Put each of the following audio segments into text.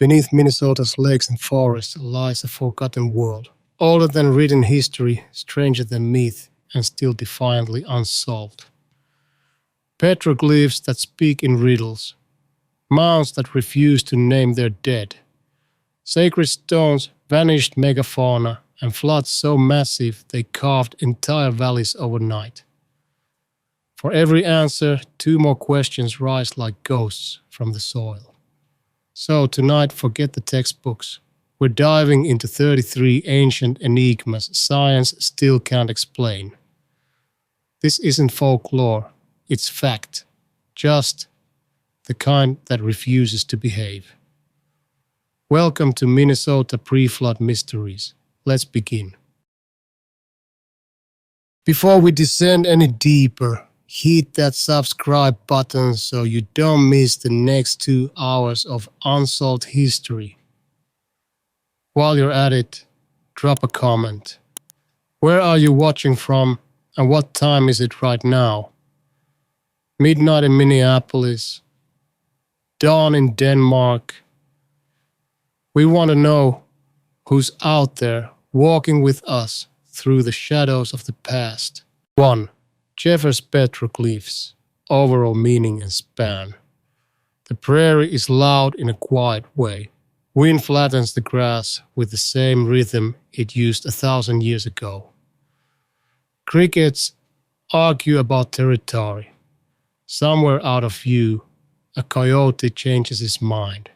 Beneath Minnesota's lakes and forests lies a forgotten world, older than written history, stranger than myth, and still defiantly unsolved. Petroglyphs that speak in riddles, mounds that refuse to name their dead, sacred stones, vanished megafauna, and floods so massive they carved entire valleys overnight. For every answer, two more questions rise like ghosts from the soil. So tonight, forget the textbooks. We're diving into 33 ancient enigmas science still can't explain. This isn't folklore, it's fact. Just the kind that refuses to behave. Welcome to Minnesota Pre-Flood Mysteries. Let's begin. Before we descend any deeper, hit that subscribe button so you don't miss the next 2 hours of unsolved history. While you're at it, drop a comment. Where are you watching from and what time is it right now? Midnight in Minneapolis, dawn in Denmark. We want to know who's out there walking with us through the shadows of the past. 1. Jeffers Petroglyphs, overall meaning and span. The prairie is loud in a quiet way. Wind flattens the grass with the same rhythm it used 1,000 years ago. Crickets argue about territory. Somewhere out of view, a coyote changes his mind.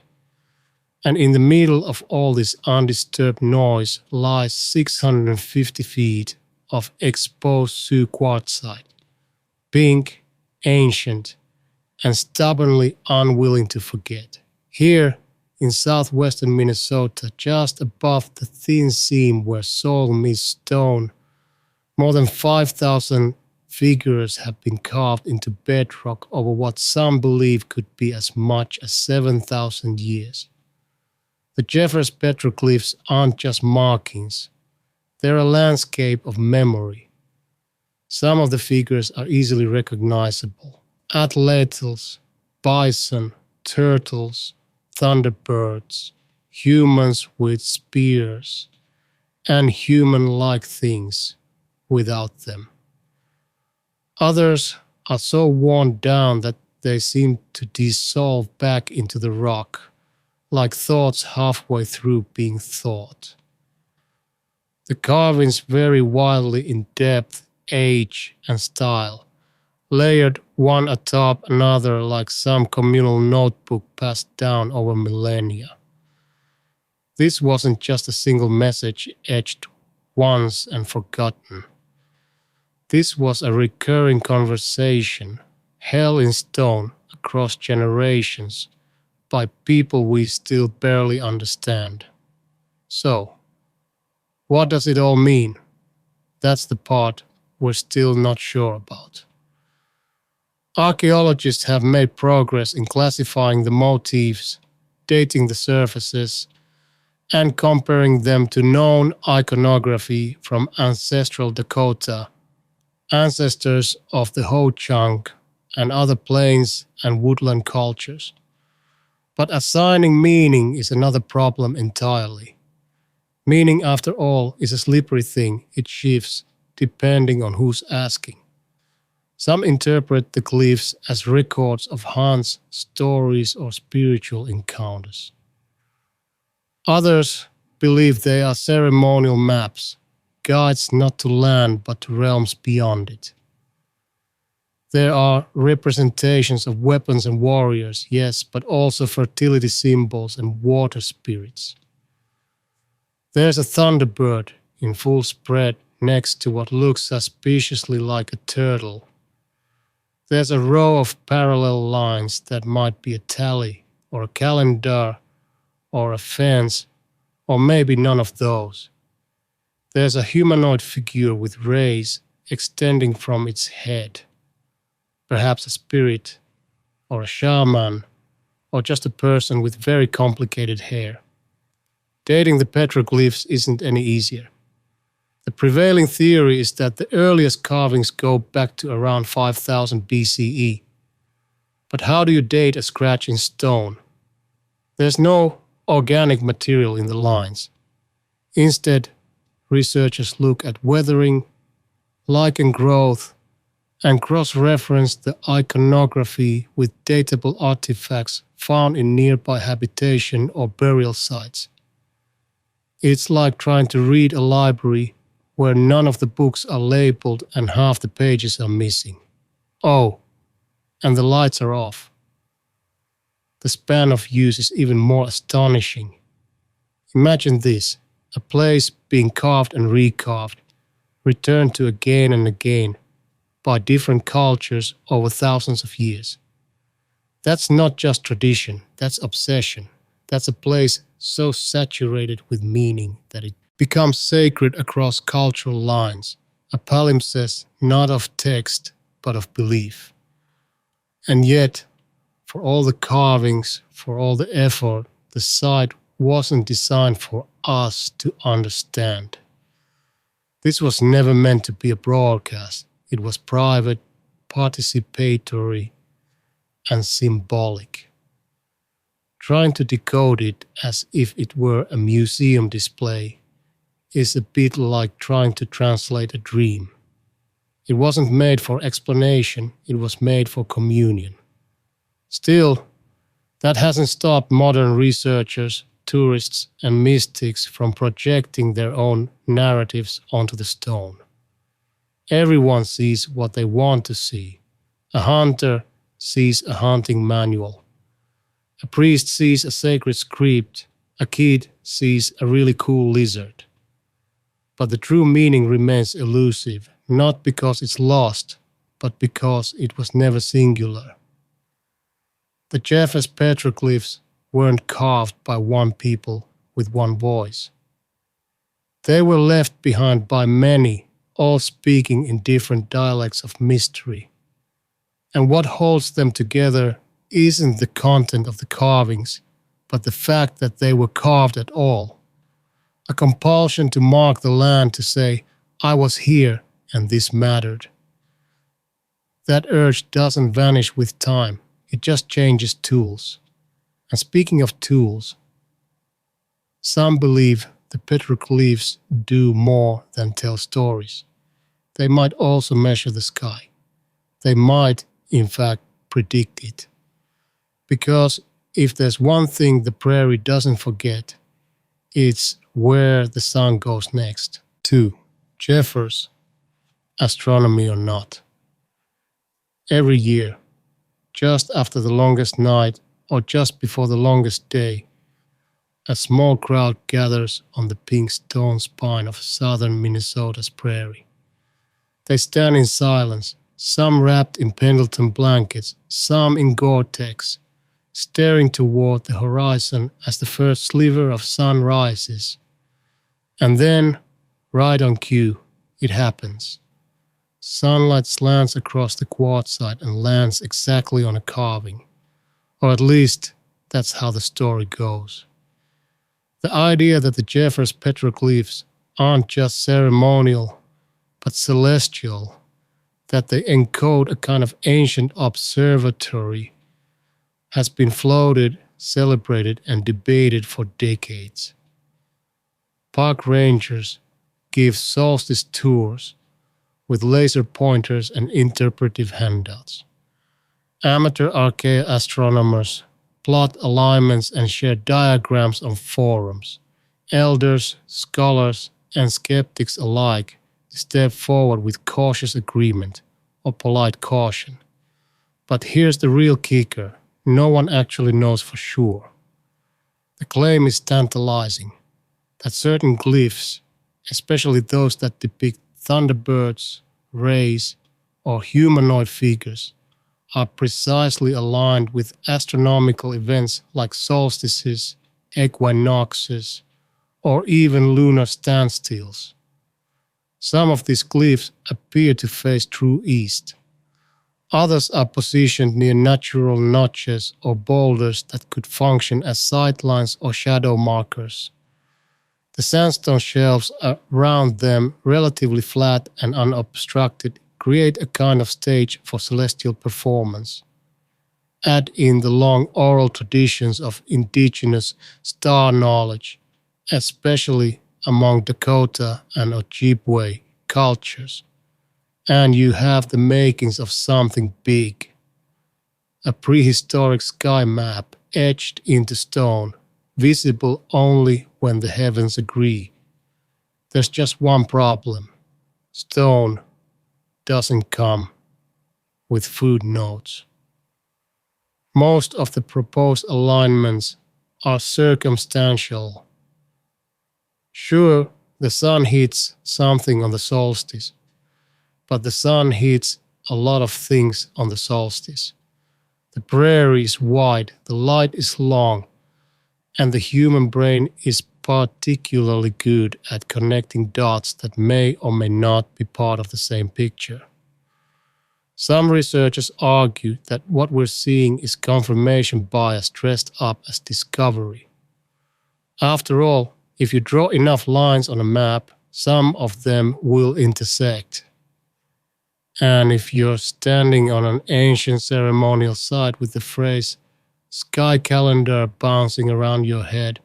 And in the middle of all this undisturbed noise lies 650 feet of exposed Sioux quartzite, pink, ancient, and stubbornly unwilling to forget. Here, in southwestern Minnesota, just above the thin seam where soil meets stone, more than 5,000 figures have been carved into bedrock over what some believe could be as much as 7,000 years. The Jeffers Petroglyphs aren't just markings, they're a landscape of memory. Some of the figures are easily recognizable. Atlatls, bison, turtles, thunderbirds, humans with spears, and human-like things without them. Others are so worn down that they seem to dissolve back into the rock, like thoughts halfway through being thought. The carvings vary wildly in depth, age, and style, layered one atop another like some communal notebook passed down over millennia. This wasn't just a single message etched once and forgotten. This was a recurring conversation, held in stone across generations, by people we still barely understand. So, what does it all mean? That's the part we're still not sure about. Archaeologists have made progress in classifying the motifs, dating the surfaces, and comparing them to known iconography from ancestral Dakota, ancestors of the Ho-Chunk, and other plains and woodland cultures. But assigning meaning is another problem entirely. Meaning, after all, is a slippery thing. It shifts depending on who's asking. Some interpret the glyphs as records of hunts, stories, or spiritual encounters. Others believe they are ceremonial maps, guides not to land but to realms beyond it. There are representations of weapons and warriors, yes, but also fertility symbols and water spirits. There's a thunderbird in full spread next to what looks suspiciously like a turtle. There's a row of parallel lines that might be a tally, or a calendar, or a fence, or maybe none of those. There's a humanoid figure with rays extending from its head. Perhaps a spirit, or a shaman, or just a person with very complicated hair. Dating the petroglyphs isn't any easier. The prevailing theory is that the earliest carvings go back to around 5000 BCE. But how do you date a scratch in stone? There's no organic material in the lines. Instead, researchers look at weathering, lichen growth, and cross-reference the iconography with datable artifacts found in nearby habitation or burial sites. It's like trying to read a library where none of the books are labeled and half the pages are missing. Oh, and the lights are off. The span of use is even more astonishing. Imagine this, a place being carved and recarved, returned to again and again by different cultures over thousands of years. That's not just tradition, that's obsession. That's a place so saturated with meaning that it becomes sacred across cultural lines, a palimpsest not of text but of belief. And yet, for all the carvings, for all the effort, the site wasn't designed for us to understand. This was never meant to be a broadcast. It was private, participatory, and symbolic. Trying to decode it as if it were a museum display is a bit like trying to translate a dream. It wasn't made for explanation, it was made for communion. Still, that hasn't stopped modern researchers, tourists, and mystics from projecting their own narratives onto the stone. Everyone sees what they want to see. A hunter sees a hunting manual. A priest sees a sacred script. A kid sees a really cool lizard. But the true meaning remains elusive, not because it's lost, but because it was never singular. The Jeffers petroglyphs weren't carved by one people with one voice. They were left behind by many, all speaking in different dialects of mystery. And what holds them together isn't the content of the carvings, but the fact that they were carved at all. A compulsion to mark the land to say, I was here and this mattered. That urge doesn't vanish with time, it just changes tools. And speaking of tools, some believe the petroglyphs do more than tell stories. They might also measure the sky. They might, in fact, predict it. Because if there's one thing the prairie doesn't forget, it's where the sun goes next. 2. Jeffers, astronomy or not. Every year, just after the longest night or just before the longest day, a small crowd gathers on the pink stone spine of southern Minnesota's prairie. They stand in silence, some wrapped in Pendleton blankets, some in Gore-Tex, staring toward the horizon as the first sliver of sun rises. And then, right on cue, it happens. Sunlight slants across the quartzite and lands exactly on a carving. Or at least, that's how the story goes. The idea that the Jeffers petroglyphs aren't just ceremonial, but celestial, that they encode a kind of ancient observatory, has been floated, celebrated, and debated for decades. Park rangers give solstice tours with laser pointers and interpretive handouts. Amateur archaeoastronomers plot alignments and share diagrams on forums. Elders, scholars, and skeptics alike step forward with cautious agreement or polite caution. But here's the real kicker. No one actually knows for sure. The claim is tantalizing that certain glyphs, especially those that depict thunderbirds, rays, or humanoid figures, are precisely aligned with astronomical events like solstices, equinoxes, or even lunar standstills. Some of these glyphs appear to face true east. Others are positioned near natural notches or boulders that could function as sightlines or shadow markers. The sandstone shelves around them, relatively flat and unobstructed, create a kind of stage for celestial performance. Add in the long oral traditions of indigenous star knowledge, especially among Dakota and Ojibwe cultures, and you have the makings of something big. A prehistoric sky map etched into stone, visible only when the heavens agree. There's just one problem. Stone doesn't come with footnotes. Most of the proposed alignments are circumstantial. Sure, the sun hits something on the solstice, but the sun hits a lot of things on the solstice. The prairie is wide, the light is long, and the human brain is particularly good at connecting dots that may or may not be part of the same picture. Some researchers argue that what we're seeing is confirmation bias dressed up as discovery. After all, if you draw enough lines on a map, some of them will intersect. And if you're standing on an ancient ceremonial site with the phrase sky calendar bouncing around your head,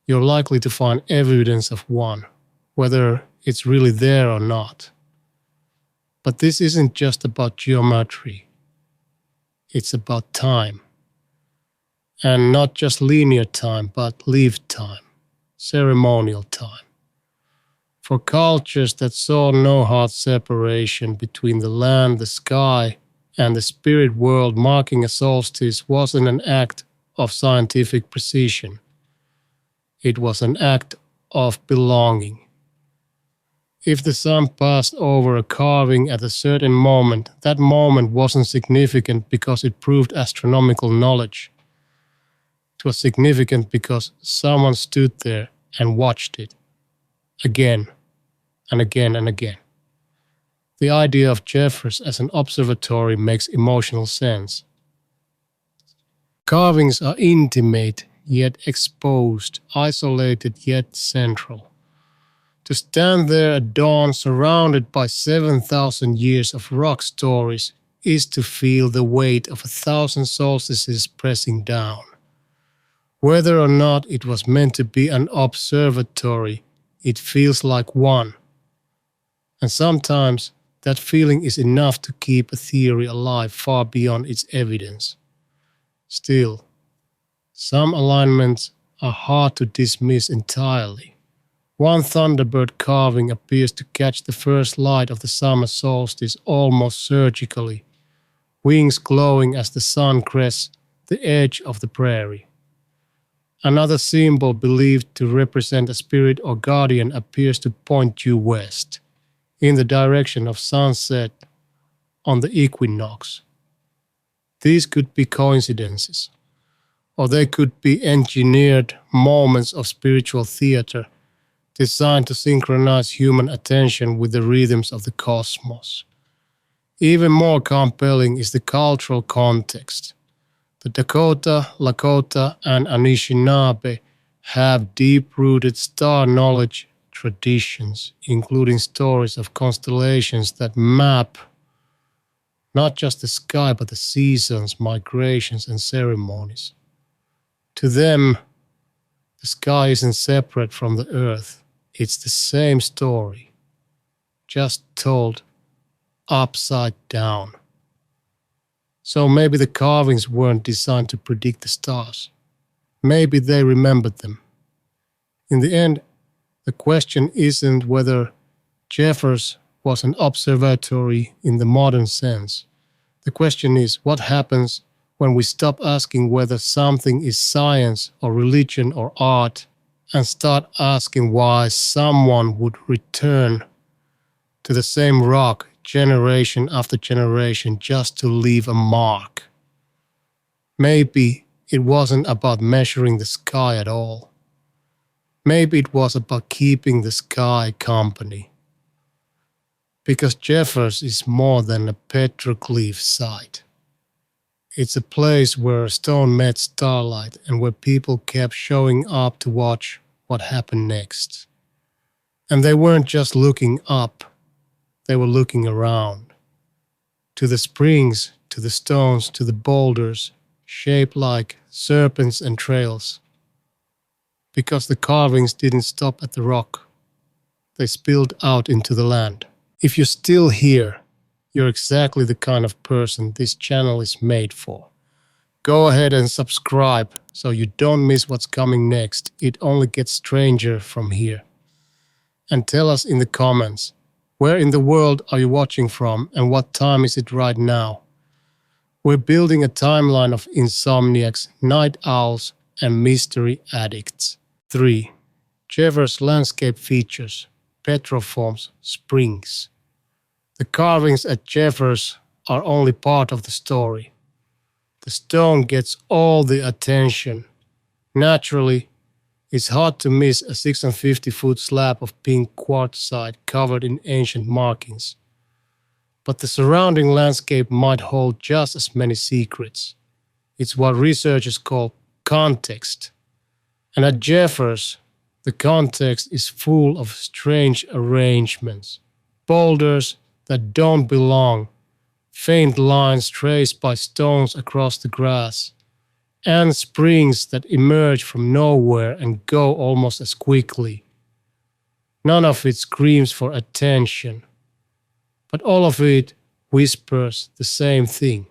you're likely to find evidence of one, whether it's really there or not. But this isn't just about geometry. It's about time. And not just linear time, but lived time, ceremonial time. For cultures that saw no hard separation between the land, the sky, and the spirit world, marking a solstice wasn't an act of scientific precision. It was an act of belonging. If the sun passed over a carving at a certain moment, that moment wasn't significant because it proved astronomical knowledge. It was significant because someone stood there and watched it. Again, and again, and again. The idea of Jeffers as an observatory makes emotional sense. Carvings are intimate, yet exposed, isolated, yet central. To stand there at dawn surrounded by 7,000 years of rock stories is to feel the weight of 1,000 solstices pressing down. Whether or not it was meant to be an observatory, it feels like one. And sometimes that feeling is enough to keep a theory alive far beyond its evidence. Still, some alignments are hard to dismiss entirely. One thunderbird carving appears to catch the first light of the summer solstice almost surgically, wings glowing as the sun crests the edge of the prairie. Another symbol believed to represent a spirit or guardian appears to point due west, in the direction of sunset on the equinox. These could be coincidences, or they could be engineered moments of spiritual theater designed to synchronize human attention with the rhythms of the cosmos. Even more compelling is the cultural context. The Dakota, Lakota, and Anishinaabe have deep-rooted star knowledge traditions, including stories of constellations that map not just the sky but the seasons, migrations, and ceremonies. To them, the sky isn't separate from the earth. It's the same story, just told upside down. So maybe the carvings weren't designed to predict the stars. Maybe they remembered them. In the end, the question isn't whether Jeffers was an observatory in the modern sense. The question is what happens when we stop asking whether something is science or religion or art and start asking why someone would return to the same rock generation after generation just to leave a mark. Maybe it wasn't about measuring the sky at all. Maybe it was about keeping the sky company. Because Jeffers is more than a petroglyph site. It's a place where stone met starlight and where people kept showing up to watch what happened next. And they weren't just looking up. They were looking around, to the springs, to to the stones to the boulders, shaped like serpents and trails. Because the carvings didn't stop at the rock, they spilled out into the land. If you're still here, you're exactly the kind of person this channel is made for. Go ahead and subscribe so you don't miss what's coming next. It only gets stranger from here. And tell us in the comments, where in the world are you watching from and what time is it right now? We're building a timeline of insomniacs, night owls, and mystery addicts. 3. Jeffers landscape features, petroforms, springs. The carvings at Jeffers are only part of the story. The stone gets all the attention. Naturally, it's hard to miss a 650-foot slab of pink quartzite covered in ancient markings. But the surrounding landscape might hold just as many secrets. It's what researchers call context. And at Jeffers, the context is full of strange arrangements. Boulders that don't belong, faint lines traced by stones across the grass, and springs that emerge from nowhere and go almost as quickly. None of it screams for attention, but all of it whispers the same thing.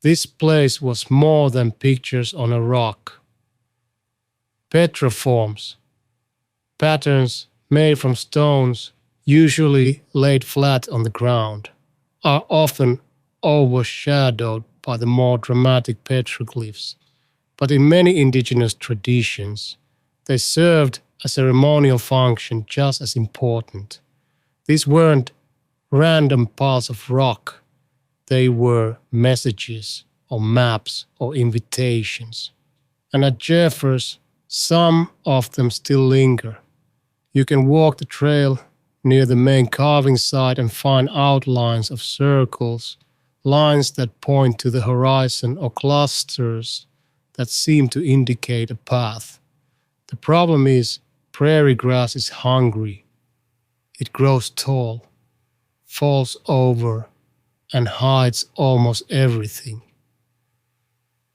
This place was more than pictures on a rock. Petroforms, patterns made from stones, usually laid flat on the ground, are often overshadowed by the more dramatic petroglyphs. But in many indigenous traditions, they served a ceremonial function just as important. These weren't random piles of rock. They were messages or maps or invitations. And at Jeffers, some of them still linger. You can walk the trail near the main carving site and find outlines of circles, lines that point to the horizon, or clusters that seem to indicate a path. The problem is, prairie grass is hungry. It grows tall, falls over, and hides almost everything.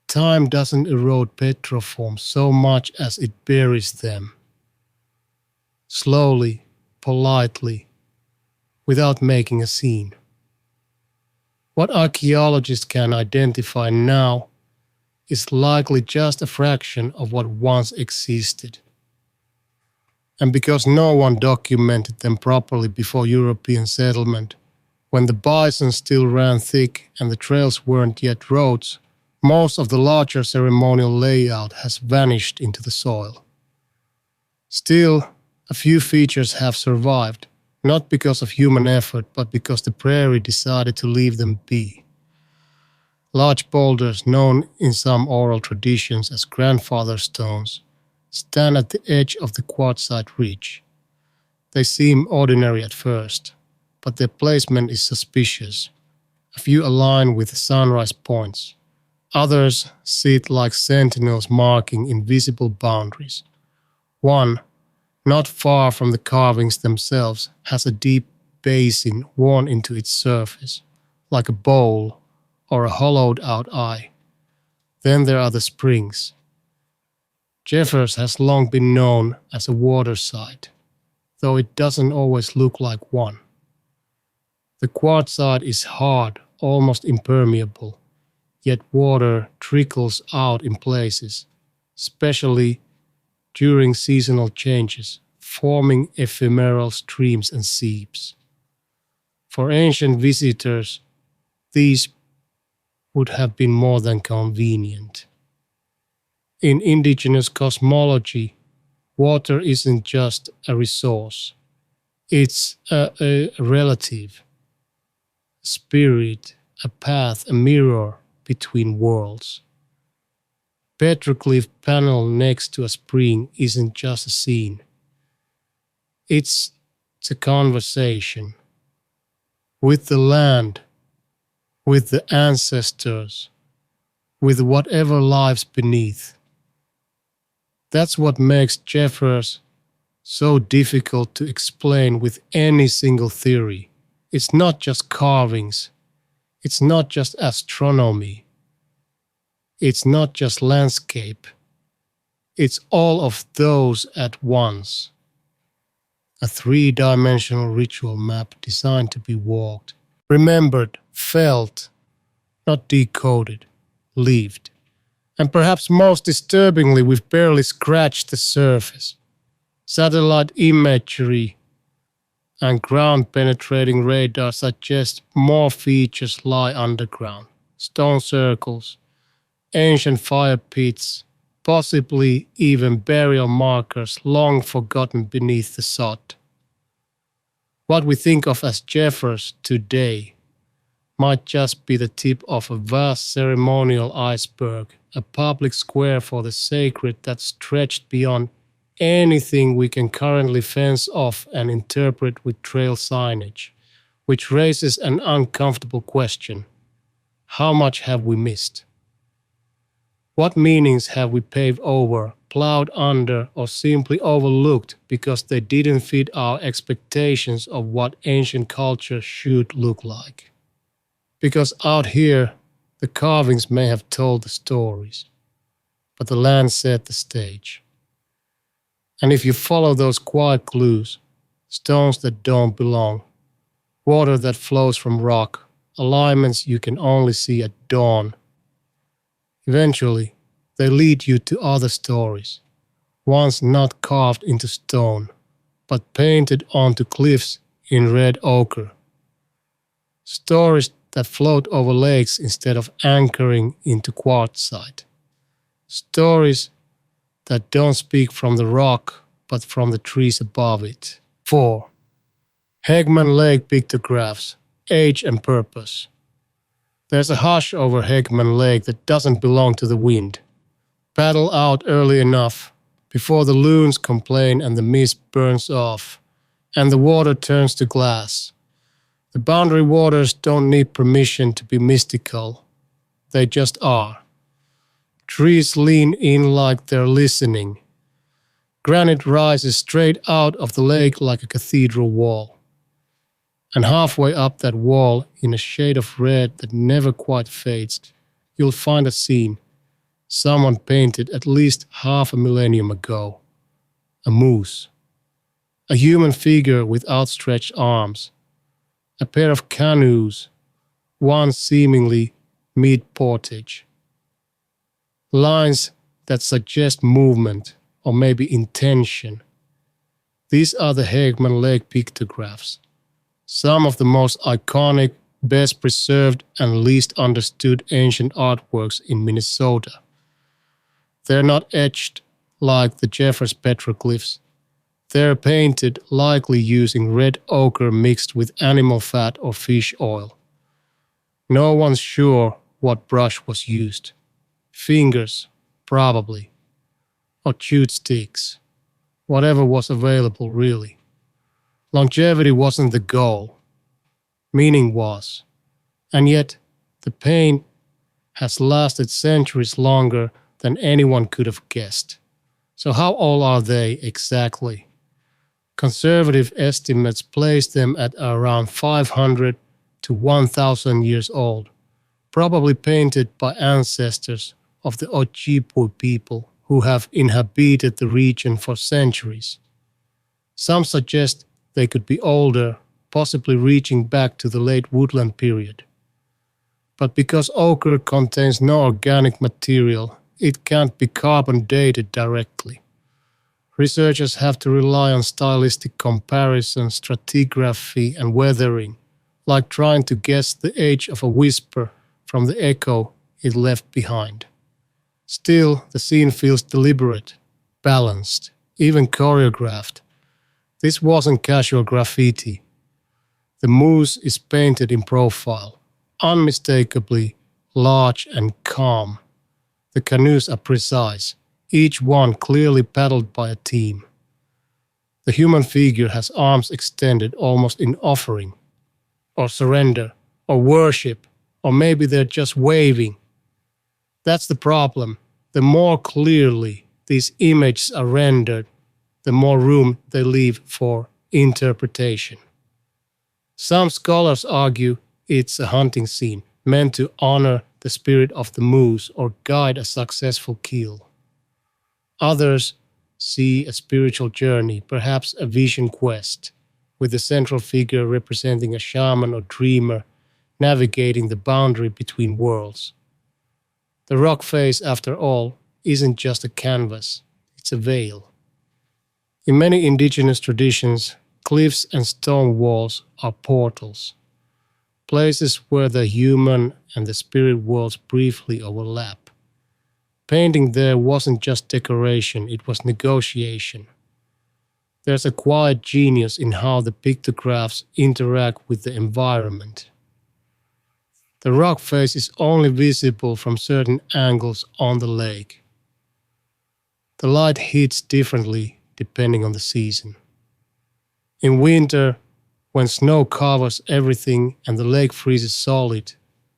Time doesn't erode petroforms so much as it buries them. Slowly, politely, without making a scene. What archaeologists can identify now is likely just a fraction of what once existed. And because no one documented them properly before European settlement, when the bison still ran thick and the trails weren't yet roads, most of the larger ceremonial layout has vanished into the soil. Still, a few features have survived, not because of human effort, but because the prairie decided to leave them be. Large boulders, known in some oral traditions as grandfather stones, stand at the edge of the quartzite ridge. They seem ordinary at first, but their placement is suspicious. A few align with sunrise points. Others sit like sentinels marking invisible boundaries. One, not far from the carvings themselves, has a deep basin worn into its surface, like a bowl or a hollowed-out eye. Then there are the springs. Jeffers has long been known as a water site, though it doesn't always look like one. The quartzite is hard, almost impermeable, yet water trickles out in places, especially during seasonal changes, forming ephemeral streams and seeps. For ancient visitors, these would have been more than convenient. In indigenous cosmology, water isn't just a resource. It's a relative, a spirit, a path, a mirror between worlds. Petroglyph panel next to a spring isn't just a scene. It's a conversation with the land, with the ancestors, with whatever lies beneath. That's what makes Jeffers so difficult to explain with any single theory. It's not just carvings. It's not just astronomy. It's not just landscape. It's all of those at once. A three-dimensional ritual map designed to be walked, remembered, felt, not decoded, lived. And perhaps most disturbingly, we've barely scratched the surface. Satellite imagery and ground-penetrating radar suggest more features lie underground. Stone circles, ancient fire pits, possibly even burial markers long forgotten beneath the sod. What we think of as Jeffers today might just be the tip of a vast ceremonial iceberg, a public square for the sacred that stretched beyond anything we can currently fence off and interpret with trail signage, which raises an uncomfortable question. How much have we missed? What meanings have we paved over, plowed under, or simply overlooked because they didn't fit our expectations of what ancient culture should look like? Because out here, the carvings may have told the stories, but the land set the stage. And if you follow those quiet clues, stones that don't belong, water that flows from rock, alignments you can only see at dawn, eventually they lead you to other stories, ones not carved into stone, but painted onto cliffs in red ochre. Stories that float over lakes instead of anchoring into quartzite. Stories that don't speak from the rock, but from the trees above it. 4. Hegman Lake pictographs, age and purpose. There's a hush over Hegman Lake that doesn't belong to the wind. Paddle out early enough, before the loons complain and the mist burns off, and the water turns to glass. The boundary waters don't need permission to be mystical. They just are. Trees lean in like they're listening. Granite rises straight out of the lake like a cathedral wall. And halfway up that wall, in a shade of red that never quite fades, you'll find a scene someone painted at least half a millennium ago. A moose. A human figure with outstretched arms. A pair of canoes, one seemingly mid-portage. Lines that suggest movement or maybe intention. These are the Hegman Lake pictographs, some of the most iconic, best preserved, and least understood ancient artworks in Minnesota. They're not etched like the Jeffers petroglyphs. They're painted likely using red ochre mixed with animal fat or fish oil. No one's sure what brush was used. Fingers, probably. Or chewed sticks. Whatever was available, really. Longevity wasn't the goal. Meaning was. And yet, the paint has lasted centuries longer than anyone could have guessed. So how old are they exactly? Conservative estimates place them at around 500 to 1,000 years old, probably painted by ancestors of the Ojibwe people who have inhabited the region for centuries. Some suggest they could be older, possibly reaching back to the late woodland period. But because ochre contains no organic material, it can't be carbon dated directly. Researchers have to rely on stylistic comparison, stratigraphy, and weathering, like trying to guess the age of a whisper from the echo it left behind. Still, the scene feels deliberate, balanced, even choreographed. This wasn't casual graffiti. The moose is painted in profile, unmistakably large and calm. The canoes are precise, each one clearly paddled by a team. The human figure has arms extended almost in offering, or surrender, or worship, or maybe they're just waving. That's the problem. The more clearly these images are rendered, the more room they leave for interpretation. Some scholars argue it's a hunting scene, meant to honor the spirit of the moose or guide a successful kill. Others see a spiritual journey, perhaps a vision quest, with the central figure representing a shaman or dreamer navigating the boundary between worlds. The rock face, after all, isn't just a canvas, it's a veil. In many indigenous traditions, cliffs and stone walls are portals, places where the human and the spirit worlds briefly overlap. Painting there wasn't just decoration, it was negotiation. There's a quiet genius in how the pictographs interact with the environment. The rock face is only visible from certain angles on the lake. The light hits differently depending on the season. In winter, when snow covers everything and the lake freezes solid,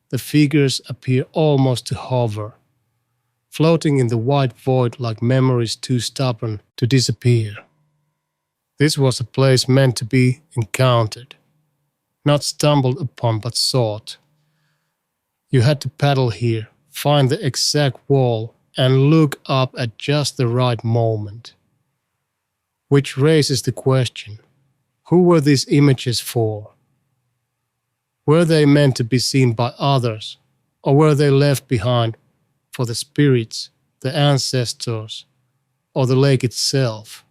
the figures appear almost to hover, floating in the white void like memories too stubborn to disappear. This was a place meant to be encountered, not stumbled upon but sought. You had to paddle here, find the exact wall, and look up at just the right moment. Which raises the question, who were these images for? Were they meant to be seen by others, or were they left behind for the spirits, the ancestors, or the lake itself?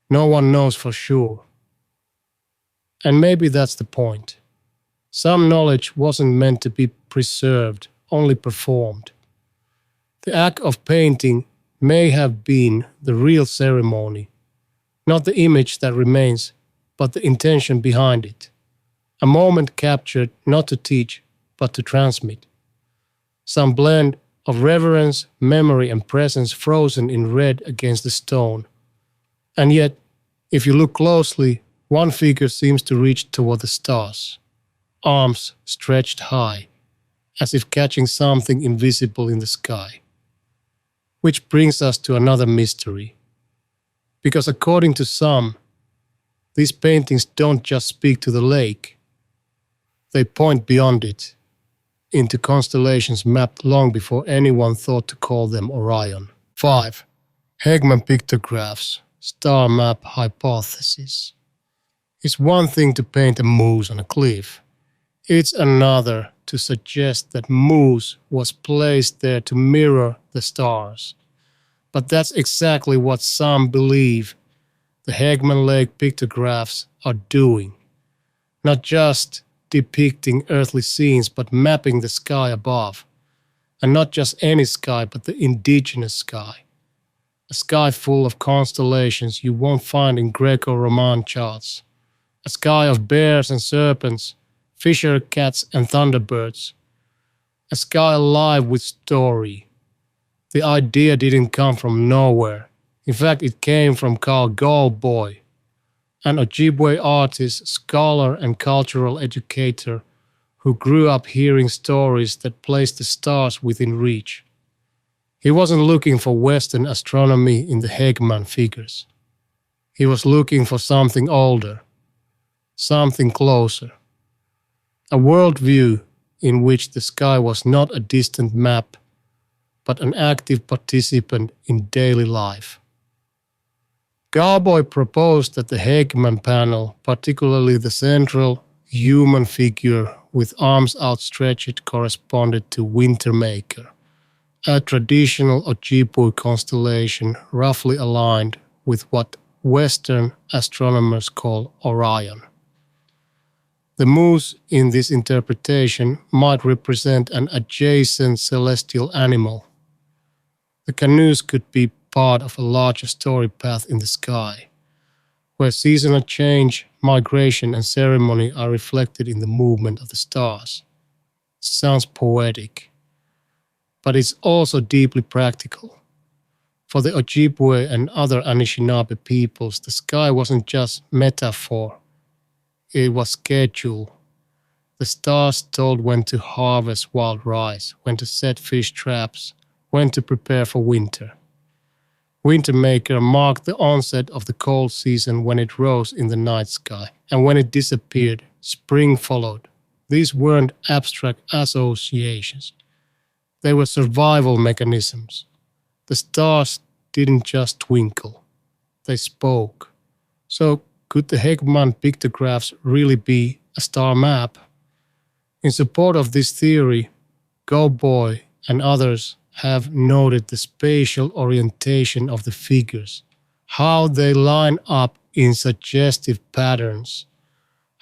No one knows for sure. And maybe that's the point. Some knowledge wasn't meant to be preserved, only performed. The act of painting may have been the real ceremony, not the image that remains, but the intention behind it. A moment captured not to teach, but to transmit. Some blend of reverence, memory, and presence frozen in red against the stone. And yet, if you look closely, one figure seems to reach toward the stars, arms stretched high, as if catching something invisible in the sky. Which brings us to another mystery. Because according to some, these paintings don't just speak to the lake, they point beyond it, into constellations mapped long before anyone thought to call them Orion. 5. Hegman pictographs, star map hypothesis. It's one thing to paint a moose on a cliff. It's another to suggest that moose was placed there to mirror the stars. But that's exactly what some believe the Hegman Lake pictographs are doing. Not just depicting earthly scenes, but mapping the sky above. And not just any sky, but the indigenous sky. A sky full of constellations you won't find in Greco-Roman charts. A sky of bears and serpents, fisher cats and thunderbirds. A sky alive with story. The idea didn't come from nowhere. In fact, it came from Carl Goldboy, an Ojibwe artist, scholar, and cultural educator who grew up hearing stories that placed the stars within reach. He wasn't looking for Western astronomy in the Hegman figures. He was looking for something older, something closer. A worldview in which the sky was not a distant map, but an active participant in daily life. Garboy proposed that the Hegman panel, particularly the central human figure with arms outstretched, corresponded to Wintermaker, a traditional Ojibwe constellation roughly aligned with what Western astronomers call Orion. The moose in this interpretation might represent an adjacent celestial animal. The canoes could be part of a larger story path in the sky, where seasonal change, migration, and ceremony are reflected in the movement of the stars. It sounds poetic, but it's also deeply practical. For the Ojibwe and other Anishinaabe peoples, the sky wasn't just metaphor, it was schedule. The stars told when to harvest wild rice, when to set fish traps, when to prepare for winter. Wintermaker marked the onset of the cold season when it rose in the night sky, and when it disappeared, spring followed, These weren't abstract associations. They were survival mechanisms. The stars didn't just twinkle. They spoke. So could the Hegman pictographs really be a star map? In support of this theory, Go Boy and others have noted the spatial orientation of the figures, how they line up in suggestive patterns,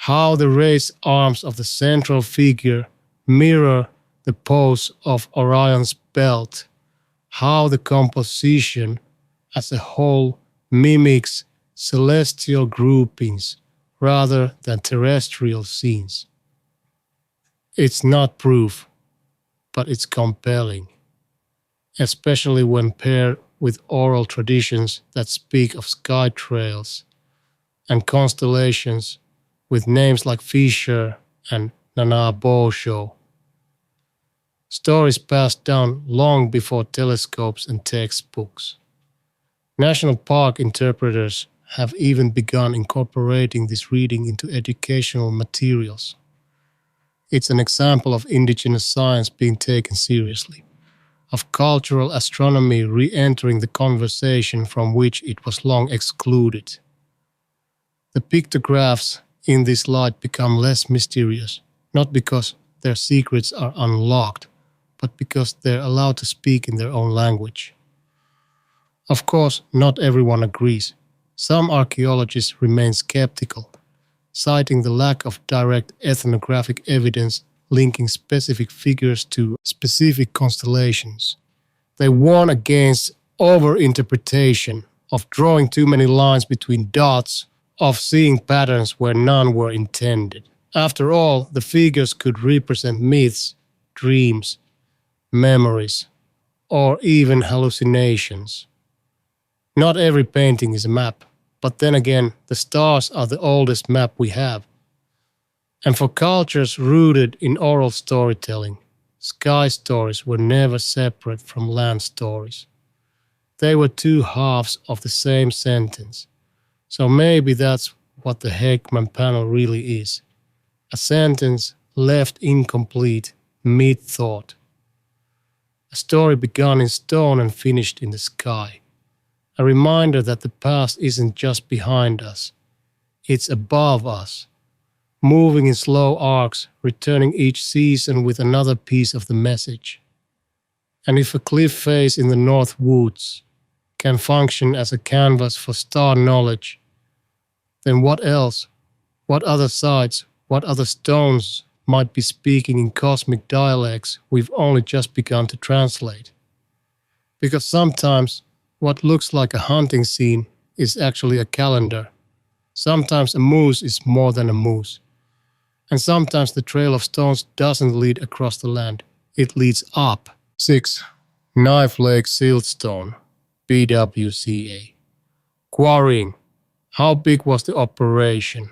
how the raised arms of the central figure mirror the pose of Orion's belt, how the composition as a whole mimics celestial groupings rather than terrestrial scenes. It's not proof, but it's compelling, especially when paired with oral traditions that speak of sky trails and constellations with names like Fisher and Nana Bosho. Stories passed down long before telescopes and textbooks. National park interpreters have even begun incorporating this reading into educational materials. It's an example of indigenous science being taken seriously, of cultural astronomy re-entering the conversation from which it was long excluded. The pictographs in this light become less mysterious, not because their secrets are unlocked, but because they're allowed to speak in their own language. Of course, not everyone agrees. Some archaeologists remain skeptical, citing the lack of direct ethnographic evidence linking specific figures to specific constellations. They warn against overinterpretation, of drawing too many lines between dots, of seeing patterns where none were intended. After all, the figures could represent myths, dreams, memories, or even hallucinations. Not every painting is a map, but then again, the stars are the oldest map we have. And for cultures rooted in oral storytelling, sky stories were never separate from land stories. They were two halves of the same sentence. So maybe that's what the Hegman panel really is. A sentence left incomplete mid-thought. A story begun in stone and finished in the sky. A reminder that the past isn't just behind us. It's above us, moving in slow arcs, returning each season with another piece of the message. And if a cliff face in the North Woods can function as a canvas for star knowledge, then what else, what other sides, what other stones might be speaking in cosmic dialects we've only just begun to translate? Because sometimes what looks like a hunting scene is actually a calendar. Sometimes a moose is more than a moose. And sometimes the trail of stones doesn't lead across the land, it leads up. 6. Knife Lake Siltstone, BWCA. Quarrying. How big was the operation?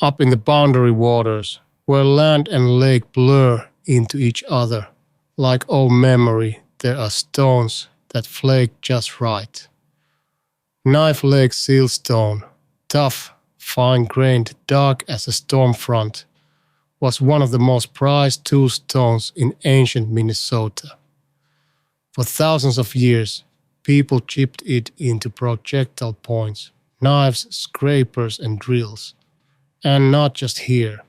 Up in the boundary waters, where land and lake blur into each other, like old memory, there are stones that flake just right. Knife Lake Siltstone, tough, fine-grained, dark as a storm front, was one of the most prized tool stones in ancient Minnesota. For thousands of years, people chipped it into projectile points, knives, scrapers, and drills. And not just here.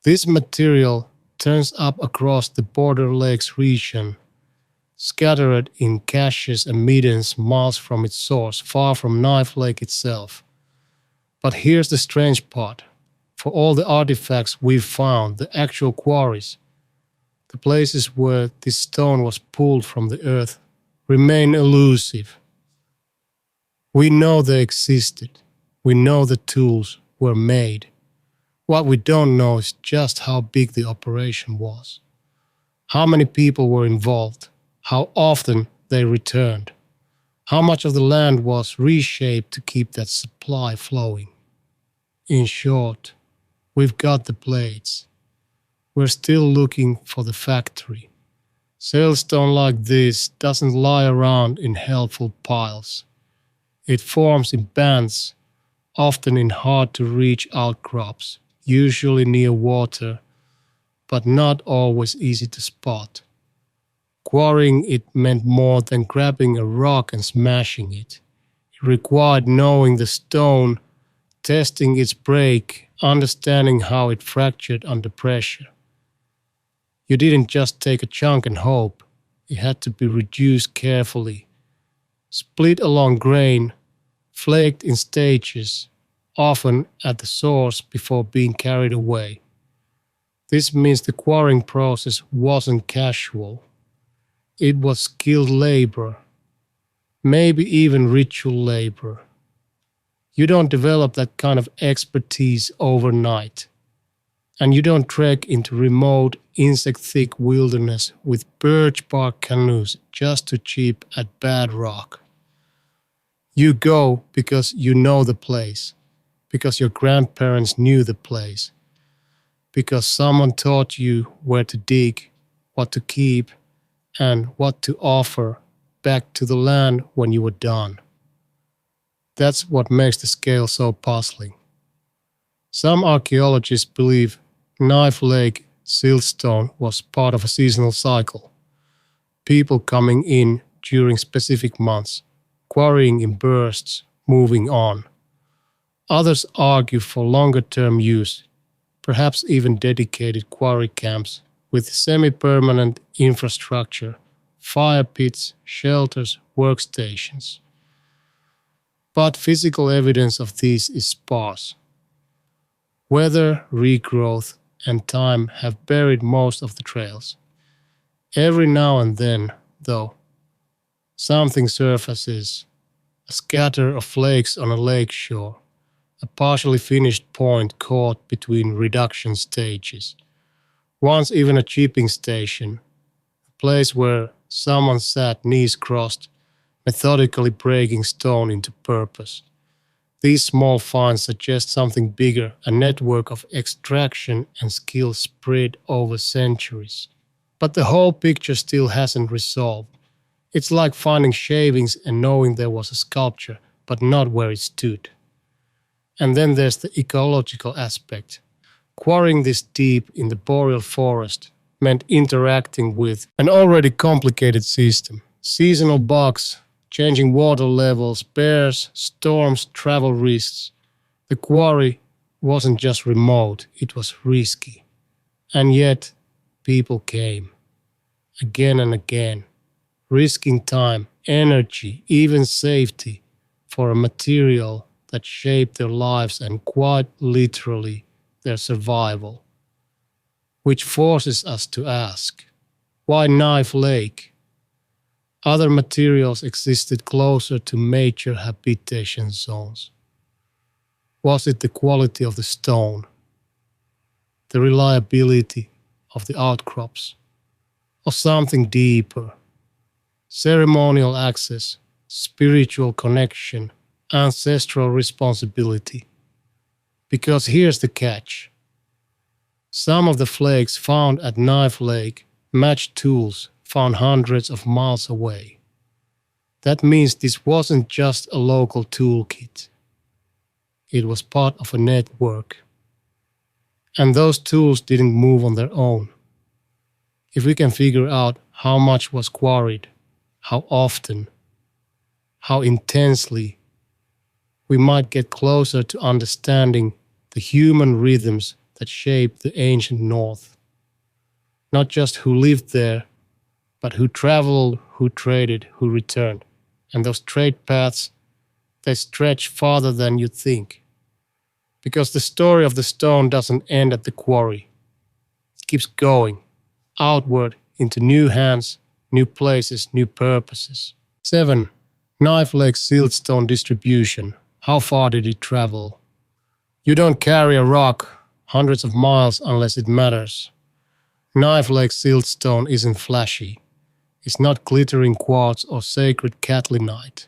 This material turns up across the Border Lakes region, scattered in caches and middens miles from its source, far from Knife Lake itself. But here's the strange part. For all the artifacts we've found, the actual quarries, the places where this stone was pulled from the earth, remain elusive. We know they existed. We know the tools were made. What we don't know is just how big the operation was. How many people were involved? How often they returned? How much of the land was reshaped to keep that supply flowing? In short, we've got the blades. We're still looking for the factory. Siltstone like this doesn't lie around in helpful piles. It forms in bands, often in hard-to-reach outcrops, usually near water, but not always easy to spot. Quarrying it meant more than grabbing a rock and smashing it. It required knowing the stone, testing its break, understanding how it fractured under pressure. You didn't just take a chunk and hope. It had to be reduced carefully, split along grain, flaked in stages, often at the source before being carried away. This means the quarrying process wasn't casual. It was skilled labor, maybe even ritual labor. You don't develop that kind of expertise overnight. And you don't trek into remote, insect-thick wilderness with birch bark canoes just to chip at bad rock. You go because you know the place, because your grandparents knew the place, because someone taught you where to dig, what to keep, and what to offer back to the land when you were done. That's what makes the scale so puzzling. Some archaeologists believe Knife Lake Siltstone was part of a seasonal cycle. People coming in during specific months, quarrying in bursts, moving on. Others argue for longer-term use, perhaps even dedicated quarry camps with semi-permanent infrastructure, fire pits, shelters, workstations. But physical evidence of these is sparse. Weather, regrowth, and time have buried most of the trails. Every now and then, though, something surfaces, a scatter of flakes on a lake shore, a partially finished point caught between reduction stages. Once even a chipping station, a place where someone sat knees crossed, methodically breaking stone into purpose. These small finds suggest something bigger, a network of extraction and skill spread over centuries. But the whole picture still hasn't resolved. It's like finding shavings and knowing there was a sculpture, but not where it stood. And then there's the ecological aspect. Quarrying this deep in the boreal forest meant interacting with an already complicated system. Seasonal bugs, changing water levels, bears, storms, travel risks. The quarry wasn't just remote, it was risky. And yet, people came. Again and again, risking time, energy, even safety for a material that shaped their lives and quite literally their survival. Which forces us to ask, why Knife Lake? Other materials existed closer to major habitation zones. Was it the quality of the stone, the reliability of the outcrops, or something deeper? Ceremonial access, spiritual connection, ancestral responsibility. Because here's the catch. Some of the flakes found at Knife Lake matched tools found hundreds of miles away. That means this wasn't just a local toolkit. It was part of a network. And those tools didn't move on their own. If we can figure out how much was quarried, how often, how intensely, we might get closer to understanding the human rhythms that shaped the ancient North. Not just who lived there, but who traveled, who traded, who returned. And those trade paths, they stretch farther than you think. Because the story of the stone doesn't end at the quarry. It keeps going, outward into new hands, new places, new purposes. 7. Knife Lake Siltstone distribution. How far did it travel? You don't carry a rock hundreds of miles unless it matters. Knife Lake Siltstone isn't flashy. It's not glittering quartz or sacred catlinite.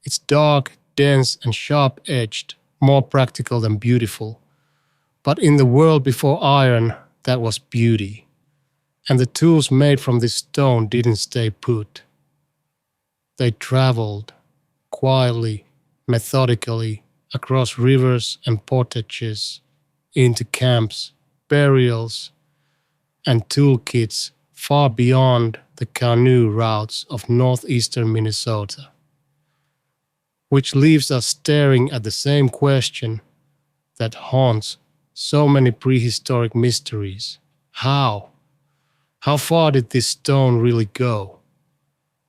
It's dark, dense, and sharp-edged, more practical than beautiful. But in the world before iron, that was beauty. And the tools made from this stone didn't stay put. They traveled, quietly, methodically, across rivers and portages, into camps, burials, and toolkits far beyond the canoe routes of northeastern Minnesota, which leaves us staring at the same question that haunts so many prehistoric mysteries. How? How far did this stone really go?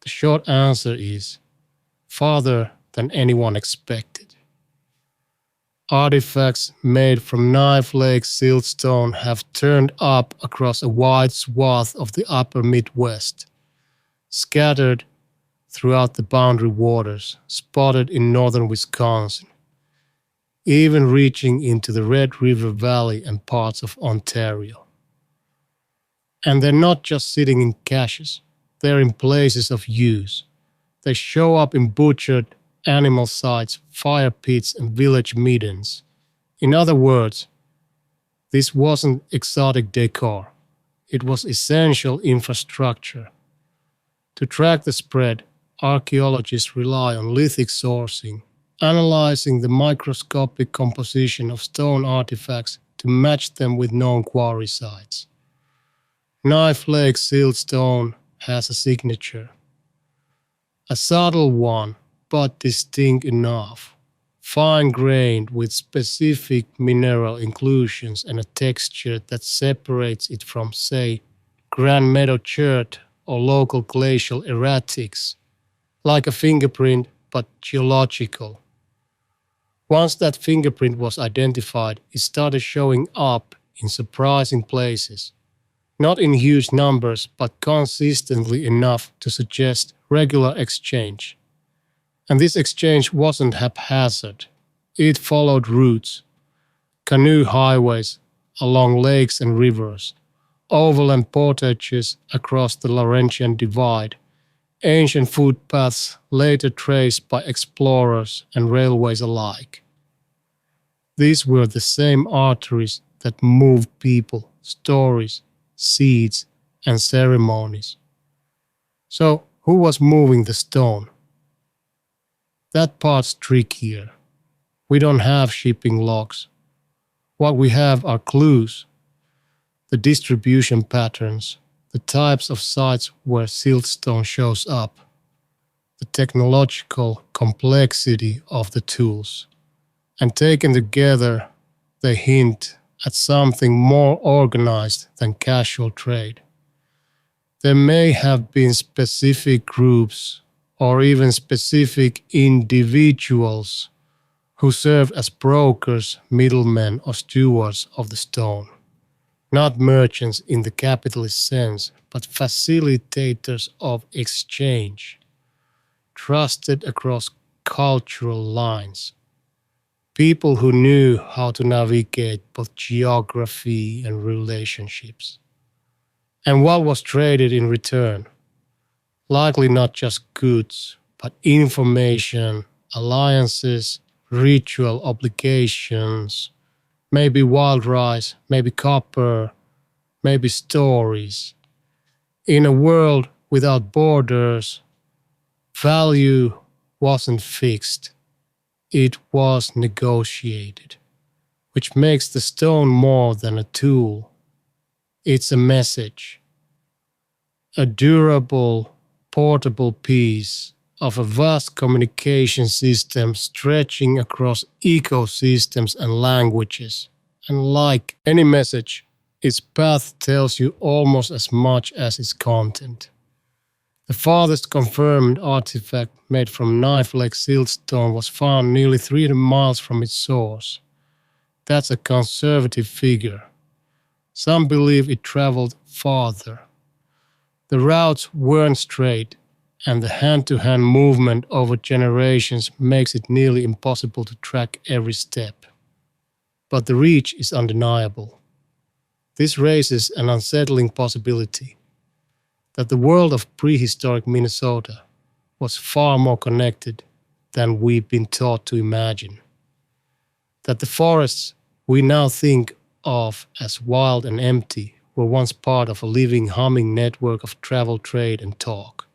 The short answer is farther than anyone expected. Artifacts made from Knife Lake Siltstone have turned up across a wide swath of the upper Midwest, scattered throughout the boundary waters, spotted in northern Wisconsin, even reaching into the Red River Valley and parts of Ontario. And they're not just sitting in caches, they're in places of use. They show up in butchered animal sites, fire pits, and village middens. In other words, this wasn't exotic decor. It was essential infrastructure. To track the spread, archaeologists rely on lithic sourcing, analyzing the microscopic composition of stone artifacts to match them with known quarry sites. Knife Lake Siltstone has a signature. A subtle one, but distinct enough, fine-grained with specific mineral inclusions and a texture that separates it from, say, Grand Meadow chert or local glacial erratics, like a fingerprint but geological. Once that fingerprint was identified, it started showing up in surprising places, not in huge numbers but consistently enough to suggest regular exchange. And this exchange wasn't haphazard. It followed routes, canoe highways along lakes and rivers, overland portages across the Laurentian Divide, ancient footpaths later traced by explorers and railways alike. These were the same arteries that moved people, stories, seeds, and ceremonies. So, who was moving the stone? That part's trickier. We don't have shipping logs. What we have are clues, the distribution patterns, the types of sites where siltstone shows up, the technological complexity of the tools. And taken together, they hint at something more organized than casual trade. There may have been specific groups or even specific individuals who served as brokers, middlemen, or stewards of the stone. Not merchants in the capitalist sense, but facilitators of exchange, trusted across cultural lines. People who knew how to navigate both geography and relationships. And what was traded in return? Likely not just goods, but information, alliances, ritual obligations, maybe wild rice, maybe copper, maybe stories. In a world without borders, value wasn't fixed. It was negotiated, which makes the stone more than a tool. It's a message, a durable, portable piece of a vast communication system stretching across ecosystems and languages. And like any message, its path tells you almost as much as its content. The farthest confirmed artifact made from Knife Lake Siltstone was found nearly 300 miles from its source. That's a conservative figure. Some believe it traveled farther. The routes weren't straight, and the hand-to-hand movement over generations makes it nearly impossible to track every step. But the reach is undeniable. This raises an unsettling possibility that the world of prehistoric Minnesota was far more connected than we've been taught to imagine. That the forests we now think of as wild and empty were once part of a living, humming network of travel, trade, and talk.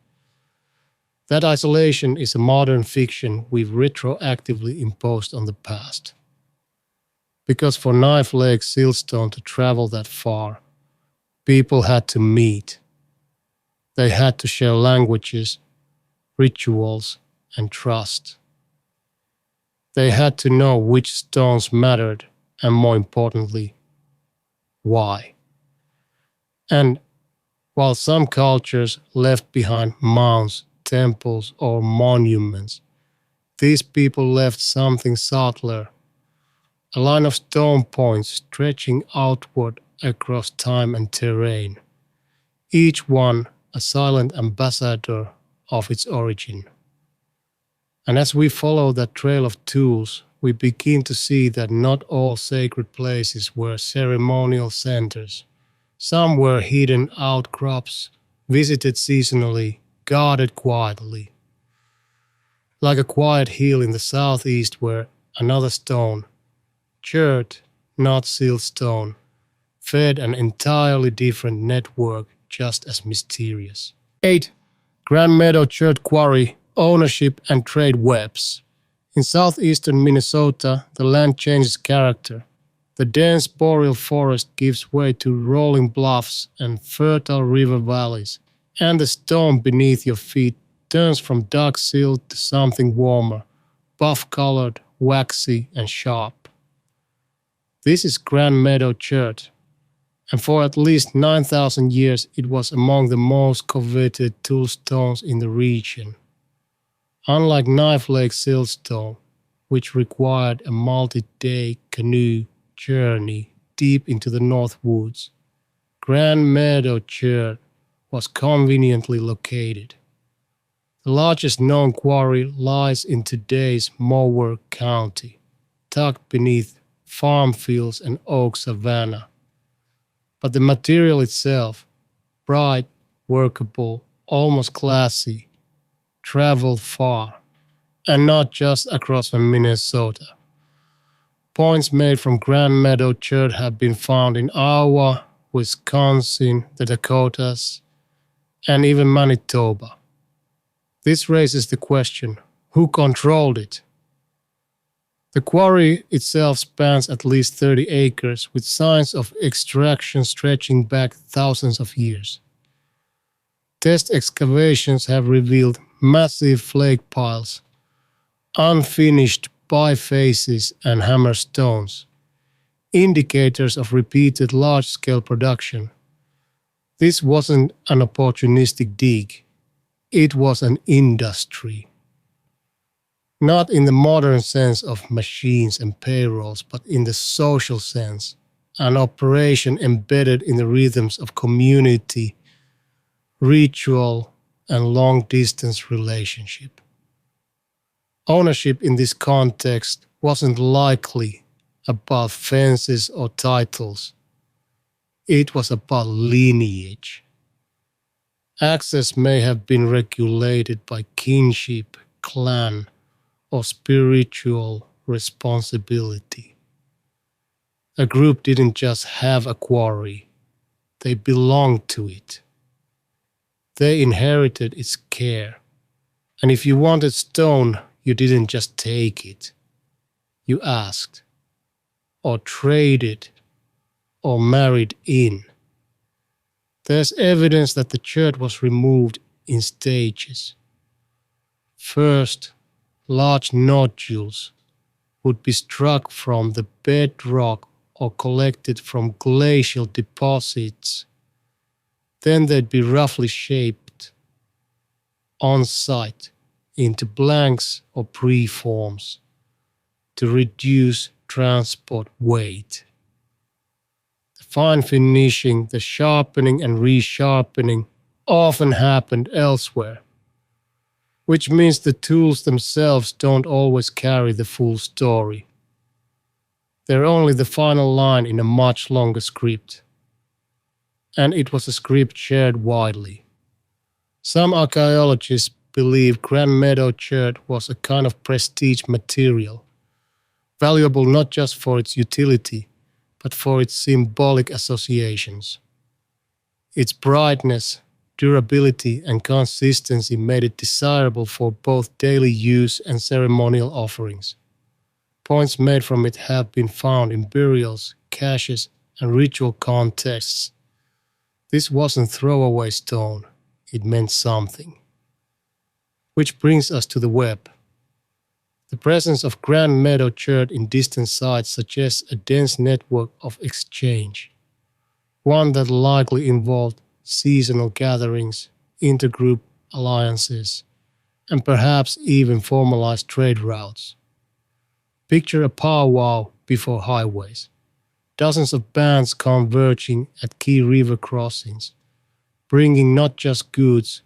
That isolation is a modern fiction we've retroactively imposed on the past. Because for Knife Lake Siltstone to travel that far, people had to meet. They had to share languages, rituals, and trust. They had to know which stones mattered, and more importantly, why. And while some cultures left behind mounds, temples, or monuments, these people left something subtler, a line of stone points stretching outward across time and terrain, each one a silent ambassador of its origin. And as we follow that trail of tools, we begin to see that not all sacred places were ceremonial centers. Some were hidden outcrops, visited seasonally, guarded quietly. Like a quiet hill in the southeast where another stone, chert, not siltstone, fed an entirely different network just as mysterious. 8. Grand Meadow Chert Quarry, Ownership and Trade Webs. In southeastern Minnesota, the land changes character. The dense boreal forest gives way to rolling bluffs and fertile river valleys, and the stone beneath your feet turns from dark silt to something warmer, buff-colored, waxy, and sharp. This is Grand Meadow Chert, and for at least 9,000 years it was among the most coveted tool stones in the region. Unlike Knife Lake Siltstone, which required a multi-day canoe journey deep into the North Woods, Grand Meadow Chert was conveniently located. The largest known quarry lies in today's Mower County, tucked beneath farm fields and oak savanna. But the material itself, bright, workable, almost classy, traveled far, and not just across from Minnesota. Points made from Grand Meadow Chert have been found in Iowa, Wisconsin, the Dakotas, and even Manitoba. This raises the question, who controlled it? The quarry itself spans at least 30 acres with signs of extraction stretching back thousands of years. Test excavations have revealed massive flake piles, unfinished bifaces and hammerstones, indicators of repeated large-scale production. This wasn't an opportunistic dig, it was an industry. Not in the modern sense of machines and payrolls, but in the social sense, an operation embedded in the rhythms of community, ritual, and long-distance relationship. Ownership in this context wasn't likely about fences or titles. It was about lineage. Access may have been regulated by kinship, clan, or spiritual responsibility. A group didn't just have a quarry, they belonged to it. They inherited its care. And if you wanted stone, you didn't just take it. You asked, or traded, or married in. There's evidence that the chert was removed in stages. First, large nodules would be struck from the bedrock or collected from glacial deposits. Then they'd be roughly shaped on site into blanks or preforms to reduce transport weight. The fine finishing, the sharpening and resharpening often happened elsewhere, which means the tools themselves don't always carry the full story. They're only the final line in a much longer script. And it was a script shared widely. Some archaeologists believe Grand Meadow Chert was a kind of prestige material, valuable not just for its utility, but for its symbolic associations. Its brightness, durability, and consistency made it desirable for both daily use and ceremonial offerings. Points made from it have been found in burials, caches, and ritual contexts. This wasn't throwaway stone, it meant something. Which brings us to the web. The presence of Grand Meadow chert in distant sites suggests a dense network of exchange, one that likely involved seasonal gatherings, intergroup alliances, and perhaps even formalized trade routes. Picture a powwow before highways, dozens of bands converging at key river crossings, bringing not just goods,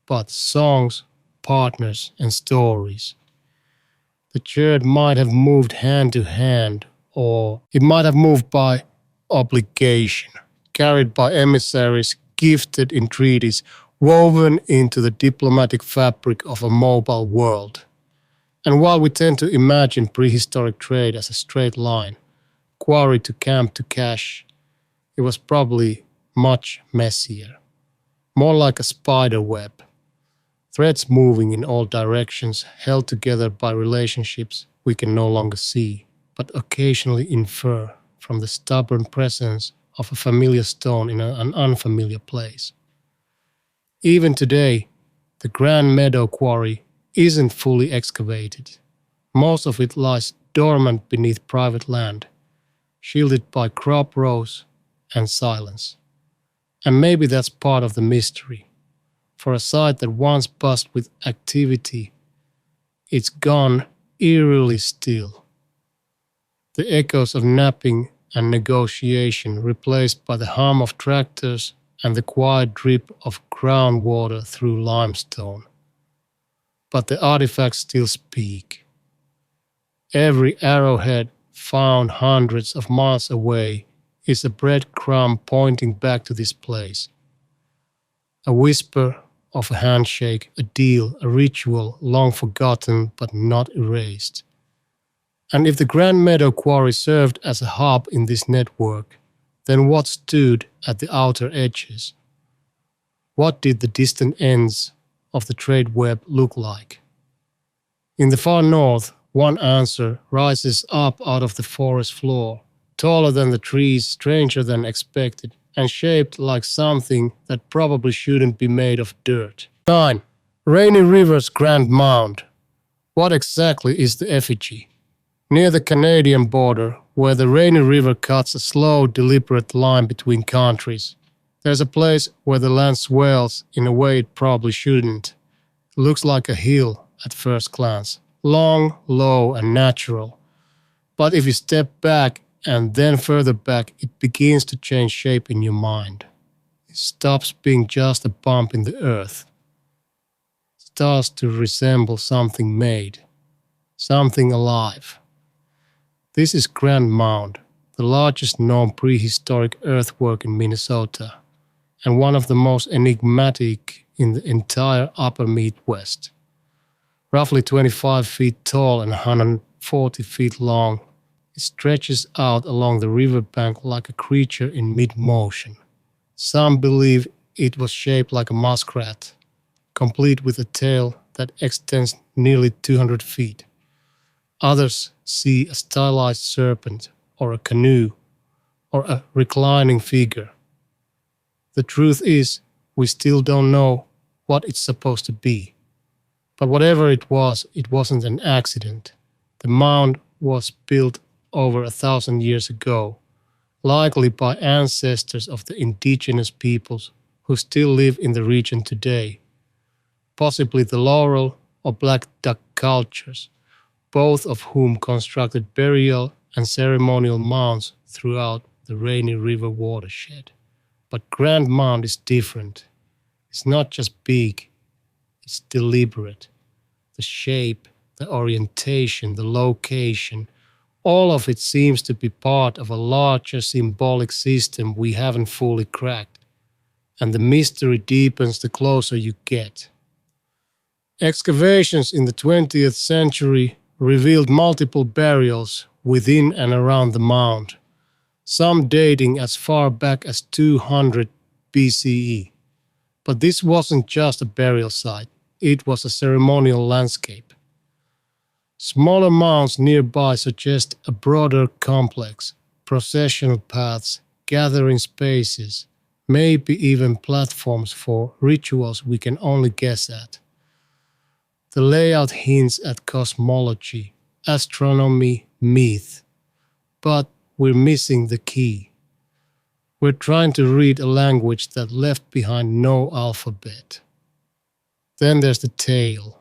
but songs, partners, and stories. The chert might have moved hand to hand, or it might have moved by obligation, carried by emissaries gifted in treaties, woven into the diplomatic fabric of a mobile world. And while we tend to imagine prehistoric trade as a straight line, quarry to camp to cache, it was probably much messier, more like a spider web. Threads moving in all directions, held together by relationships we can no longer see, but occasionally infer from the stubborn presence of a familiar stone in an unfamiliar place. Even today, the Grand Meadow quarry isn't fully excavated. Most of it lies dormant beneath private land, shielded by crop rows and silence. And maybe that's part of the mystery. For a site that once buzzed with activity, it's gone eerily still. The echoes of napping and negotiation replaced by the hum of tractors and the quiet drip of groundwater through limestone. But the artifacts still speak. Every arrowhead found hundreds of miles away is a breadcrumb pointing back to this place. A whisper of a handshake, a deal, a ritual long forgotten but not erased. And if the Grand Meadow quarry served as a hub in this network, then what stood at the outer edges? What did the distant ends of the trade web look like? In the far north, one answer rises up out of the forest floor, taller than the trees, stranger than expected, and shaped like something that probably shouldn't be made of dirt. 9. Rainy River's Grand Mound. What exactly is the effigy? Near the Canadian border, where the Rainy River cuts a slow, deliberate line between countries, there's a place where the land swells in a way it probably shouldn't. It looks like a hill at first glance, long, low, and natural. But if you step back and then further back, it begins to change shape in your mind. It stops being just a bump in the earth. It starts to resemble something made, something alive. This is Grand Mound, the largest known prehistoric earthwork in Minnesota, and one of the most enigmatic in the entire upper Midwest. Roughly 25 feet tall and 140 feet long, it stretches out along the riverbank like a creature in mid-motion. Some believe it was shaped like a muskrat, complete with a tail that extends nearly 200 feet. Others see a stylized serpent, or a canoe, or a reclining figure. The truth is, we still don't know what it's supposed to be. But whatever it wasn't an accident. The mound was built over 1,000 years ago, likely by ancestors of the indigenous peoples who still live in the region today, possibly the Laurel or Black Duck cultures, both of whom constructed burial and ceremonial mounds throughout the Rainy River watershed. But Grand Mound is different. It's not just big, it's deliberate. The shape, the orientation, the location, all of it seems to be part of a larger symbolic system we haven't fully cracked. And the mystery deepens the closer you get. Excavations in the 20th century revealed multiple burials within and around the mound, some dating as far back as 200 BCE. But this wasn't just a burial site, it was a ceremonial landscape. Smaller mounds nearby suggest a broader complex, processional paths, gathering spaces, maybe even platforms for rituals we can only guess at. The layout hints at cosmology, astronomy, myth, but we're missing the key. We're trying to read a language that left behind no alphabet. Then there's the tail.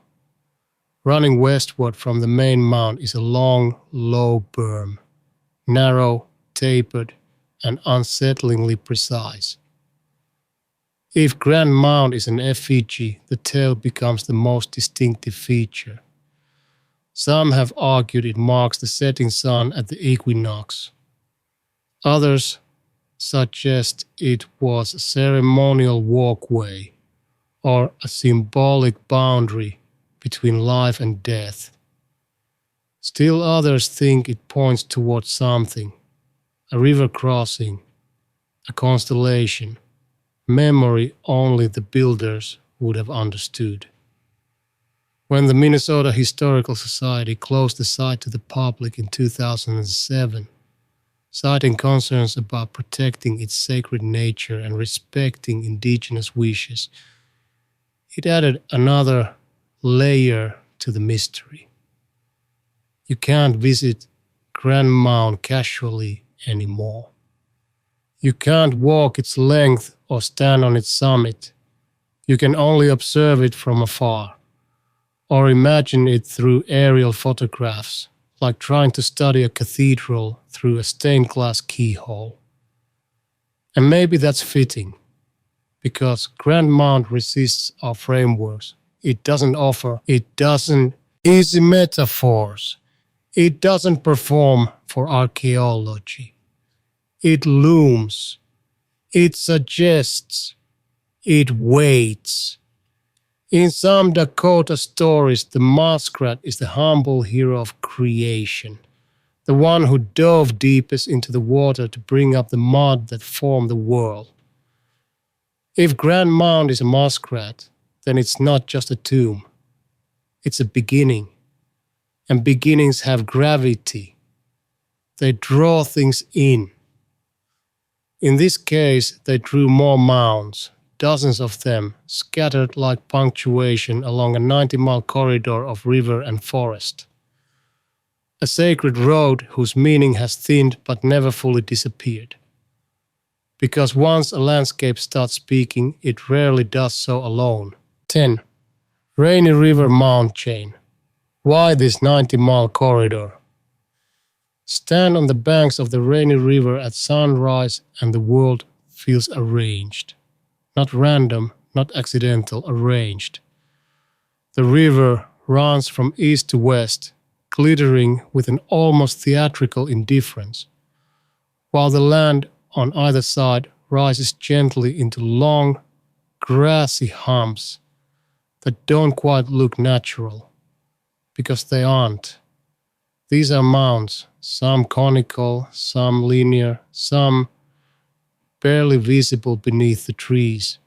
Running westward from the main mound is a long, low berm, narrow, tapered, and unsettlingly precise. If Grand Mound is an effigy, the tail becomes the most distinctive feature. Some have argued it marks the setting sun at the equinox. Others suggest it was a ceremonial walkway or a symbolic boundary between life and death. Still others think it points towards something, a river crossing, a constellation, memory only the builders would have understood. When the Minnesota Historical Society closed the site to the public in 2007, citing concerns about protecting its sacred nature and respecting indigenous wishes, it added another layer to the mystery. You can't visit Grand Mound casually anymore. You can't walk its length or stand on its summit. You can only observe it from afar, or imagine it through aerial photographs, like trying to study a cathedral through a stained glass keyhole. And maybe that's fitting, because Grand Mound resists our frameworks. It doesn't easy metaphors. It doesn't perform for archaeology. It looms. It suggests. It waits. In some Dakota stories, the muskrat is the humble hero of creation, the one who dove deepest into the water to bring up the mud that formed the world. If Grand Mound is a muskrat, then it's not just a tomb. It's a beginning. And beginnings have gravity. They draw things in. In this case, they drew more mounds, dozens of them, scattered like punctuation along a 90-mile corridor of river and forest. A sacred road whose meaning has thinned but never fully disappeared. Because once a landscape starts speaking, it rarely does so alone. 10. Rainy River Mound Chain. Why this 90-mile corridor? Stand on the banks of the Rainy River at sunrise and the world feels arranged. Not random, not accidental, arranged. The river runs from east to west, glittering with an almost theatrical indifference, while the land on either side rises gently into long, grassy humps that don't quite look natural, because they aren't. These are mounds, some conical, some linear, some barely visible beneath the trees,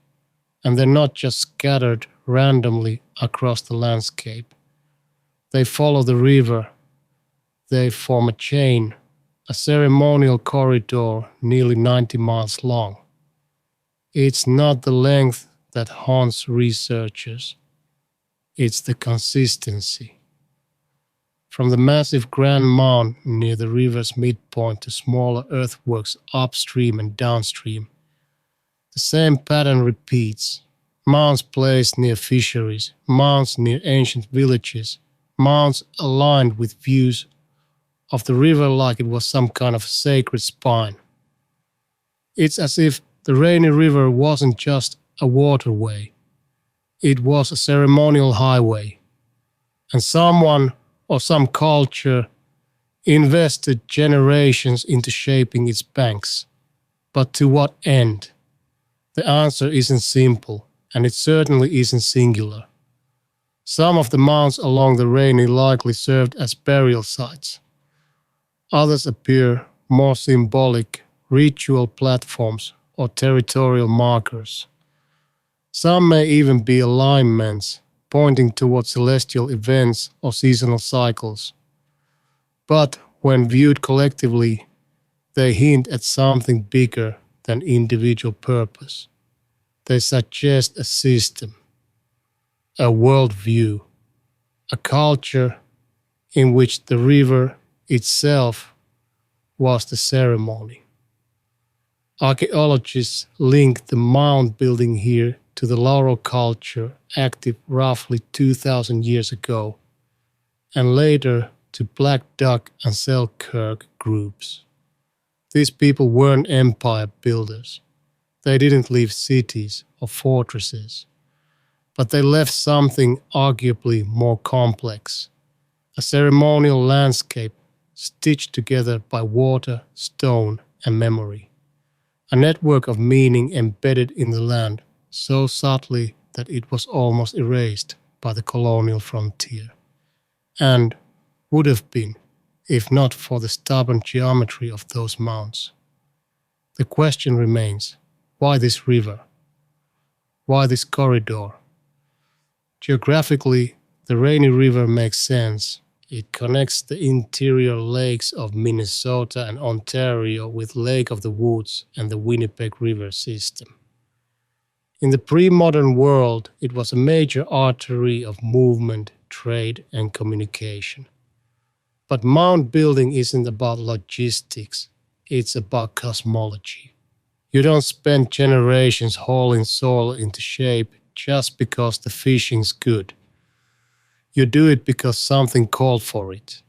and they're not just scattered randomly across the landscape. They follow the river. They form a chain, a ceremonial corridor nearly 90 miles long. It's not the length that haunts researchers. It's the consistency. From the massive Grand Mound near the river's midpoint to smaller earthworks upstream and downstream, the same pattern repeats. Mounds placed near fisheries, mounds near ancient villages, mounds aligned with views of the river like it was some kind of sacred spine. It's as if the Rainy River wasn't just a waterway. It was a ceremonial highway. And someone or some culture invested generations into shaping its banks. But to what end? The answer isn't simple, and it certainly isn't singular. Some of the mounds along the Rainy likely served as burial sites. Others appear more symbolic, ritual platforms or territorial markers. Some may even be alignments, pointing towards celestial events or seasonal cycles. But when viewed collectively, they hint at something bigger than individual purpose. They suggest a system, a worldview, a culture in which the river itself was the ceremony. Archaeologists link the mound building here to the Laurel culture active roughly 2,000 years ago, and later to Black Duck and Selkirk groups. These people weren't empire builders. They didn't leave cities or fortresses, but they left something arguably more complex, a ceremonial landscape stitched together by water, stone, and memory. A network of meaning embedded in the land so subtly that it was almost erased by the colonial frontier. And would have been, if not for the stubborn geometry of those mounds. The question remains, why this river? Why this corridor? Geographically, the Rainy River makes sense. It connects the interior lakes of Minnesota and Ontario with Lake of the Woods and the Winnipeg River system. In the pre-modern world, it was a major artery of movement, trade, and communication. But mound building isn't about logistics, it's about cosmology. You don't spend generations hauling soil into shape just because the fishing's good. You do it because something called for it.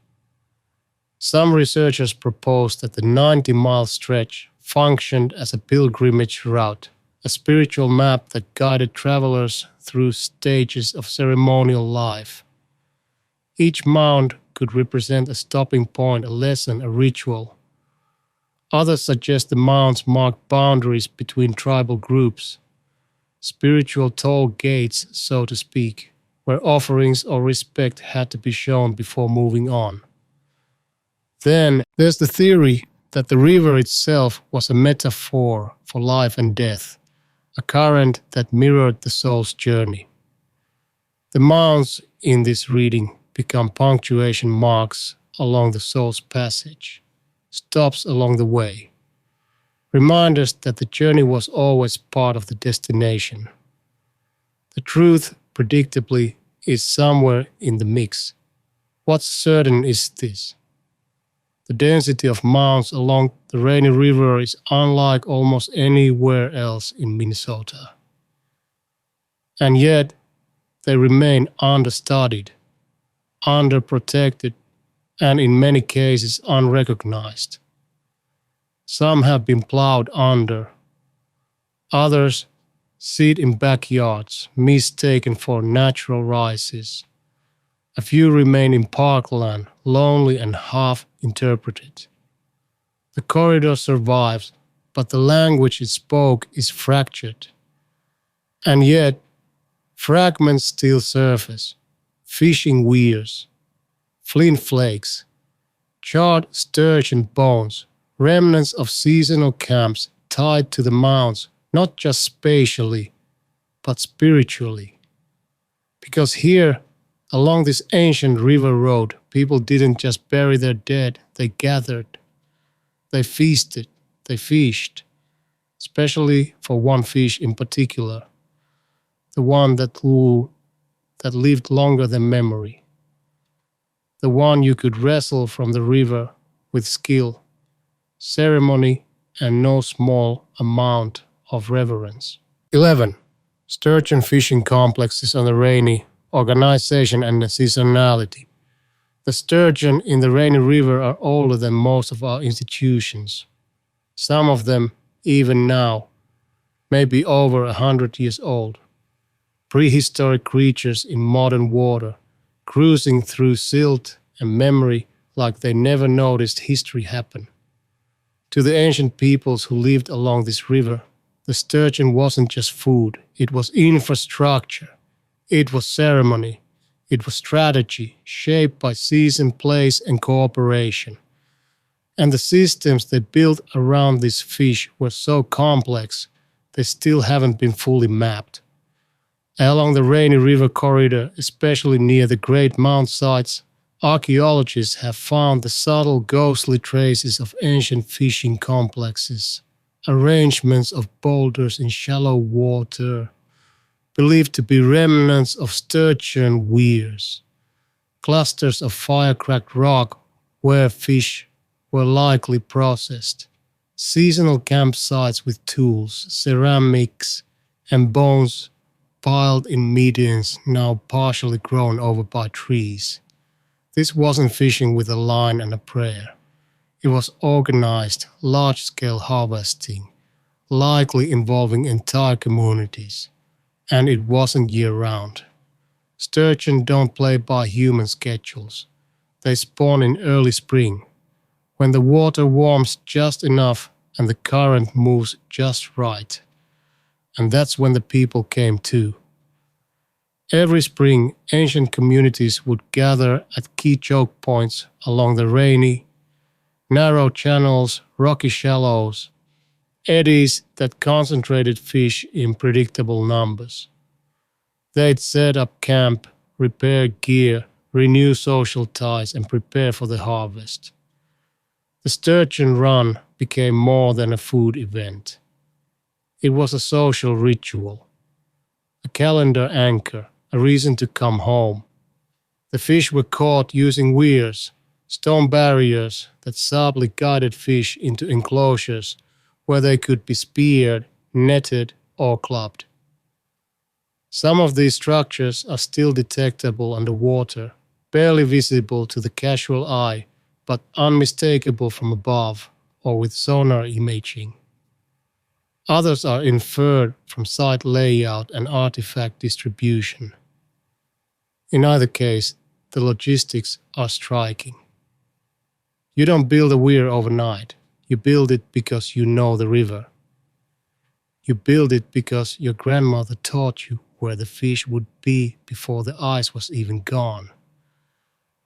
Some researchers propose that the 90-mile stretch functioned as a pilgrimage route, a spiritual map that guided travelers through stages of ceremonial life. Each mound could represent a stopping point, a lesson, a ritual. Others suggest the mounds marked boundaries between tribal groups, spiritual toll gates, so to speak, where offerings or respect had to be shown before moving on. Then there's the theory that the river itself was a metaphor for life and death, a current that mirrored the soul's journey. The mounds in this reading become punctuation marks along the soul's passage, stops along the way, reminders that the journey was always part of the destination. The truth, predictably, is somewhere in the mix. What's certain is this. The density of mounds along the Rainy River is unlike almost anywhere else in Minnesota. And yet, they remain understudied, underprotected, and in many cases unrecognized. Some have been plowed under. Others sit in backyards, mistaken for natural rises. A few remain in parkland, lonely and half-interpreted. The corridor survives, but the language it spoke is fractured. And yet, fragments still surface, fishing weirs, flint flakes, charred sturgeon bones, remnants of seasonal camps tied to the mounds, not just spatially, but spiritually. Because here, along this ancient river road, people didn't just bury their dead, they gathered, they feasted, they fished, especially for one fish in particular, the one that lived longer than memory, the one you could wrestle from the river with skill, ceremony, and no small amount of reverence. 11. Sturgeon fishing complexes on the Rainy, organization and seasonality. The sturgeon in the Rainy River are older than most of our institutions. Some of them, even now, may be over 100 years old. Prehistoric creatures in modern water, cruising through silt and memory like they never noticed history happen. To the ancient peoples who lived along this river, the sturgeon wasn't just food, it was infrastructure, it was ceremony, it was strategy shaped by season, place, and cooperation. And the systems they built around this fish were so complex, they still haven't been fully mapped. Along the Rainy River corridor, especially near the great mound sites, archaeologists have found the subtle ghostly traces of ancient fishing complexes, arrangements of boulders in shallow water, believed to be remnants of Sturgeon weirs, clusters of fire-cracked rock where fish were likely processed, seasonal campsites with tools, ceramics, and bones piled in medians now partially grown over by trees. This wasn't fishing with a line and a prayer. It was organized, large-scale harvesting, likely involving entire communities, and it wasn't year-round. Sturgeon don't play by human schedules. They spawn in early spring, when the water warms just enough and the current moves just right. And that's when the people came too. Every spring, ancient communities would gather at key choke points along the rainy, narrow channels, rocky shallows, eddies that concentrated fish in predictable numbers. They'd set up camp, repair gear, renew social ties, and prepare for the harvest. The Sturgeon Run became more than a food event. It was a social ritual, a calendar anchor, a reason to come home. The fish were caught using weirs, stone barriers that subtly guided fish into enclosures where they could be speared, netted, or clubbed. Some of these structures are still detectable underwater, barely visible to the casual eye, but unmistakable from above or with sonar imaging. Others are inferred from site layout and artifact distribution. In either case, the logistics are striking. You don't build a weir overnight. You build it because you know the river. You build it because your grandmother taught you where the fish would be before the ice was even gone.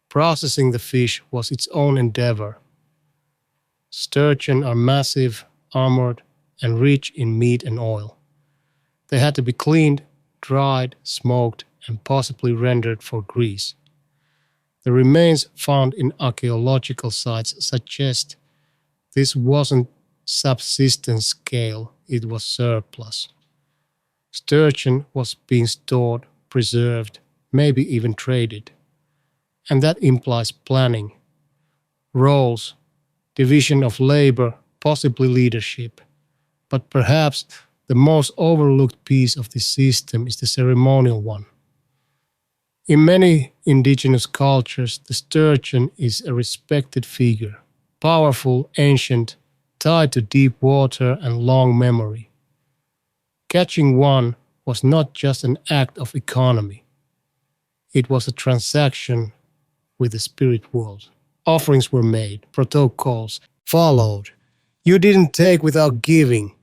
Processing the fish was its own endeavor. Sturgeon are massive, armored, and rich in meat and oil. They had to be cleaned, dried, smoked, and possibly rendered for grease. The remains found in archaeological sites suggest this wasn't subsistence scale, it was surplus. Sturgeon was being stored, preserved, maybe even traded. And that implies planning, roles, division of labor, possibly leadership. But perhaps the most overlooked piece of this system is the ceremonial one. In many indigenous cultures, the sturgeon is a respected figure, powerful, ancient, tied to deep water and long memory. Catching one was not just an act of economy. It was a transaction with the spirit world. Offerings were made, protocols followed. You didn't take without giving,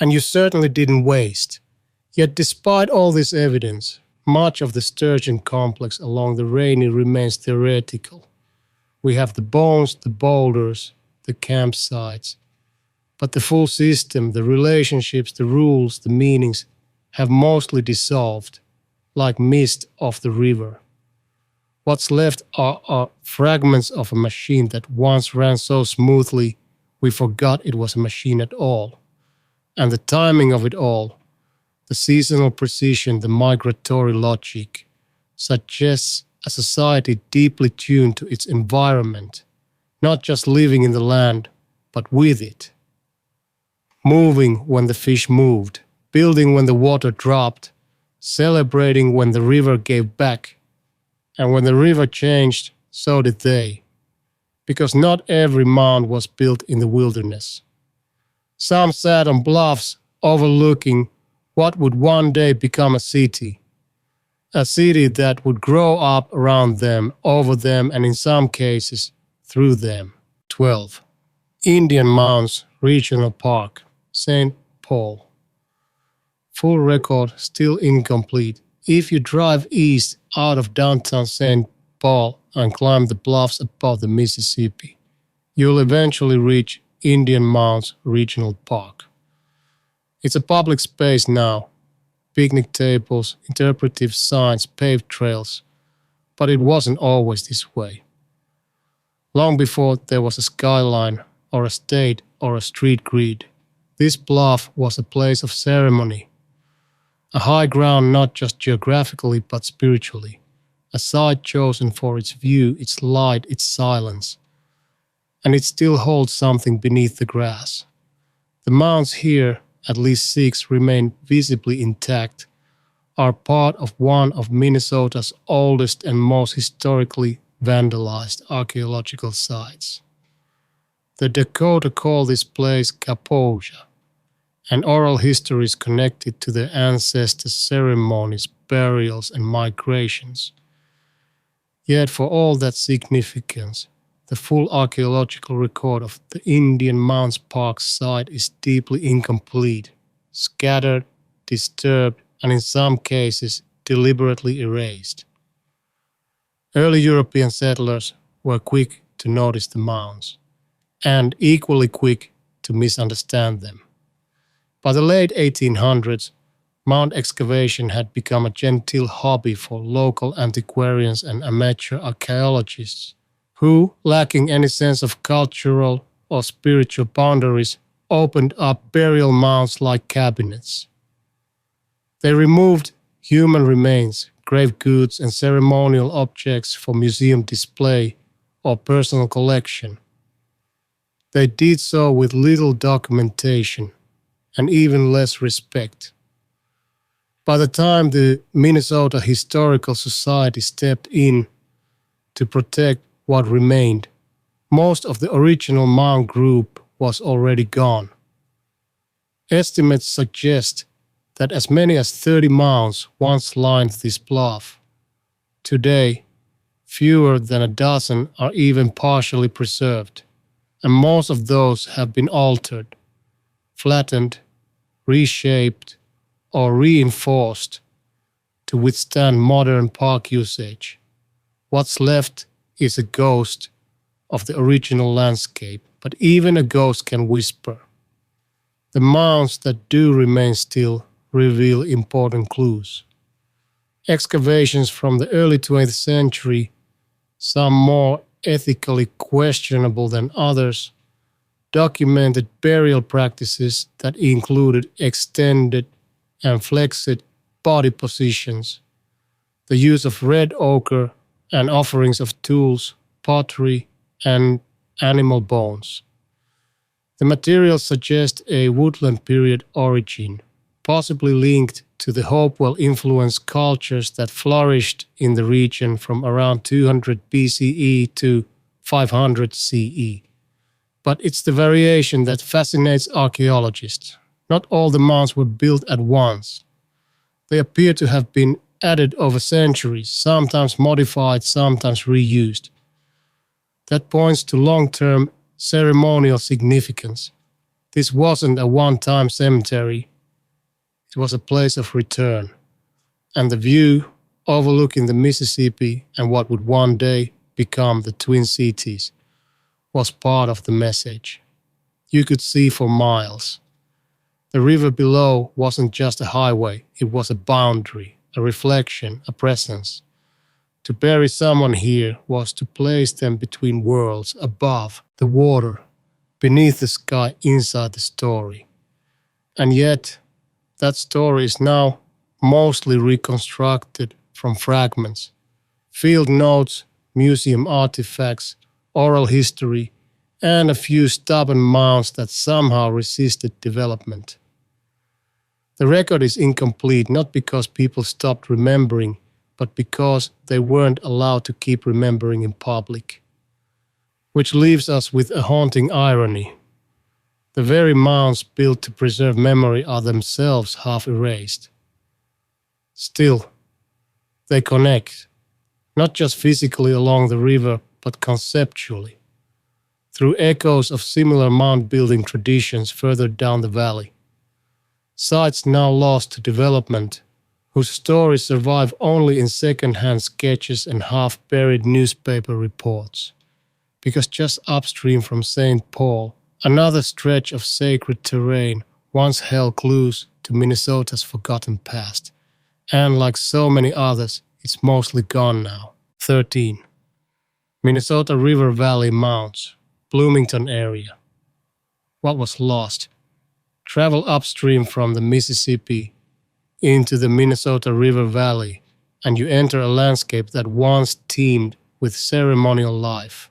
and you certainly didn't waste. Yet despite all this evidence, much of the sturgeon complex along the Rainy remains theoretical. We have the bones, the boulders, the campsites, but the full system, the relationships, the rules, the meanings have mostly dissolved, like mist off the river. What's left are fragments of a machine that once ran so smoothly we forgot it was a machine at all. And the timing of it all, the seasonal precision, the migratory logic, suggests a society deeply tuned to its environment, not just living in the land, but with it. Moving when the fish moved, building when the water dropped, celebrating when the river gave back. And when the river changed, so did they. Because not every mound was built in the wilderness. Some sat on bluffs overlooking what would one day become a city that would grow up around them, over them, and in some cases, through them. 12. Indian Mounds Regional Park, St. Paul. Full record still incomplete. If you drive east out of downtown St. Paul and climb the bluffs above the Mississippi, you'll eventually reach Indian Mounds Regional Park. It's a public space now, picnic tables, interpretive signs, paved trails, but it wasn't always this way. Long before there was a skyline or a state or a street grid, this bluff was a place of ceremony, a high ground not just geographically but spiritually, a site chosen for its view, its light, its silence. And it still holds something beneath the grass. The mounds here, at least 6, remain visibly intact, are part of one of Minnesota's oldest and most historically vandalized archaeological sites. The Dakota call this place Kaposia, and oral histories connected to their ancestors' ceremonies, burials, and migrations. Yet for all that significance, the full archaeological record of the Indian Mounds Park site is deeply incomplete, scattered, disturbed, and in some cases deliberately erased. Early European settlers were quick to notice the mounds, and equally quick to misunderstand them. By the late 1800s, mound excavation had become a genteel hobby for local antiquarians and amateur archaeologists, who, lacking any sense of cultural or spiritual boundaries, opened up burial mounds like cabinets. They removed human remains, grave goods, and ceremonial objects for museum display or personal collection. They did so with little documentation and even less respect. By the time the Minnesota Historical Society stepped in to protect what remained, most of the original mound group was already gone. Estimates suggest that as many as 30 mounds once lined this bluff. Today, fewer than a dozen are even partially preserved, and most of those have been altered, flattened, reshaped, or reinforced to withstand modern park usage. What's left is a ghost of the original landscape, but even a ghost can whisper. The mounds that do remain still reveal important clues. Excavations from the early 20th century, some more ethically questionable than others, documented burial practices that included extended and flexed body positions, the use of red ochre, and offerings of tools, pottery, and animal bones. The materials suggest a woodland period origin, possibly linked to the Hopewell-influenced cultures that flourished in the region from around 200 BCE to 500 CE. But it's the variation that fascinates archaeologists. Not all the mounds were built at once. They appear to have been added over centuries, sometimes modified, sometimes reused. That points to long-term ceremonial significance. This wasn't a one-time cemetery. It was a place of return. And the view overlooking the Mississippi and what would one day become the Twin Cities was part of the message. You could see for miles. The river below wasn't just a highway, it was a boundary, a reflection, a presence. To bury someone here was to place them between worlds, above the water, beneath the sky, inside the story. And yet, that story is now mostly reconstructed from fragments, field notes, museum artifacts, oral history, and a few stubborn mounds that somehow resisted development. The record is incomplete not because people stopped remembering, but because they weren't allowed to keep remembering in public. Which leaves us with a haunting irony. The very mounds built to preserve memory are themselves half erased. Still, they connect, not just physically along the river, but conceptually, through echoes of similar mound building traditions further down the valley. Sites now lost to development, whose stories survive only in second-hand sketches and half-buried newspaper reports. Because just upstream from St. Paul, another stretch of sacred terrain once held clues to Minnesota's forgotten past, and like so many others, it's mostly gone now. 13. Minnesota River Valley Mounds, Bloomington area. What was lost? Travel upstream from the Mississippi into the Minnesota River Valley, and you enter a landscape that once teemed with ceremonial life,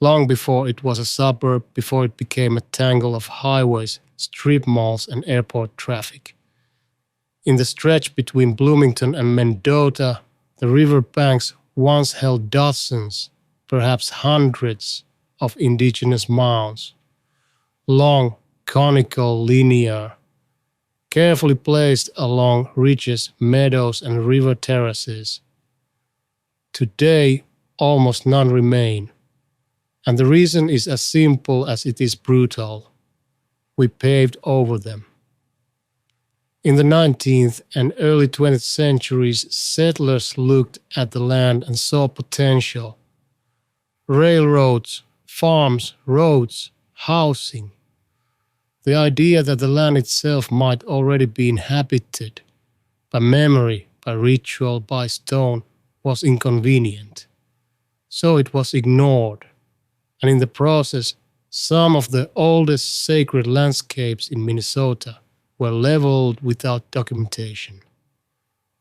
long before it was a suburb, before it became a tangle of highways, strip malls, and airport traffic. In the stretch between Bloomington and Mendota, the river banks once held dozens, perhaps hundreds, of indigenous mounds. Long, conical, linear, carefully placed along ridges, meadows, and river terraces. Today, almost none remain, and the reason is as simple as it is brutal. We paved over them. In the 19th and early 20th centuries, settlers looked at the land and saw potential. Railroads, farms, roads, housing. The idea that the land itself might already be inhabited by memory, by ritual, by stone was inconvenient. So it was ignored, and in the process, some of the oldest sacred landscapes in Minnesota were leveled without documentation,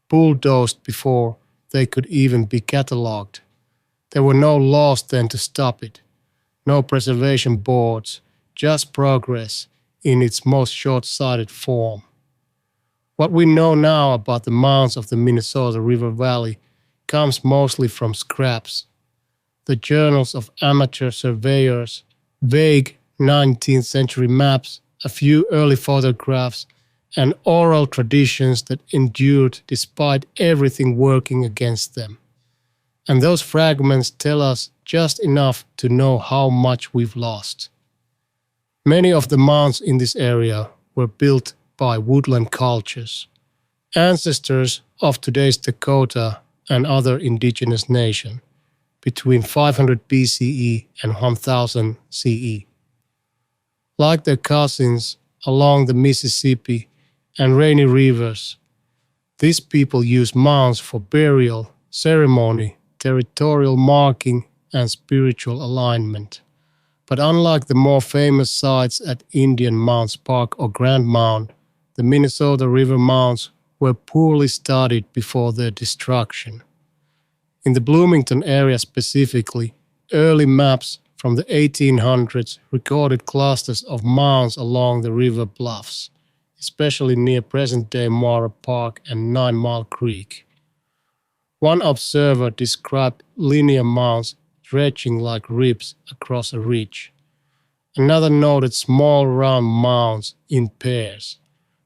bulldozed before they could even be catalogued. There were no laws then to stop it, no preservation boards, just progress in its most short-sighted form. What we know now about the mounds of the Minnesota River Valley comes mostly from scraps, the journals of amateur surveyors, vague 19th century maps, a few early photographs, and oral traditions that endured despite everything working against them. And those fragments tell us just enough to know how much we've lost. Many of the mounds in this area were built by woodland cultures, ancestors of today's Dakota and other indigenous nations, between 500 BCE and 1000 CE. Like their cousins along the Mississippi and rainy rivers, these people use mounds for burial, ceremony, territorial marking, and spiritual alignment. But unlike the more famous sites at Indian Mounds Park or Grand Mound, the Minnesota River Mounds were poorly studied before their destruction. In the Bloomington area specifically, early maps from the 1800s recorded clusters of mounds along the river bluffs, especially near present-day Mara Park and 9 Mile Creek. One observer described linear mounds stretching like ribs across a ridge. Another noted small round mounds in pairs,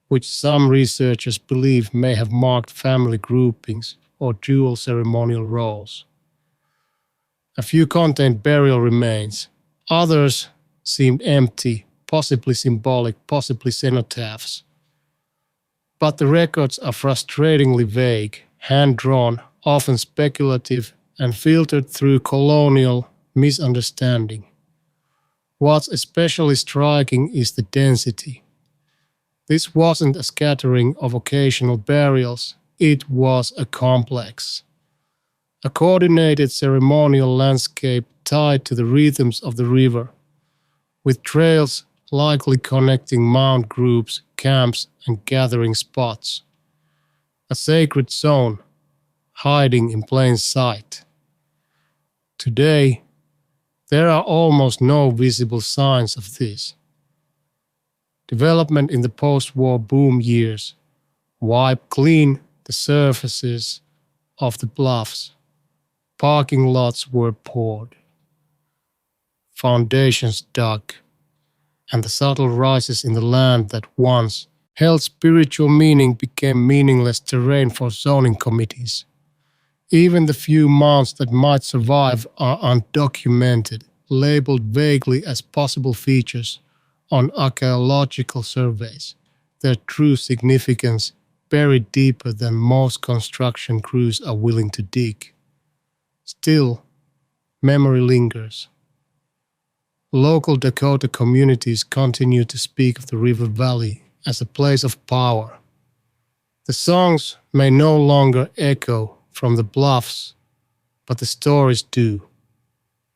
which some researchers believe may have marked family groupings or dual ceremonial roles. A few contained burial remains. Others seemed empty, possibly symbolic, possibly cenotaphs. But the records are frustratingly vague, hand-drawn, often speculative, and filtered through colonial misunderstanding. What's especially striking is the density. This wasn't a scattering of occasional burials, it was a complex. A coordinated ceremonial landscape tied to the rhythms of the river, with trails likely connecting mound groups, camps, and gathering spots. A sacred zone, hiding in plain sight. Today, there are almost no visible signs of this. Development in the post-war boom years wiped clean the surfaces of the bluffs. Parking lots were poured, foundations dug, and the subtle rises in the land that once held spiritual meaning became meaningless terrain for zoning committees. Even the few mounds that might survive are undocumented, labeled vaguely as possible features on archaeological surveys, their true significance buried deeper than most construction crews are willing to dig. Still, memory lingers. Local Dakota communities continue to speak of the river valley as a place of power. The songs may no longer echo from the bluffs, but the stories do.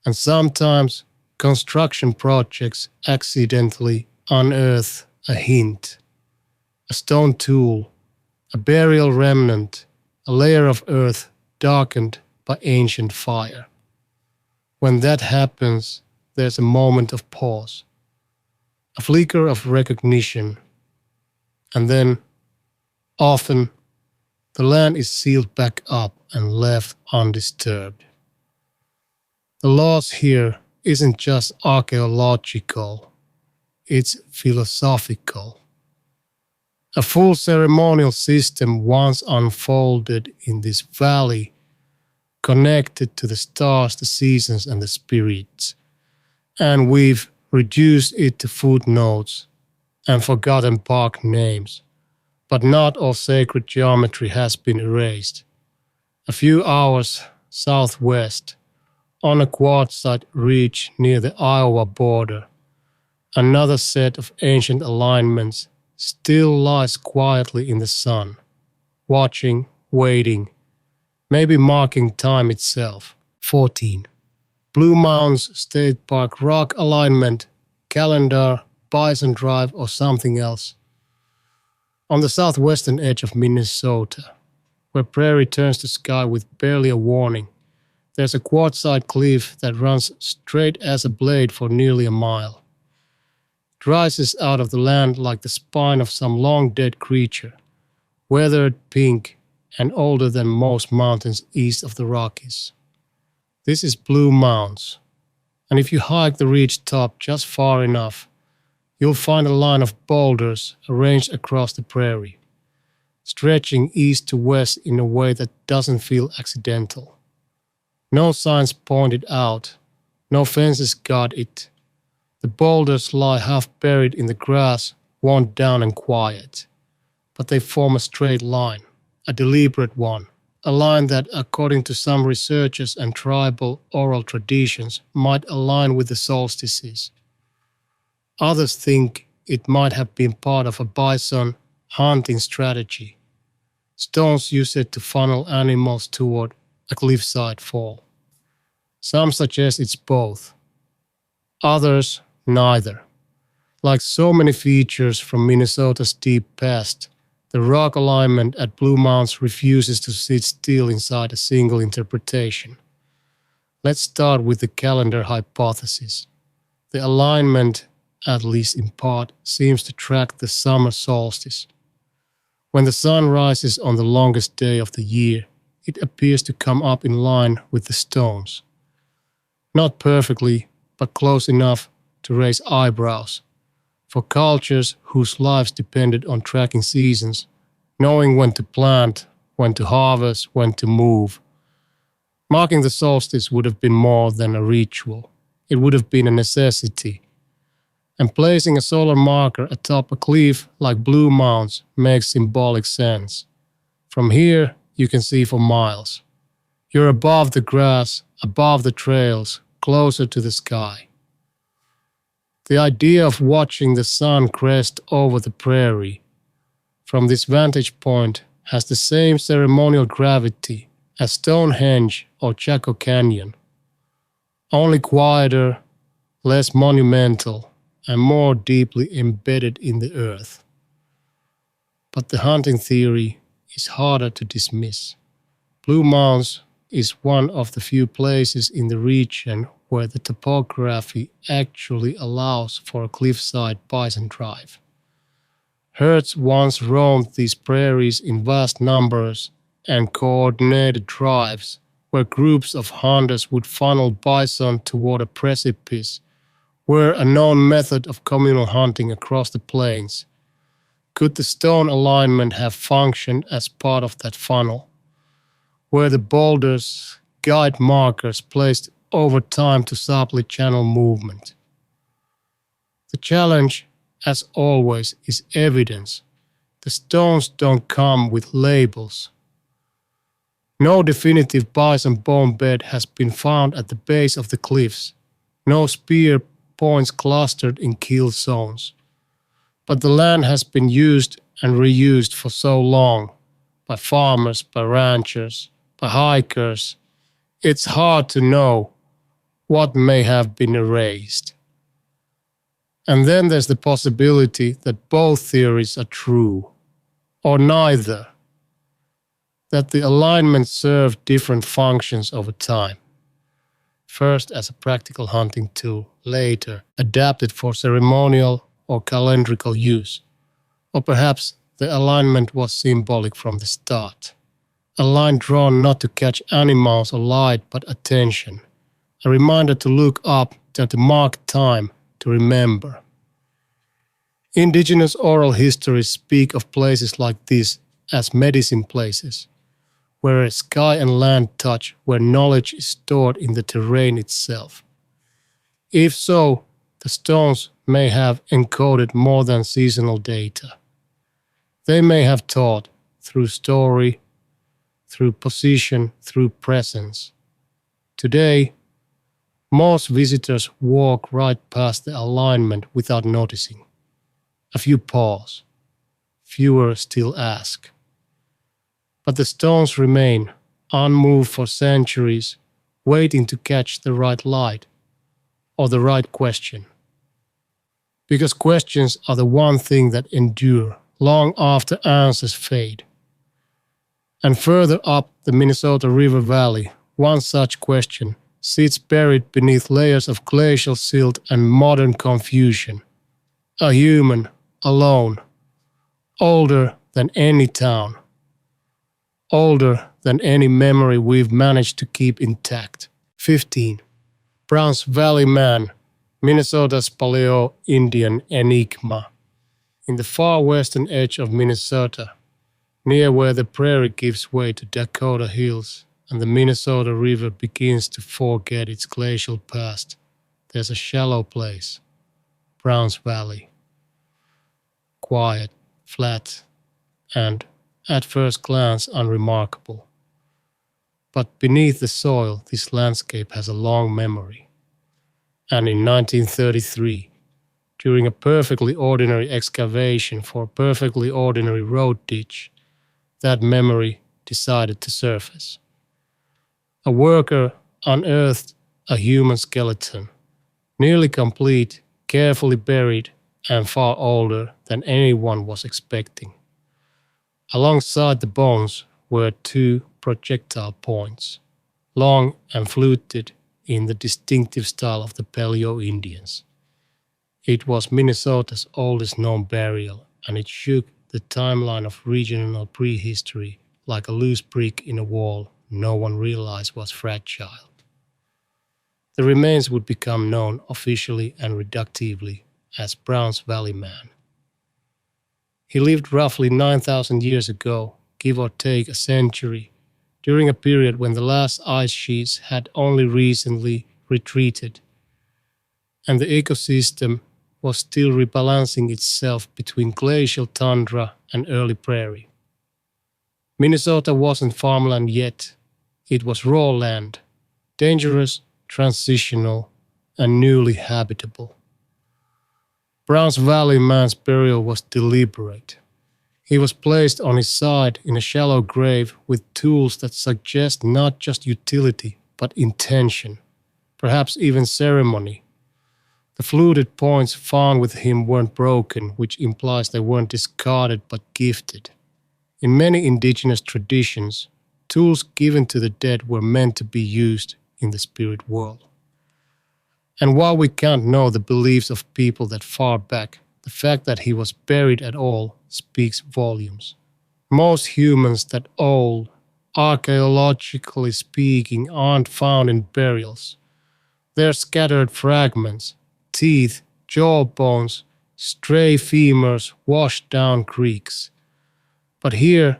And sometimes construction projects accidentally unearth a hint, a stone tool, a burial remnant, a layer of earth darkened by ancient fire. When that happens, there's a moment of pause, a flicker of recognition, and then, often, the land is sealed back up and left undisturbed. The loss here isn't just archaeological, it's philosophical. A full ceremonial system once unfolded in this valley, connected to the stars, the seasons, and the spirits. And we've reduced it to footnotes and forgotten park names. But not all sacred geometry has been erased. A few hours southwest, on a quartzite ridge near the Iowa border, another set of ancient alignments still lies quietly in the sun, watching, waiting, maybe marking time itself. 14. Blue Mounds State Park rock alignment, calendar, Bison Drive, or something else. On the southwestern edge of Minnesota, where prairie turns to sky with barely a warning, there's a quartzite cliff that runs straight as a blade for nearly a mile. It rises out of the land like the spine of some long-dead creature, weathered pink and older than most mountains east of the Rockies. This is Blue Mounds, and if you hike the ridge top just far enough, you'll find a line of boulders arranged across the prairie, stretching east to west in a way that doesn't feel accidental. No signs pointed out, no fences guard it. The boulders lie half buried in the grass, worn down and quiet. But they form a straight line, a deliberate one, a line that, according to some researchers and tribal oral traditions, might align with the solstices. Others think it might have been part of a bison hunting strategy. Stones use it to funnel animals toward a cliffside fall. Some suggest it's both. Others, neither. Like so many features from Minnesota's deep past, the rock alignment at Blue Mounds refuses to sit still inside a single interpretation. Let's start with the calendar hypothesis. The alignment, at least in part, seems to track the summer solstice. When the sun rises on the longest day of the year, it appears to come up in line with the stones. Not perfectly, but close enough to raise eyebrows. For cultures whose lives depended on tracking seasons, knowing when to plant, when to harvest, when to move. Marking the solstice would have been more than a ritual. It would have been a necessity. And placing a solar marker atop a cliff like Blue Mounds makes symbolic sense. From here, you can see for miles. You're above the grass, above the trails, closer to the sky. The idea of watching the sun crest over the prairie from this vantage point has the same ceremonial gravity as Stonehenge or Chaco Canyon, only quieter, less monumental, and more deeply embedded in the earth. But the hunting theory is harder to dismiss. Blue Mounds is one of the few places in the region where the topography actually allows for a cliffside bison drive. Herds once roamed these prairies in vast numbers and coordinated drives where groups of hunters would funnel bison toward a precipice were a known method of communal hunting across the plains. Could the stone alignment have functioned as part of that funnel? Were the boulders guide markers placed over time to subtly channel movement? The challenge, as always, is evidence. The stones don't come with labels. No definitive bison bone bed has been found at the base of the cliffs. No spear points clustered in kill zones. But the land has been used and reused for so long by farmers, by ranchers, by hikers, it's hard to know what may have been erased. And then there's the possibility that both theories are true, or neither, that the alignment served different functions over time. First as a practical hunting tool, later adapted for ceremonial or calendrical use, or perhaps the alignment was symbolic from the start. A line drawn not to catch animals or light but attention, a reminder to look up and to mark time, to remember. Indigenous oral histories speak of places like this as medicine places, where a sky and land touch, where knowledge is stored in the terrain itself. If so, the stones may have encoded more than seasonal data. They may have taught through story, through position, through presence. Today, most visitors walk right past the alignment without noticing. A few pause, fewer still ask. But the stones remain, unmoved for centuries, waiting to catch the right light or the right question. Because questions are the one thing that endure long after answers fade. And further up the Minnesota River Valley, one such question sits buried beneath layers of glacial silt and modern confusion. A human, alone, older than any town, older than any memory we've managed to keep intact. 15. Browns Valley Man, Minnesota's Paleoindian enigma. In the far western edge of Minnesota, near where the prairie gives way to Dakota hills and the Minnesota River begins to forget its glacial past, there's a shallow place, Browns Valley. Quiet, flat, and, at first glance, unremarkable. But beneath the soil, this landscape has a long memory. And in 1933, during a perfectly ordinary excavation for a perfectly ordinary road ditch, that memory decided to surface. A worker unearthed a human skeleton, nearly complete, carefully buried, and far older than anyone was expecting. Alongside the bones were two projectile points, long and fluted in the distinctive style of the Paleoindians. It was Minnesota's oldest known burial, and it shook the timeline of regional prehistory like a loose brick in a wall no one realized was fragile. The remains would become known officially and reductively as Browns Valley Man. He lived roughly 9,000 years ago, give or take a century, during a period when the last ice sheets had only recently retreated, and the ecosystem was still rebalancing itself between glacial tundra and early prairie. Minnesota wasn't farmland yet. It was raw land, dangerous, transitional, and newly habitable. Browns Valley Man's burial was deliberate. He was placed on his side in a shallow grave with tools that suggest not just utility, but intention, perhaps even ceremony. The fluted points found with him weren't broken, which implies they weren't discarded but gifted. In many indigenous traditions, tools given to the dead were meant to be used in the spirit world. And while we can't know the beliefs of people that far back, the fact that he was buried at all speaks volumes. Most humans that old, archaeologically speaking, aren't found in burials. They're scattered fragments, teeth, jawbones, stray femurs washed down creeks. But here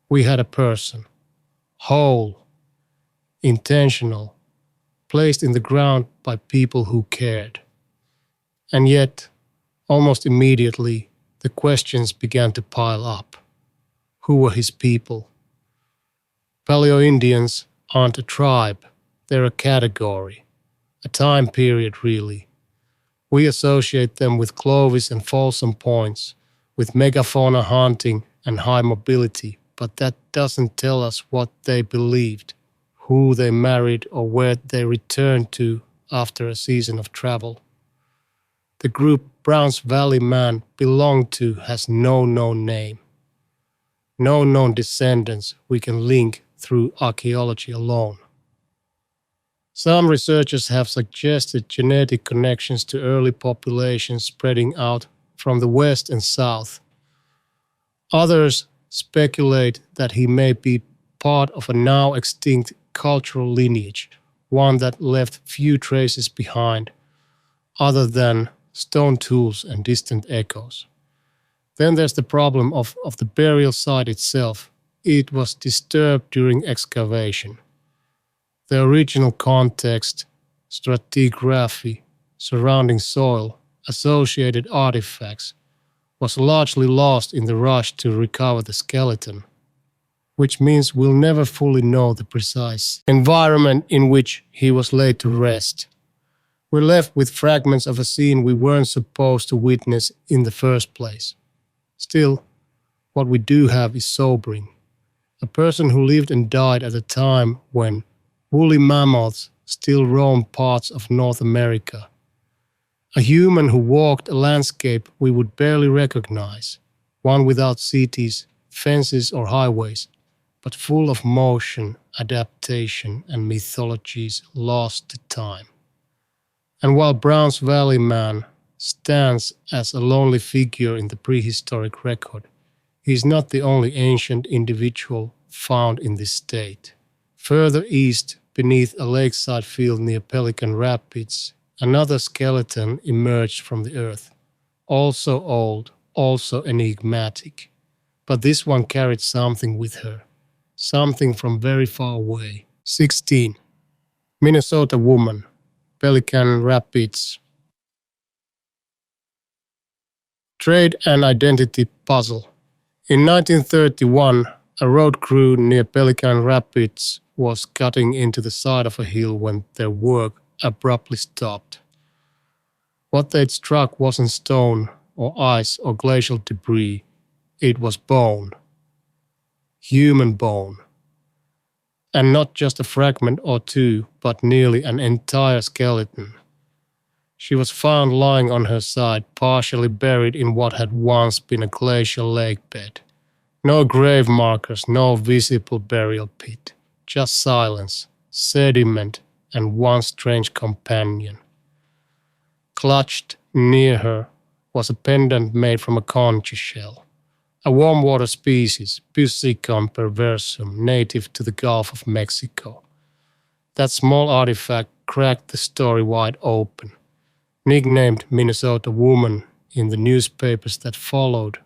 we had a person, whole, intentional, placed in the ground by people who cared. And yet, almost immediately, the questions began to pile up. Who were his people? Paleoindians aren't a tribe, they're a category, a time period really. We associate them with Clovis and Folsom points, with megafauna hunting and high mobility, but that doesn't tell us what they believed, who they married, or where they returned to after a season of travel. The group Browns Valley man belonged to has no known name. No known descendants we can link through archaeology alone. Some researchers have suggested genetic connections to early populations spreading out from the west and south. Others speculate that he may be part of a now extinct cultural lineage, one that left few traces behind, other than stone tools and distant echoes. Then there's the problem of the burial site itself. It was disturbed during excavation. The original context, stratigraphy, surrounding soil, associated artifacts, was largely lost in the rush to recover the skeleton, which means we'll never fully know the precise environment in which he was laid to rest. We're left with fragments of a scene we weren't supposed to witness in the first place. Still, what we do have is sobering. A person who lived and died at a time when woolly mammoths still roamed parts of North America. A human who walked a landscape we would barely recognize, one without cities, fences or highways, but full of motion, adaptation and mythologies lost to time. And while Browns Valley man stands as a lonely figure in the prehistoric record, he is not the only ancient individual found in this state. Further east, beneath a lakeside field near Pelican Rapids, another skeleton emerged from the earth, also old, also enigmatic. But this one carried something with her, something from very far away. 16. Minnesota woman, Pelican Rapids. Trade and identity puzzle. In 1931, a road crew near Pelican Rapids was cutting into the side of a hill when their work abruptly stopped. What they'd struck wasn't stone or ice or glacial debris. It was bone. Human bone. And not just a fragment or two, but nearly an entire skeleton. She was found lying on her side, partially buried in what had once been a glacial lake bed. No grave markers, no visible burial pit. Just silence, sediment, and one strange companion. Clutched near her was a pendant made from a conch shell, a warm water species, Pussycum perversum, native to the Gulf of Mexico. That small artifact cracked the story wide open. Nicknamed Minnesota Woman in the newspapers that followed,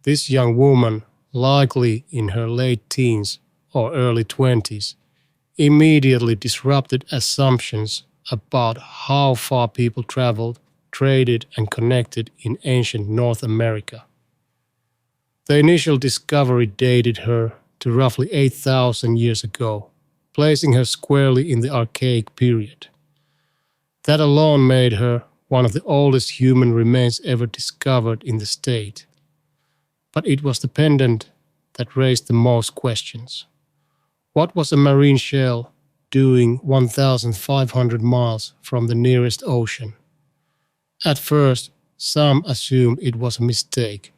this young woman, likely in her late teens or early 20s, immediately disrupted assumptions about how far people traveled, traded, and connected in ancient North America. The initial discovery dated her to roughly 8,000 years ago, placing her squarely in the Archaic period. That alone made her one of the oldest human remains ever discovered in the state. But it was the pendant that raised the most questions. What was a marine shell doing 1,500 miles from the nearest ocean? At first, some assumed it was a mistake,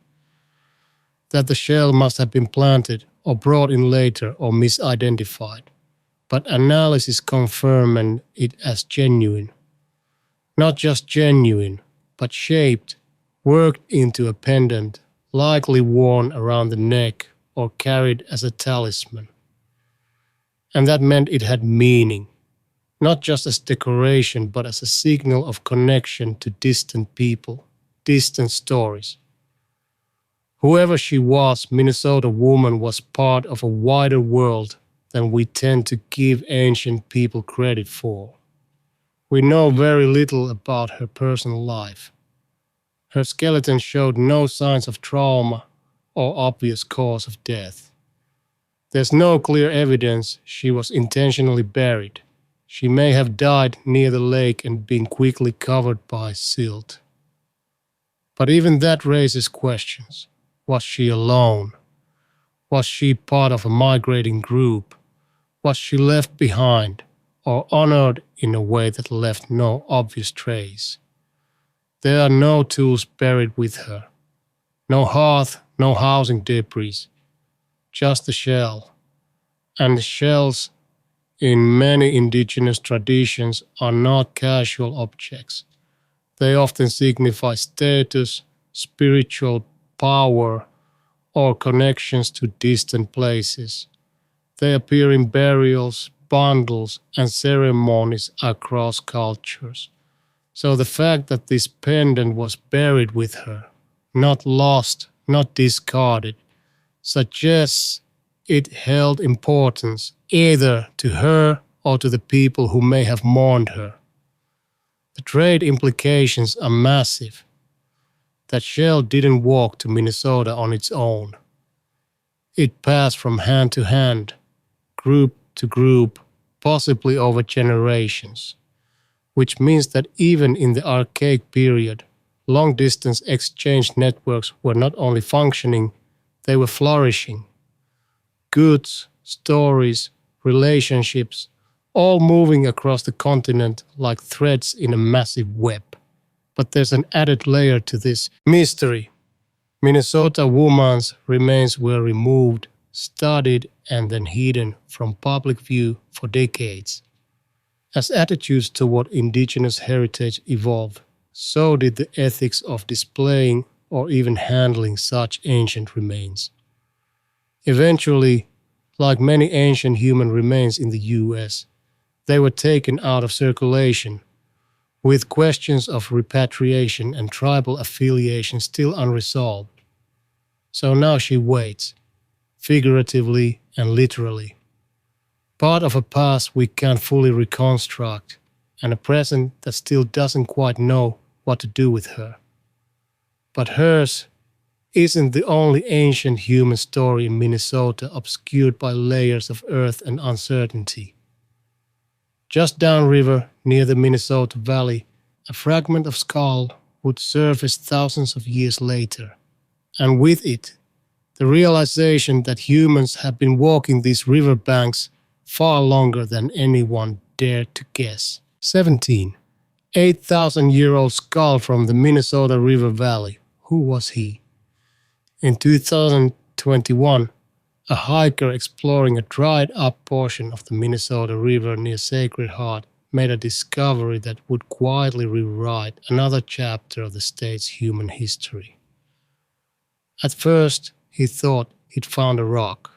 that the shell must have been planted or brought in later or misidentified, but analysis confirmed it as genuine. Not just genuine, but shaped, worked into a pendant, likely worn around the neck or carried as a talisman. And that meant it had meaning, not just as decoration, but as a signal of connection to distant people, distant stories. Whoever she was, Minnesota Woman was part of a wider world than we tend to give ancient people credit for. We know very little about her personal life. Her skeleton showed no signs of trauma or obvious cause of death. There's no clear evidence she was intentionally buried. She may have died near the lake and been quickly covered by silt. But even that raises questions. Was she alone? Was she part of a migrating group? Was she left behind, or honored in a way that left no obvious trace? There are no tools buried with her. No hearth, no housing debris. Just the shell. And the shells in many indigenous traditions are not casual objects. They often signify status, spiritual power, or connections to distant places. They appear in burials, bundles, and ceremonies across cultures. So the fact that this pendant was buried with her, not lost, not discarded, suggests it held importance either to her or to the people who may have mourned her. The trade implications are massive. That shell didn't walk to Minnesota on its own. It passed from hand to hand, group to group, possibly over generations, which means that even in the archaic period, long-distance exchange networks were not only functioning, they were flourishing. Goods, stories, relationships, all moving across the continent like threads in a massive web. But there's an added layer to this mystery. Minnesota women's remains were removed, studied, and then hidden from public view for decades. As attitudes toward indigenous heritage evolved, so did the ethics of displaying or even handling such ancient remains. Eventually, like many ancient human remains in the US, they were taken out of circulation, with questions of repatriation and tribal affiliation still unresolved. So now she waits, figuratively and literally. Part of a past we can't fully reconstruct, and a present that still doesn't quite know what to do with her. But hers isn't the only ancient human story in Minnesota obscured by layers of earth and uncertainty. Just downriver, near the Minnesota Valley, a fragment of skull would surface thousands of years later, and with it, the realization that humans have been walking these riverbanks far longer than anyone dared to guess. 17. 8,000-year-old skull from the Minnesota River Valley. Who was he? In 2021, a hiker exploring a dried-up portion of the Minnesota River near Sacred Heart made a discovery that would quietly rewrite another chapter of the state's human history. At first, he thought he'd found a rock.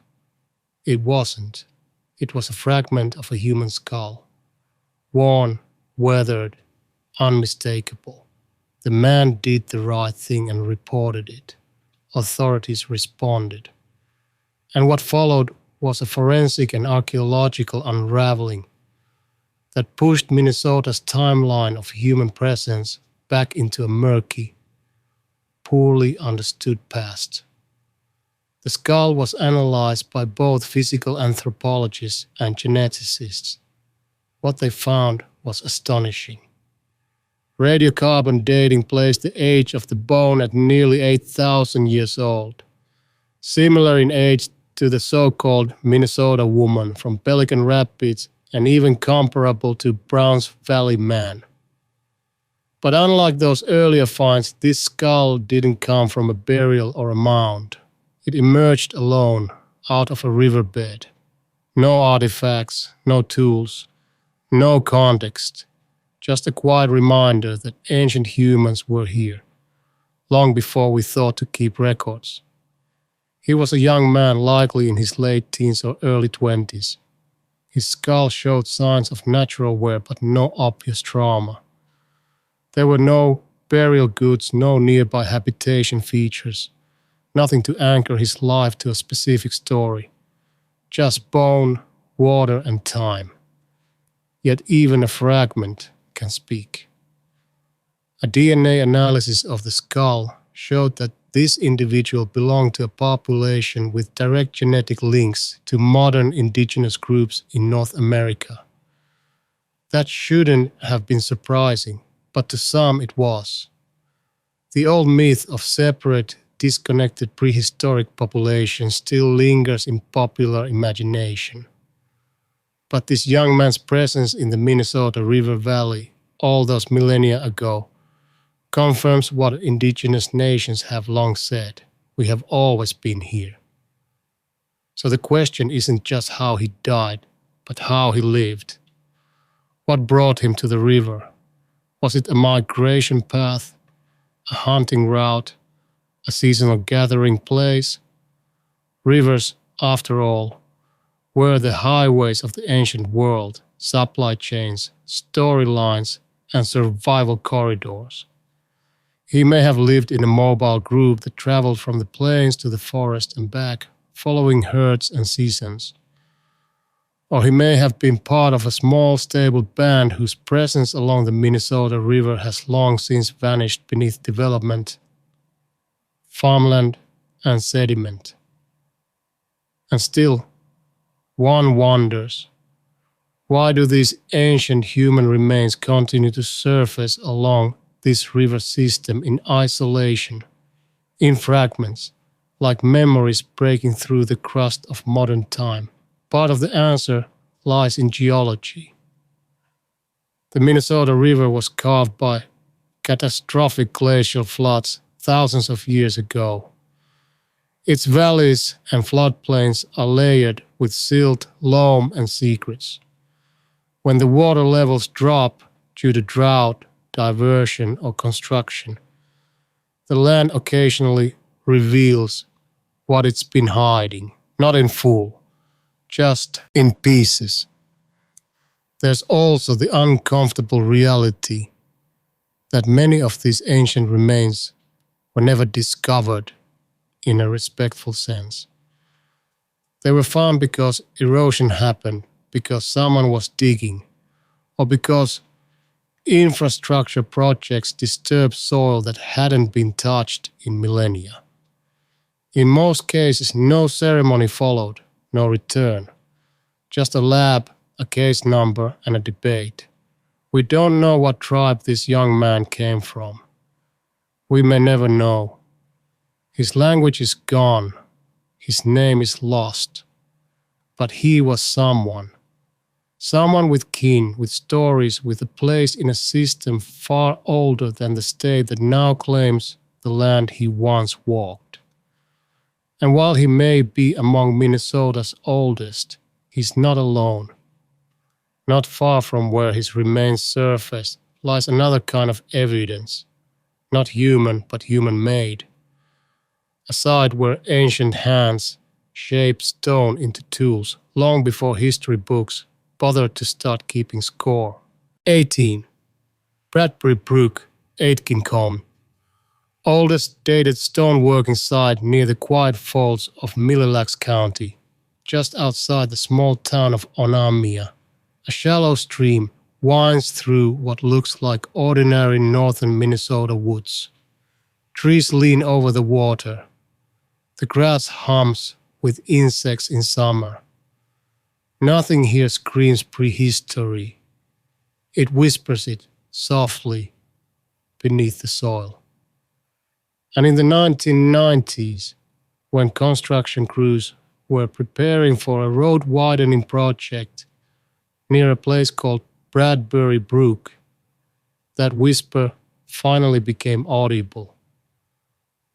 It wasn't. It was a fragment of a human skull. Worn, weathered, unmistakable. The man did the right thing and reported it. Authorities responded. And what followed was a forensic and archaeological unraveling that pushed Minnesota's timeline of human presence back into a murky, poorly understood past. The skull was analyzed by both physical anthropologists and geneticists. What they found was astonishing. Radiocarbon dating placed the age of the bone at nearly 8,000 years old, similar in age to the so-called Minnesota woman from Pelican Rapids and even comparable to Browns Valley man. But unlike those earlier finds, this skull didn't come from a burial or a mound. It emerged alone, out of a riverbed. No artifacts, no tools, no context. Just a quiet reminder that ancient humans were here, long before we thought to keep records. He was a young man, likely in his late teens or early 20s. His skull showed signs of natural wear, but no obvious trauma. There were no burial goods, no nearby habitation features, nothing to anchor his life to a specific story. Just bone, water, and time. Yet even a fragment can speak. A DNA analysis of the skull showed that this individual belonged to a population with direct genetic links to modern indigenous groups in North America. That shouldn't have been surprising, but to some it was. The old myth of separate, disconnected prehistoric populations still lingers in popular imagination. But this young man's presence in the Minnesota River Valley all those millennia ago confirms what indigenous nations have long said: we have always been here. So the question isn't just how he died, but how he lived. What brought him to the river? Was it a migration path, a hunting route, a seasonal gathering place? Rivers, after all, were the highways of the ancient world, supply chains, storylines, and survival corridors. He may have lived in a mobile group that traveled from the plains to the forest and back, following herds and seasons. Or he may have been part of a small stable band whose presence along the Minnesota River has long since vanished beneath development, farmland, and sediment. And still, one wonders, why do these ancient human remains continue to surface along this river system in isolation, in fragments, like memories breaking through the crust of modern time? Part of the answer lies in geology. The Minnesota River was carved by catastrophic glacial floods thousands of years ago. Its valleys and floodplains are layered with silt, loam, and secrets. When the water levels drop due to drought, diversion, or construction, the land occasionally reveals what it's been hiding, not in full, just in pieces. There's also the uncomfortable reality that many of these ancient remains were never discovered in a respectful sense. They were found because erosion happened, because someone was digging, or because infrastructure projects disturbed soil that hadn't been touched in millennia. In most cases, no ceremony followed, no return. Just a lab, a case number, and a debate. We don't know what tribe this young man came from. We may never know. His language is gone. His name is lost. But he was someone. Someone with kin, with stories, with a place in a system far older than the state that now claims the land he once walked. And while he may be among Minnesota's oldest, he's not alone. Not far from where his remains surfaced lies another kind of evidence, not human but human-made. A site where ancient hands shaped stone into tools long before history books bothered to start keeping score. 18. Bradbury Brook, Aitkin. Oldest dated stoneworking site near the quiet falls of Mille County, just outside the small town of Onamia. A shallow stream winds through what looks like ordinary northern Minnesota woods. Trees lean over the water. The grass hums with insects in summer. Nothing here screams prehistory. It whispers it softly beneath the soil. And in the 1990s, when construction crews were preparing for a road widening project near a place called Bradbury Brook, that whisper finally became audible.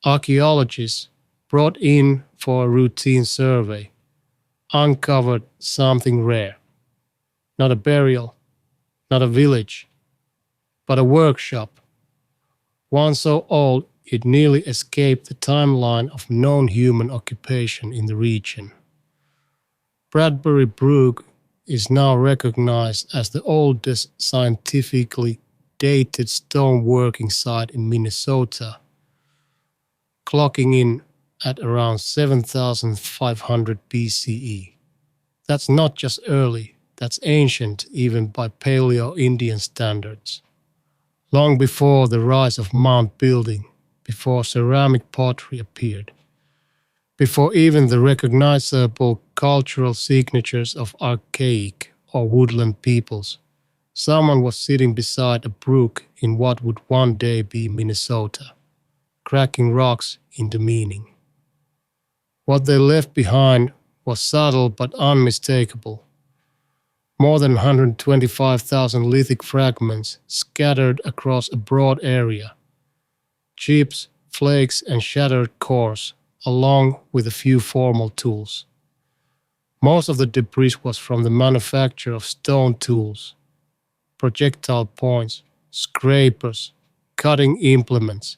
Archaeologists brought in for a routine survey uncovered something rare. Not a burial, not a village, but a workshop. One so old it nearly escaped the timeline of known human occupation in the region. Bradbury Brook is now recognized as the oldest scientifically dated stoneworking site in Minnesota, clocking in at around 7,500 BCE. That's not just early, that's ancient even by Paleoindian standards. Long before the rise of mound building, before ceramic pottery appeared, before even the recognizable cultural signatures of archaic or woodland peoples Someone was sitting beside a brook in what would one day be Minnesota, cracking rocks into meaning. What they left behind was subtle but unmistakable. More than 125,000 lithic fragments scattered across a broad area. Chips, flakes, and shattered cores, along with a few formal tools. Most of the debris was from the manufacture of stone tools, projectile points, scrapers, cutting implements.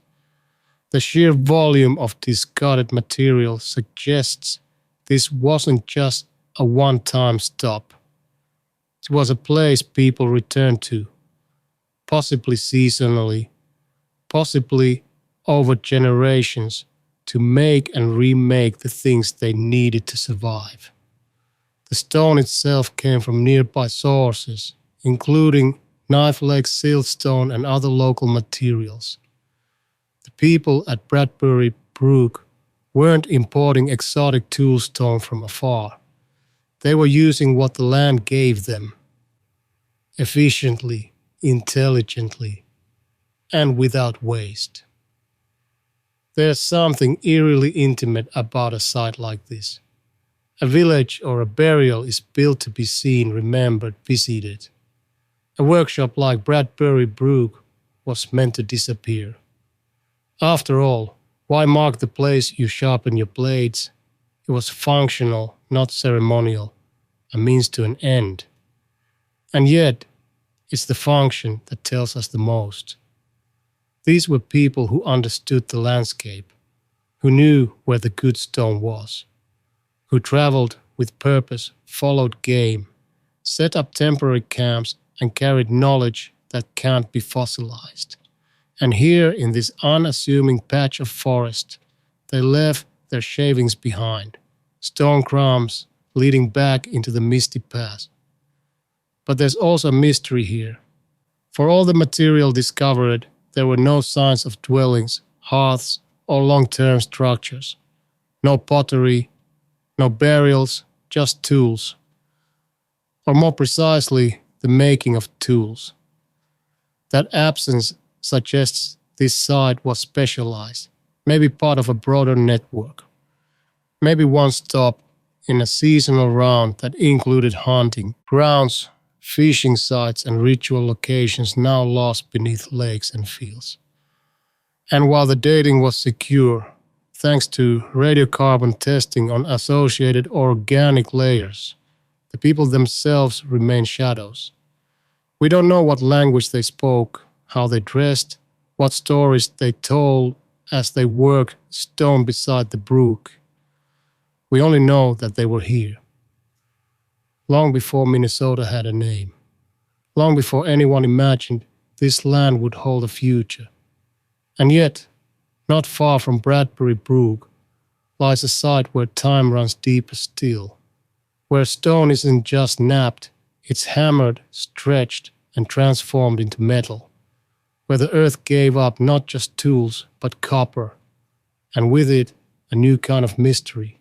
The sheer volume of discarded material suggests this wasn't just a one-time stop. It was a place people returned to, possibly seasonally, possibly over generations, to make and remake the things they needed to survive. The stone itself came from nearby sources, including Knife Lake Siltstone and other local materials. The people at Bradbury Brook weren't importing exotic toolstone from afar. They were using what the land gave them, efficiently, intelligently, and without waste. There's something eerily intimate about a site like this. A village or a burial is built to be seen, remembered, visited. A workshop like Bradbury Brook was meant to disappear. After all, why mark the place you sharpen your blades? It was functional, not ceremonial, a means to an end. And yet, it's the function that tells us the most. These were people who understood the landscape, who knew where the good stone was, who traveled with purpose, followed game, set up temporary camps, and carried knowledge that can't be fossilized. And here in this unassuming patch of forest, they left their shavings behind, stone crumbs leading back into the misty past. But there's also mystery here. For all the material discovered, there were no signs of dwellings, hearths, or long-term structures. No pottery, no burials, just tools. Or more precisely, the making of tools. That absence suggests this site was specialized, maybe part of a broader network. Maybe one stop in a seasonal round that included hunting, grounds, fishing sites, and ritual locations now lost beneath lakes and fields. And while the dating was secure, thanks to radiocarbon testing on associated organic layers, the people themselves remain shadows. We don't know what language they spoke, how they dressed, what stories they told as they worked stone beside the brook. We only know that they were here. Long before Minnesota had a name. Long before anyone imagined this land would hold a future. And yet, not far from Bradbury Brook, lies a site where time runs deeper still. Where stone isn't just knapped, it's hammered, stretched, and transformed into metal. Where the earth gave up not just tools, but copper, and with it a new kind of mystery,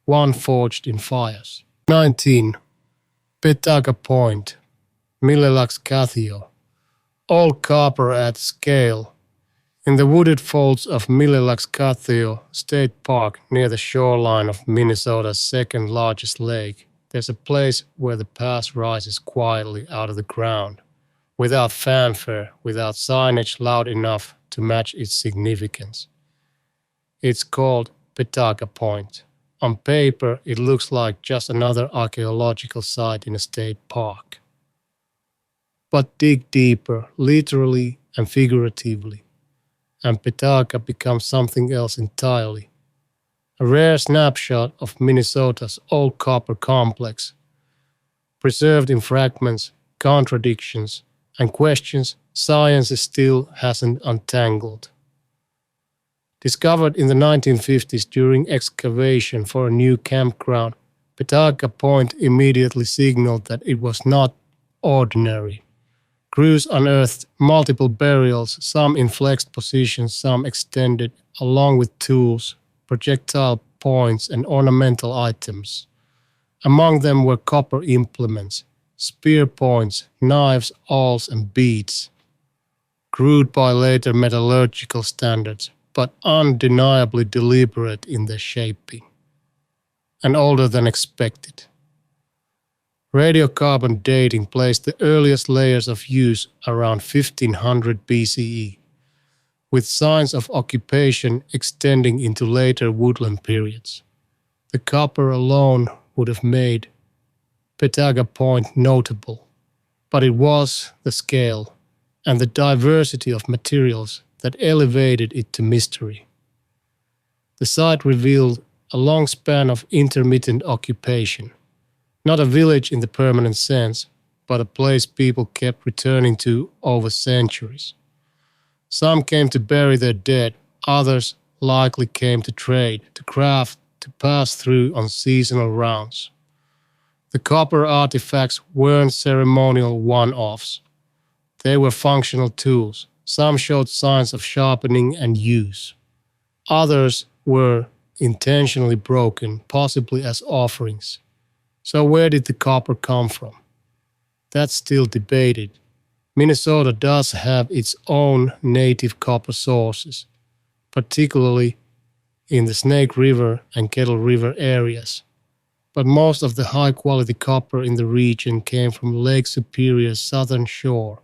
one forged in fires. 19. Paka Point, Mille-Lacs-Cathio, all copper at scale. In the wooded folds of Mille-Lacs-Cathio State Park near the shoreline of Minnesota's second largest lake, there's a place where the pass rises quietly out of the ground, without fanfare, without signage loud enough to match its significance. It's called Paka Point. On paper, it looks like just another archaeological site in a state park. But dig deeper, literally and figuratively, and Paka becomes something else entirely. A rare snapshot of Minnesota's old copper complex, preserved in fragments, contradictions, and questions science still hasn't untangled. Discovered in the 1950s during excavation for a new campground, Paka Point immediately signaled that it was not ordinary. Crews unearthed multiple burials, some in flexed positions, some extended, along with tools, projectile points, and ornamental items. Among them were copper implements, spear points, knives, awls, and beads, crude by later metallurgical standards, but undeniably deliberate in their shaping, and older than expected. Radiocarbon dating placed the earliest layers of use around 1500 BCE, with signs of occupation extending into later woodland periods. The copper alone would have made Paka Point notable, but it was the scale and the diversity of materials that elevated it to mystery. The site revealed a long span of intermittent occupation, not a village in the permanent sense, but a place people kept returning to over centuries. Some came to bury their dead, others likely came to trade, to craft, to pass through on seasonal rounds. The copper artifacts weren't ceremonial one-offs. They were functional tools. Some showed signs of sharpening and use. Others were intentionally broken, possibly as offerings. So where did the copper come from? That's still debated. Minnesota does have its own native copper sources, particularly in the Snake River and Kettle River areas. But most of the high-quality copper in the region came from Lake Superior's southern shore,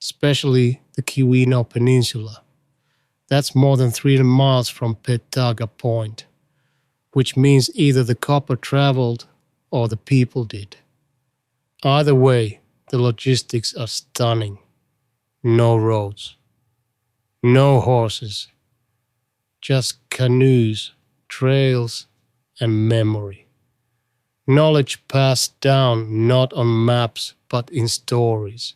especially the Keweenaw Peninsula. That's more than 300 miles from Paka Point, which means either the copper traveled or the people did. Either way, the logistics are stunning. No roads, no horses, just canoes, trails, and memory. Knowledge passed down not on maps but in stories.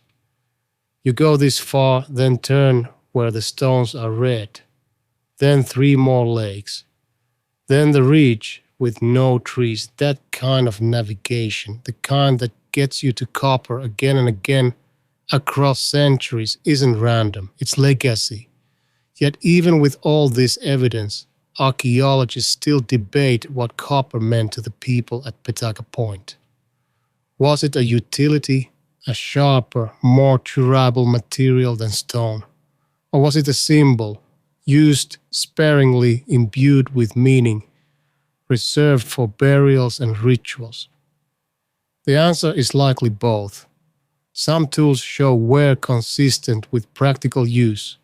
You go this far, then turn where the stones are red, then 3 more lakes, then the ridge with no trees. That kind of navigation, the kind that gets you to copper again and again across centuries, isn't random, it's legacy. Yet even with all this evidence, archaeologists still debate what copper meant to the people at Paka Point. Was it a utility, a sharper, more durable material than stone? Or was it a symbol, used sparingly, imbued with meaning, reserved for burials and rituals? The answer is likely both. Some tools show wear consistent with practical use,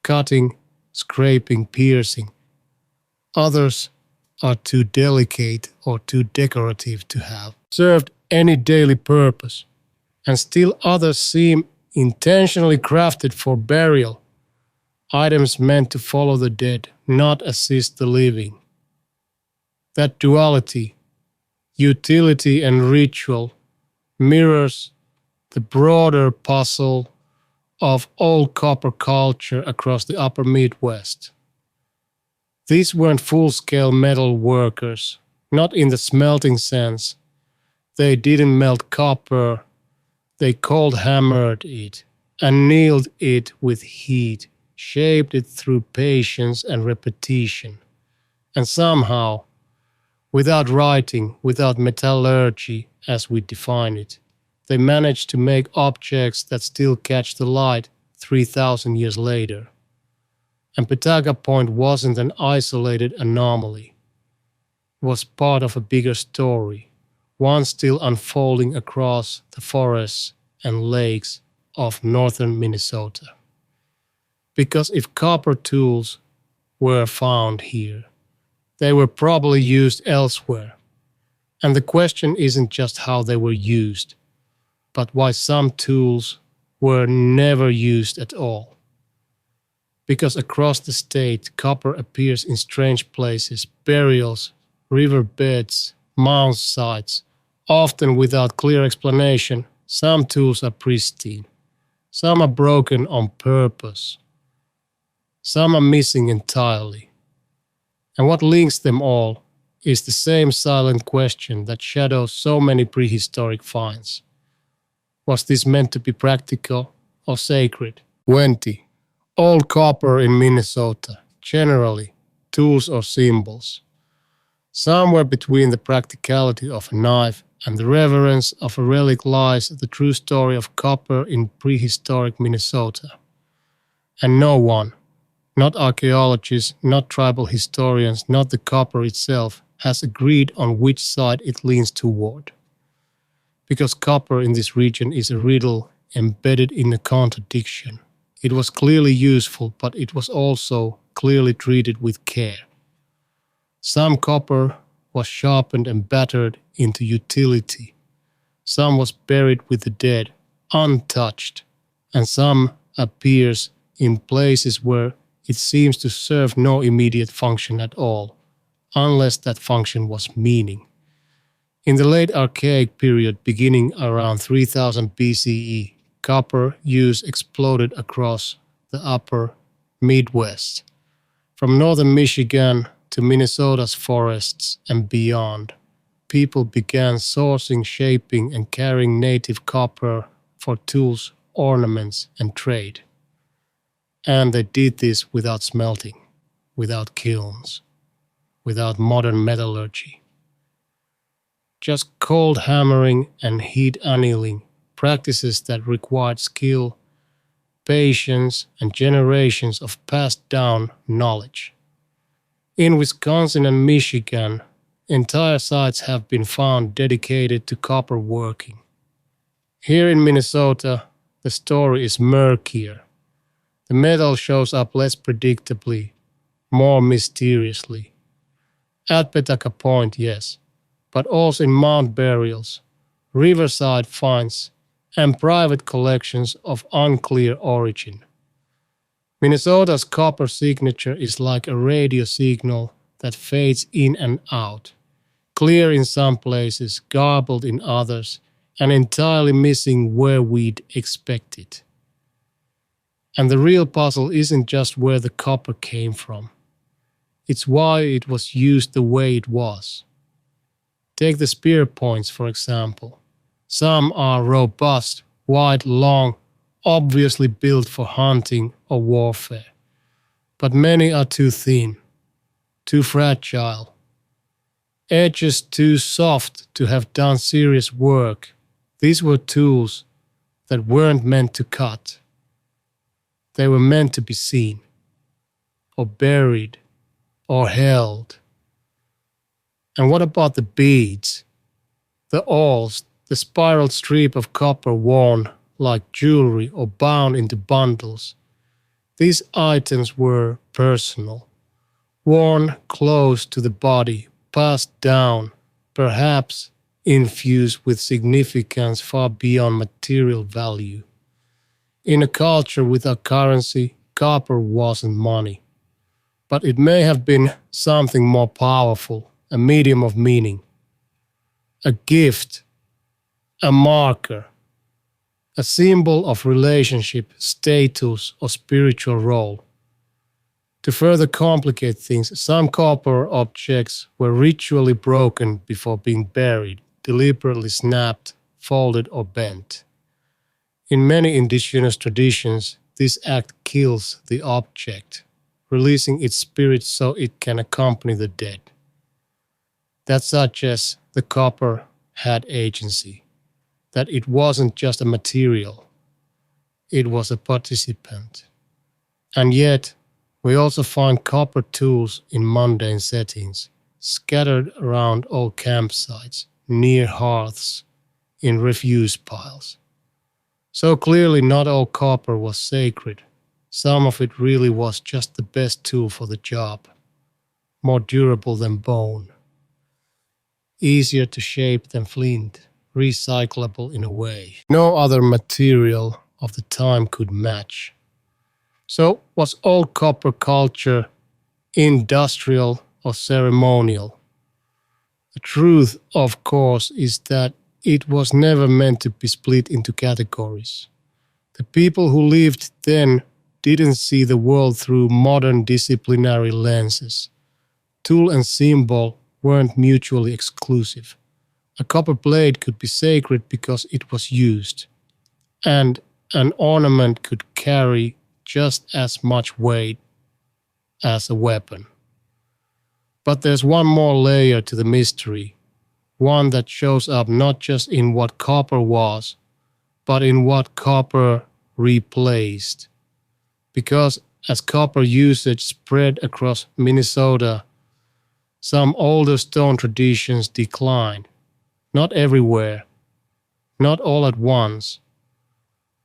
cutting, scraping, piercing. Others are too delicate or too decorative to have served any daily purpose, and still others seem intentionally crafted for burial, items meant to follow the dead, not assist the living. That duality, utility and ritual, mirrors the broader puzzle of old copper culture across the upper Midwest. These weren't full-scale metal workers, not in the smelting sense. They didn't melt copper, they cold-hammered it, annealed it with heat, shaped it through patience and repetition. And somehow, without writing, without metallurgy as we define it, they managed to make objects that still catch the light 3,000 years later. And Paka Point wasn't an isolated anomaly. It was part of a bigger story, one still unfolding across the forests and lakes of northern Minnesota. Because if copper tools were found here, they were probably used elsewhere. And the question isn't just how they were used, but why some tools were never used at all. Because across the state, copper appears in strange places, burials, riverbeds, mound sites, often without clear explanation. Some tools are pristine, some are broken on purpose, some are missing entirely. And what links them all is the same silent question that shadows so many prehistoric finds. Was this meant to be practical or sacred? 20. Old copper in Minnesota, generally, tools or symbols. Somewhere between the practicality of a knife and the reverence of a relic lies the true story of copper in prehistoric Minnesota. And no one, not archaeologists, not tribal historians, not the copper itself, has agreed on which side it leans toward. Because copper in this region is a riddle embedded in a contradiction. It was clearly useful, but it was also clearly treated with care. Some copper was sharpened and battered into utility. Some was buried with the dead, untouched, and some appears in places where it seems to serve no immediate function at all, unless that function was meaning. In the late Archaic period beginning around 3000 BCE, copper use exploded across the upper Midwest, from northern Michigan to Minnesota's forests and beyond. People began sourcing, shaping, and carrying native copper for tools, ornaments, and trade. And they did this without smelting, without kilns, without modern metallurgy. Just cold hammering and heat annealing, practices that required skill, patience, and generations of passed down knowledge. In Wisconsin and Michigan, entire sites have been found dedicated to copper working. Here in Minnesota, the story is murkier. The metal shows up less predictably, more mysteriously. At Paka Point, yes, but also in mound burials, riverside finds, and private collections of unclear origin. Minnesota's copper signature is like a radio signal that fades in and out, clear in some places, garbled in others, and entirely missing where we'd expect it. And the real puzzle isn't just where the copper came from. It's why it was used the way it was. Take the spear points, for example. Some are robust, wide, long, obviously built for hunting or warfare. But many are too thin, too fragile, edges too soft to have done serious work. These were tools that weren't meant to cut. They were meant to be seen, or buried, or held. And what about the beads, the awls, the spiral strip of copper worn like jewelry or bound into bundles? These items were personal, worn close to the body, passed down, perhaps infused with significance far beyond material value. In a culture without currency, copper wasn't money. But it may have been something more powerful, a medium of meaning, a gift, a marker, a symbol of relationship, status, or spiritual role. To further complicate things, some copper objects were ritually broken before being buried, deliberately snapped, folded, or bent. In many indigenous traditions, this act kills the object, releasing its spirit so it can accompany the dead. That suggests the copper had agency, that it wasn't just a material, it was a participant. And yet, we also find copper tools in mundane settings, scattered around old campsites, near hearths, in refuse piles. So clearly not all copper was sacred. Some of it really was just the best tool for the job, more durable than bone, easier to shape than flint, recyclable in a way no other material of the time could match. So was old copper culture industrial or ceremonial? The truth, of course, is that it was never meant to be split into categories. The people who lived then didn't see the world through modern disciplinary lenses. Tool and symbol weren't mutually exclusive. A copper blade could be sacred because it was used, and an ornament could carry just as much weight as a weapon. But there's one more layer to the mystery. one that shows up not just in what copper was, but in what copper replaced. Because as copper usage spread across Minnesota, some older stone traditions declined. Not everywhere, not all at once,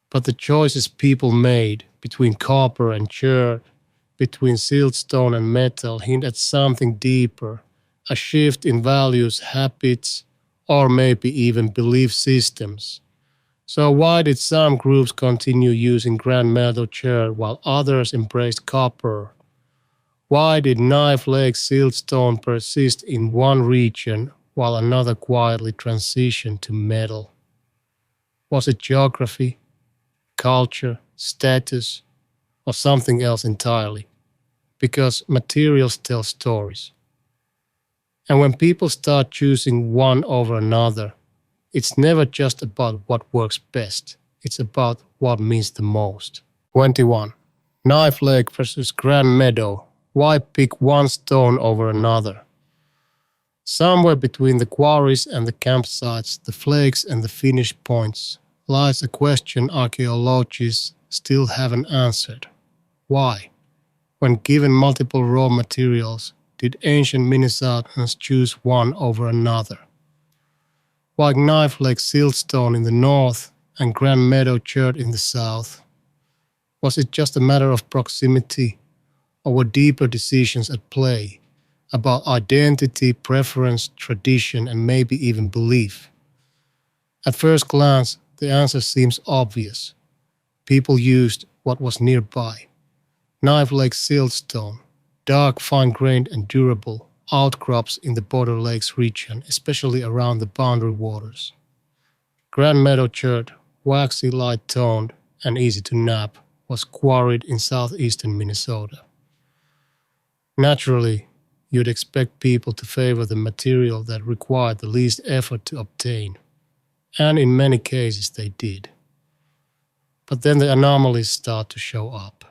but the choices people made between copper and chert, between siltstone and metal hint at something deeper, a shift in values, habits, or maybe even belief systems. So why did some groups continue using Grand Meadow chert while others embraced copper? Why did Knife Lake siltstone persist in one region while another quietly transitioned to metal? Was it geography, culture, status, or something else entirely? Because materials tell stories. And when people start choosing one over another, it's never just about what works best. It's about what means the most. 21. Knife Lake versus Grand Meadow. Why pick one stone over another? Somewhere between the quarries and the campsites, the flakes and the finish points, lies a question archaeologists still haven't answered. Why? When given multiple raw materials, did ancient Minnesotans choose one over another? Why Knife Lake siltstone in the north and Grand Meadow chert in the south? Was it just a matter of proximity, or were deeper decisions at play about identity, preference, tradition, and maybe even belief? At first glance, the answer seems obvious. People used what was nearby. Knife Lake siltstone, dark, fine-grained and durable, outcrops in the Border Lakes region, especially around the boundary waters. Grand Meadow chert, waxy, light-toned, and easy to nap, was quarried in southeastern Minnesota. Naturally, you'd expect people to favor the material that required the least effort to obtain, and in many cases they did. But then the anomalies start to show up.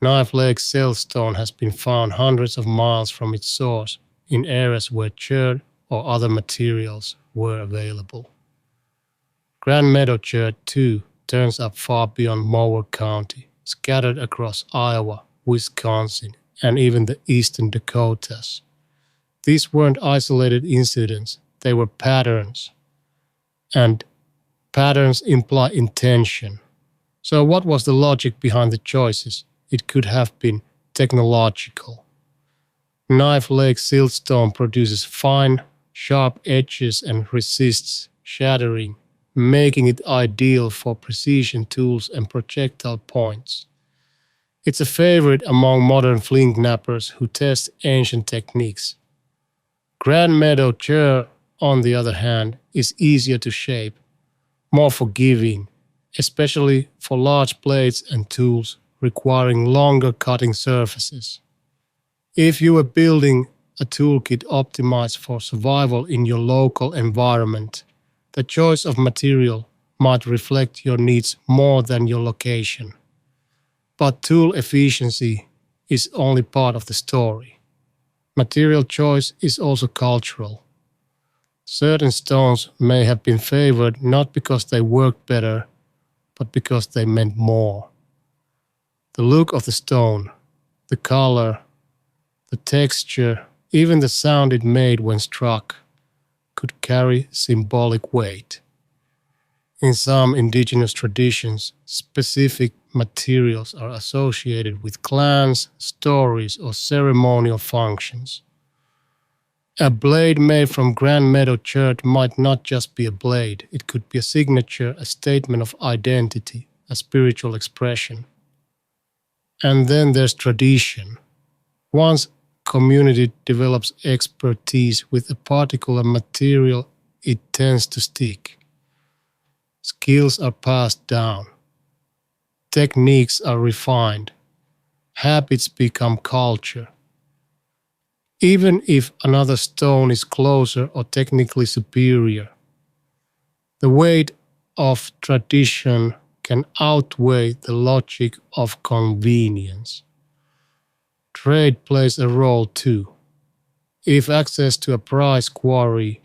Knife Lake siltstone has been found hundreds of miles from its source in areas where chert or other materials were available. Grand Meadow chert, too, turns up far beyond Mower County, scattered across Iowa, Wisconsin, and even the eastern Dakotas. These weren't isolated incidents, they were patterns. And patterns imply intention. So what was the logic behind the choices? It could have been technological. Knife Lake siltstone produces fine, sharp edges and resists shattering, making it ideal for precision tools and projectile points. It's a favorite among modern flint knappers who test ancient techniques. Grand Meadow chert, on the other hand, is easier to shape, more forgiving, especially for large blades and tools requiring longer cutting surfaces. If you were building a toolkit optimized for survival in your local environment, the choice of material might reflect your needs more than your location. But tool efficiency is only part of the story. Material choice is also cultural. Certain stones may have been favored not because they worked better, but because they meant more. The look of the stone, the color, the texture, even the sound it made when struck, could carry symbolic weight. In some indigenous traditions, specific materials are associated with clans, stories, or ceremonial functions. A blade made from Grand Meadow chert might not just be a blade, it could be a signature, a statement of identity, a spiritual expression. And then there's tradition. Once community develops expertise with a particular material, it tends to stick. Skills are passed down. Techniques are refined. Habits become culture. Even if another stone is closer or technically superior, the weight of tradition can outweigh the logic of convenience. Trade plays a role too. If access to a prize quarry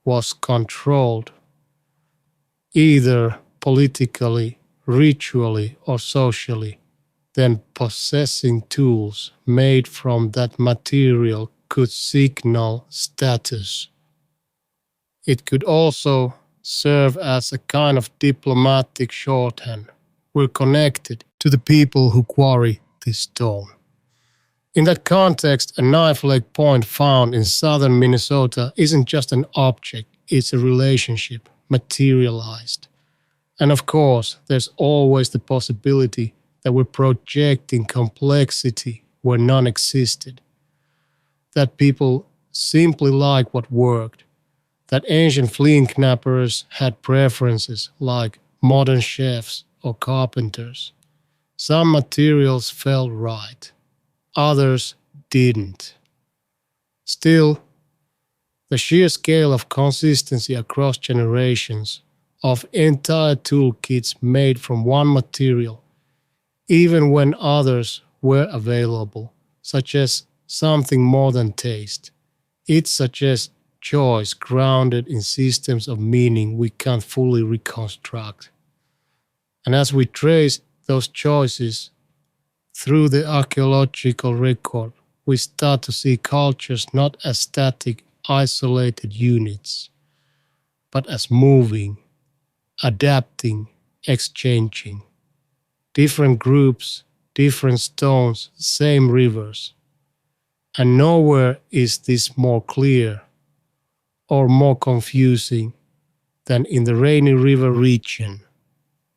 was controlled, either politically, ritually, or socially, then possessing tools made from that material could signal status. It could also serve as a kind of diplomatic shorthand. We're connected to the people who quarry this stone. In that context, a knife-like point found in southern Minnesota isn't just an object, it's a relationship, materialized. And of course, there's always the possibility that we're projecting complexity where none existed. That people simply like what worked. That ancient flea knappers had preferences like modern chefs or carpenters. Some materials felt right, others didn't. Still, the sheer scale of consistency across generations of entire toolkits made from one material, even when others were available, suggests something more than taste. It suggests choice grounded in systems of meaning we can't fully reconstruct. And as we trace those choices through the archaeological record, we start to see cultures not as static, isolated units, but as moving, adapting, exchanging. Different groups, different stones, same rivers. And nowhere is this more clear or more confusing than in the Rainy River region,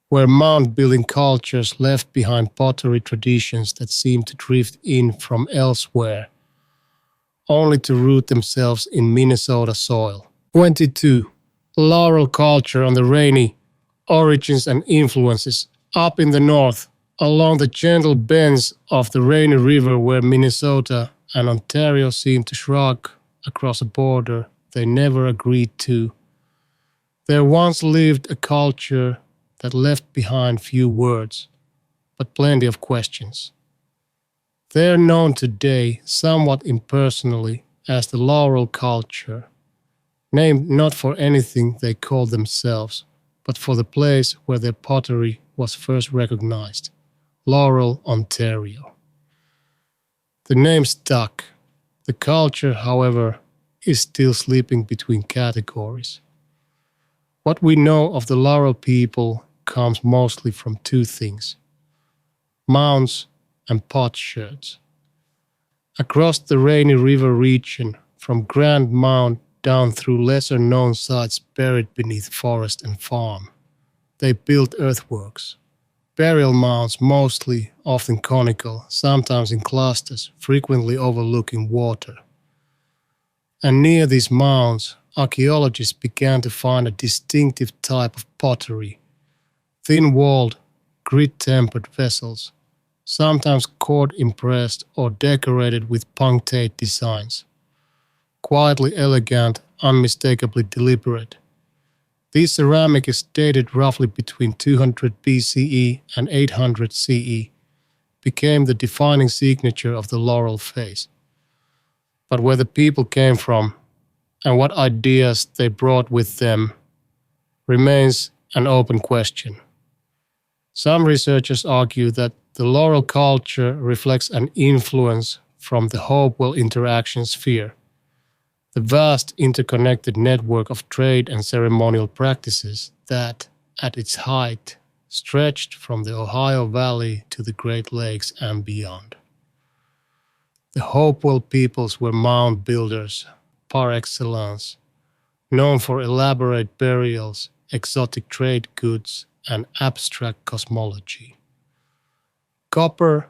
where mound-building cultures left behind pottery traditions that seem to drift in from elsewhere, only to root themselves in Minnesota soil. 22. Laurel culture on the Rainy, origins and influences. Up in the north, along the gentle bends of the Rainy River where Minnesota and Ontario seem to shrug across a border they never agreed to, there once lived a culture that left behind few words, but plenty of questions. They're known today somewhat impersonally as the Laurel culture, named not for anything they called themselves, but for the place where their pottery was first recognized, Laurel, Ontario. The name stuck. The culture, however, is still sleeping between categories. What we know of the Laurel people comes mostly from two things: mounds and potsherds. Across the Rainy River region, from Grand Mound down through lesser-known sites buried beneath forest and farm, they built earthworks. Burial mounds mostly, often conical, sometimes in clusters, frequently overlooking water. And near these mounds, archaeologists began to find a distinctive type of pottery: thin-walled, grit-tempered vessels, sometimes cord-impressed or decorated with punctate designs. Quietly elegant, unmistakably deliberate. This ceramic is dated roughly between 200 BCE and 800 CE, became the defining signature of the Laurel phase. But where the people came from and what ideas they brought with them remains an open question. Some researchers argue that the Laurel culture reflects an influence from the Hopewell interaction sphere, the vast interconnected network of trade and ceremonial practices that, at its height, stretched from the Ohio Valley to the Great Lakes and beyond. The Hopewell peoples were mound builders par excellence, known for elaborate burials, exotic trade goods, and abstract cosmology. Copper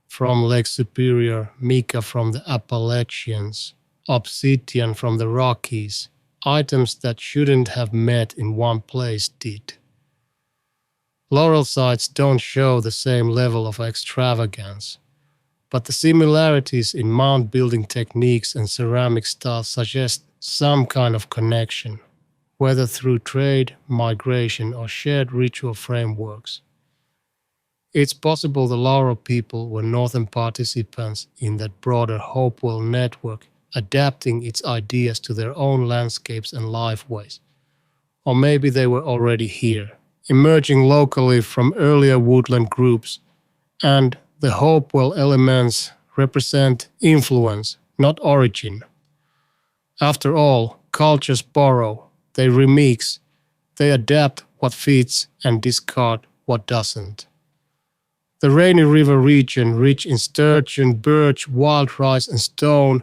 from Lake Superior, mica from the Appalachians, obsidian from the Rockies, items that shouldn't have met in one place did. Laurel sites don't show the same level of extravagance, but the similarities in mound building techniques and ceramic styles suggest some kind of connection, whether through trade, migration, or shared ritual frameworks. It's possible the Laurel people were northern participants in that broader Hopewell network adapting its ideas to their own landscapes and lifeways. Or maybe they were already here, emerging locally from earlier woodland groups, and the Hopewell elements represent influence, not origin. After all, cultures borrow, they remix, they adapt what fits and discard what doesn't. The Rainy River region, rich in sturgeon, birch, wild rice and stone,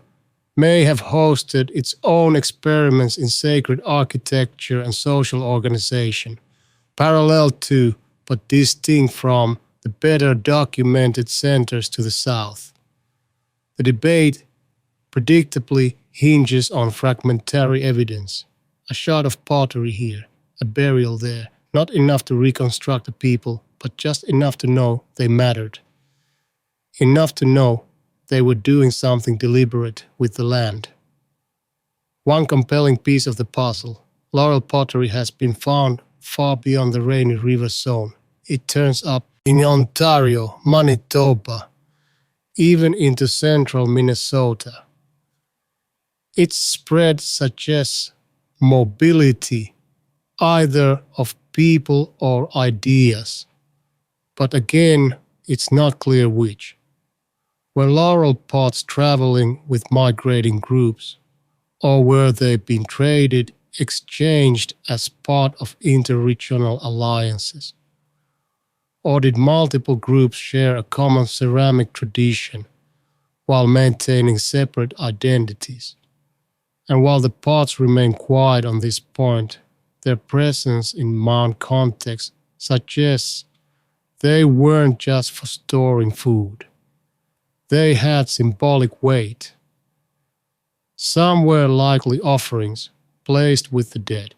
may have hosted its own experiments in sacred architecture and social organization, parallel to, but distinct from, the better documented centers to the south. The debate predictably hinges on fragmentary evidence. A shard of pottery here, a burial there, not enough to reconstruct the people, but just enough to know they mattered. Enough to know they were doing something deliberate with the land. One compelling piece of the puzzle, Laurel pottery has been found far beyond the Rainy River zone. It turns up in Ontario, Manitoba, even into central Minnesota. Its spread suggests mobility, either of people or ideas. But again, it's not clear which. Were laurel pots traveling with migrating groups, or were they being traded, exchanged as part of interregional alliances? Or did multiple groups share a common ceramic tradition while maintaining separate identities? And while the pots remain quiet on this point, their presence in Mound context suggests they weren't just for storing food. They had symbolic weight. Some were likely offerings placed with the dead.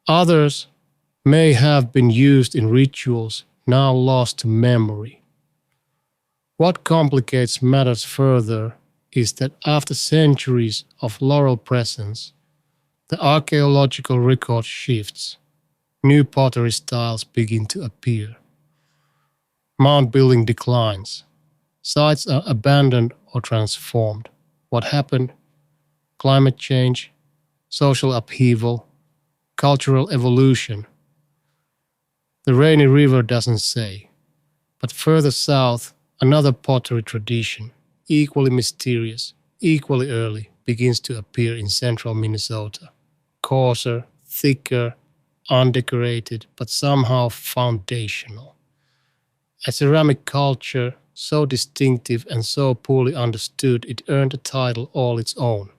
Others may have been used in rituals now lost to memory. What complicates matters further is that after centuries of laurel presence, the archaeological record shifts. New pottery styles begin to appear. Mound building declines. Sites are abandoned or transformed. What happened? Climate change, social upheaval, cultural evolution. The Rainy River doesn't say. But further south, another pottery tradition, equally mysterious, equally early, begins to appear in central Minnesota. Coarser, thicker, undecorated, but somehow foundational. A ceramic culture so distinctive and so poorly understood it earned a title all its own.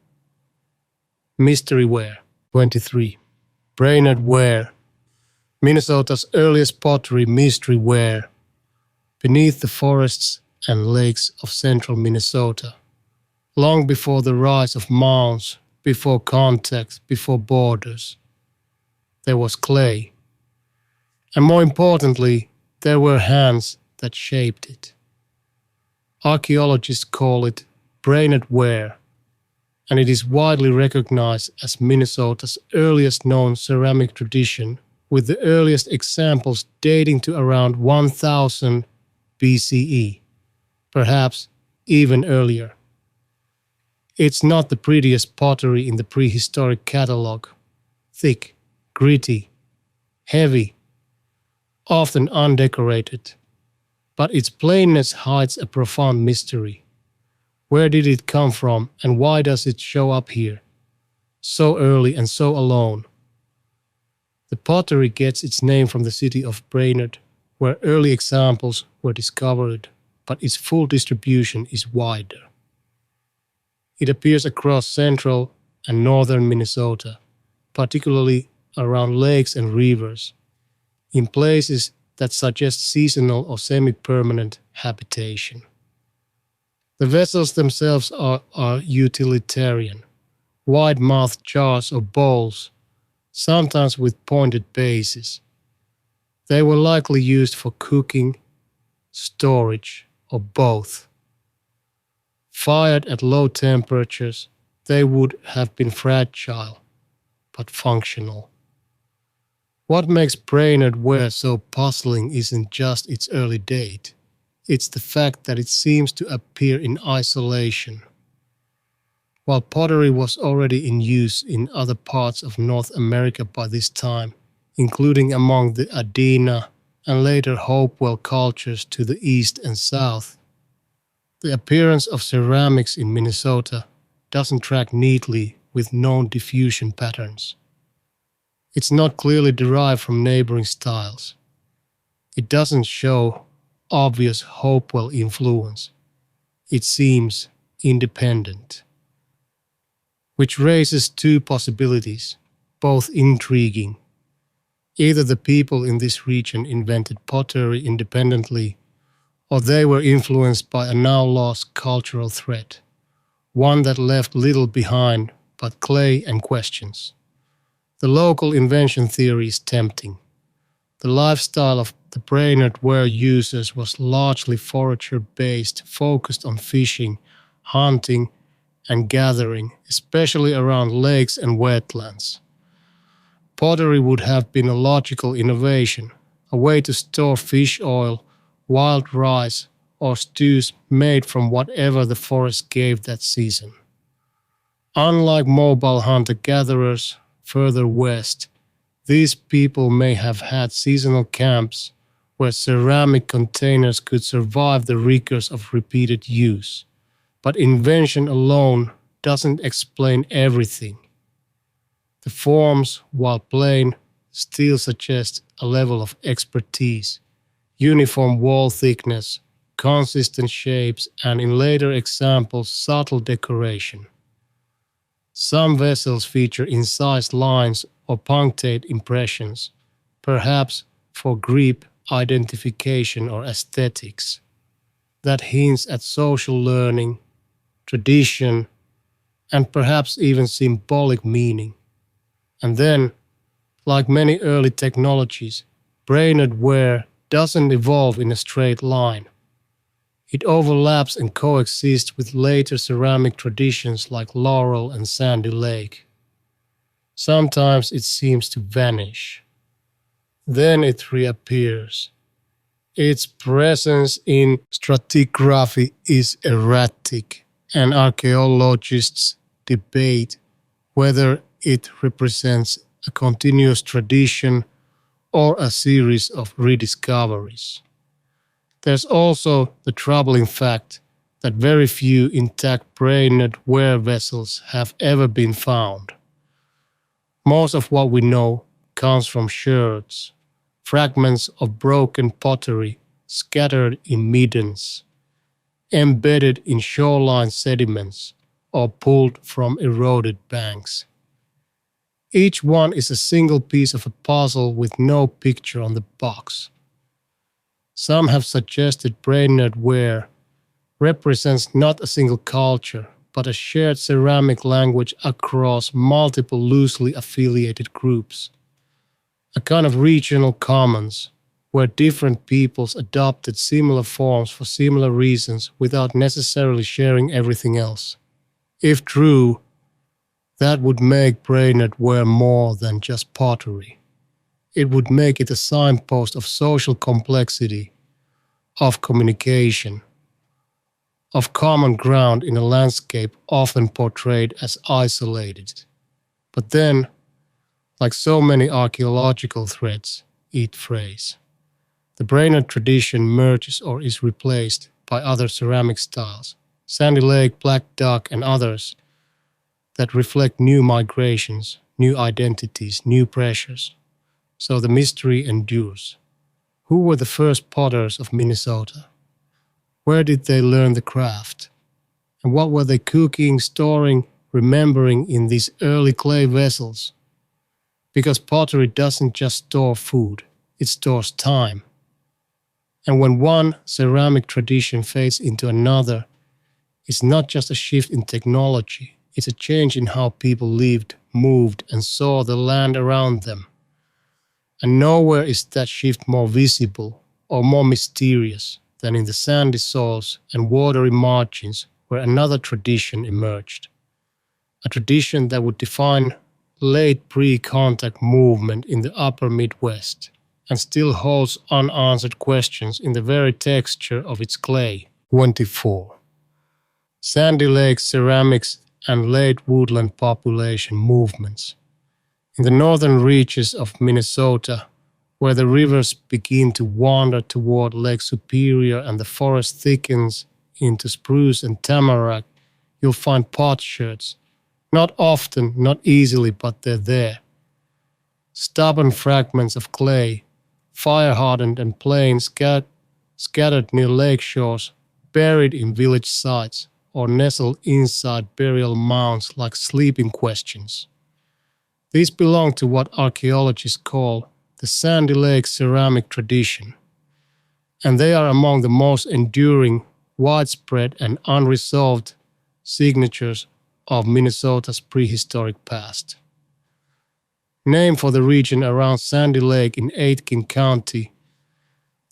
Mystery Ware, 23. Brainard Ware, Minnesota's earliest pottery mystery ware, beneath the forests and lakes of central Minnesota, long before the rise of mounds, before contact, before borders. There was clay, and more importantly, there were hands that shaped it. Archaeologists call it Brainard ware, and it is widely recognized as Minnesota's earliest known ceramic tradition, with the earliest examples dating to around 1000 BCE, perhaps even earlier. It's not the prettiest pottery in the prehistoric catalog. Thick, gritty, heavy, often undecorated. But its plainness hides a profound mystery. Where did it come from and why does it show up here? So early and so alone. The pottery gets its name from the city of Brainard, where early examples were discovered, but its full distribution is wider. It appears across central and northern Minnesota, particularly around lakes and rivers, in places that suggest seasonal or semi-permanent habitation. The vessels themselves are utilitarian, wide-mouthed jars or bowls, sometimes with pointed bases. They were likely used for cooking, storage, or both. Fired at low temperatures, they would have been fragile, but functional. What makes Brainard ware so puzzling isn't just its early date. It's the fact that it seems to appear in isolation. While pottery was already in use in other parts of North America by this time, including among the Adena and later Hopewell cultures to the east and south, the appearance of ceramics in Minnesota doesn't track neatly with known diffusion patterns. It's not clearly derived from neighboring styles. It doesn't show obvious Hopewell influence. It seems independent. Which raises two possibilities, both intriguing. Either the people in this region invented pottery independently, or they were influenced by a now lost cultural thread, one that left little behind but clay and questions. The local invention theory is tempting. The lifestyle of the Brainard ware users was largely forager-based, focused on fishing, hunting, and gathering, especially around lakes and wetlands. Pottery would have been a logical innovation, a way to store fish oil, wild rice, or stews made from whatever the forest gave that season. Unlike mobile hunter-gatherers further west, these people may have had seasonal camps where ceramic containers could survive the rigors of repeated use. But invention alone doesn't explain everything. The forms, while plain, still suggest a level of expertise, uniform wall thickness, consistent shapes, and in later examples, subtle decoration. Some vessels feature incised lines or punctate impressions, perhaps for grip, identification, or aesthetics. That hints at social learning, tradition, and perhaps even symbolic meaning. And then, like many early technologies, Brainard ware doesn't evolve in a straight line. It overlaps and coexists with later ceramic traditions like Laurel and Sandy Lake. Sometimes it seems to vanish. Then it reappears. Its presence in stratigraphy is erratic, and archaeologists debate whether it represents a continuous tradition or a series of rediscoveries. There's also the troubling fact that very few intact Brainard ware vessels have ever been found. Most of what we know comes from sherds, fragments of broken pottery scattered in middens, embedded in shoreline sediments, or pulled from eroded banks. Each one is a single piece of a puzzle with no picture on the box. Some have suggested Brainard ware represents not a single culture, but a shared ceramic language across multiple loosely affiliated groups. A kind of regional commons, where different peoples adopted similar forms for similar reasons without necessarily sharing everything else. If true, that would make Brainard ware more than just pottery. It would make it a signpost of social complexity, of communication, of common ground in a landscape often portrayed as isolated. But then, like so many archaeological threads, it frays. The Brainard tradition merges or is replaced by other ceramic styles, Sandy Lake, Black Duck, and others, that reflect new migrations, new identities, new pressures. So the mystery endures. Who were the first potters of Minnesota? Where did they learn the craft? And what were they cooking, storing, remembering in these early clay vessels? Because pottery doesn't just store food, it stores time. And when one ceramic tradition fades into another, it's not just a shift in technology, it's a change in how people lived, moved, and saw the land around them. And nowhere is that shift more visible or more mysterious than in the sandy soils and watery margins where another tradition emerged. A tradition that would define late pre-contact movement in the upper Midwest and still holds unanswered questions in the very texture of its clay. 24. Sandy Lake ceramics and late woodland population movements. In the northern reaches of Minnesota, where the rivers begin to wander toward Lake Superior and the forest thickens into spruce and tamarack, you'll find potsherds. Not often, not easily, but they're there. Stubborn fragments of clay, fire-hardened and plain, scattered near lake shores, buried in village sites, or nestled inside burial mounds like sleeping questions. These belong to what archaeologists call the Sandy Lake ceramic tradition, and they are among the most enduring, widespread, and unresolved signatures of Minnesota's prehistoric past. Named for the region around Sandy Lake in Aitkin County,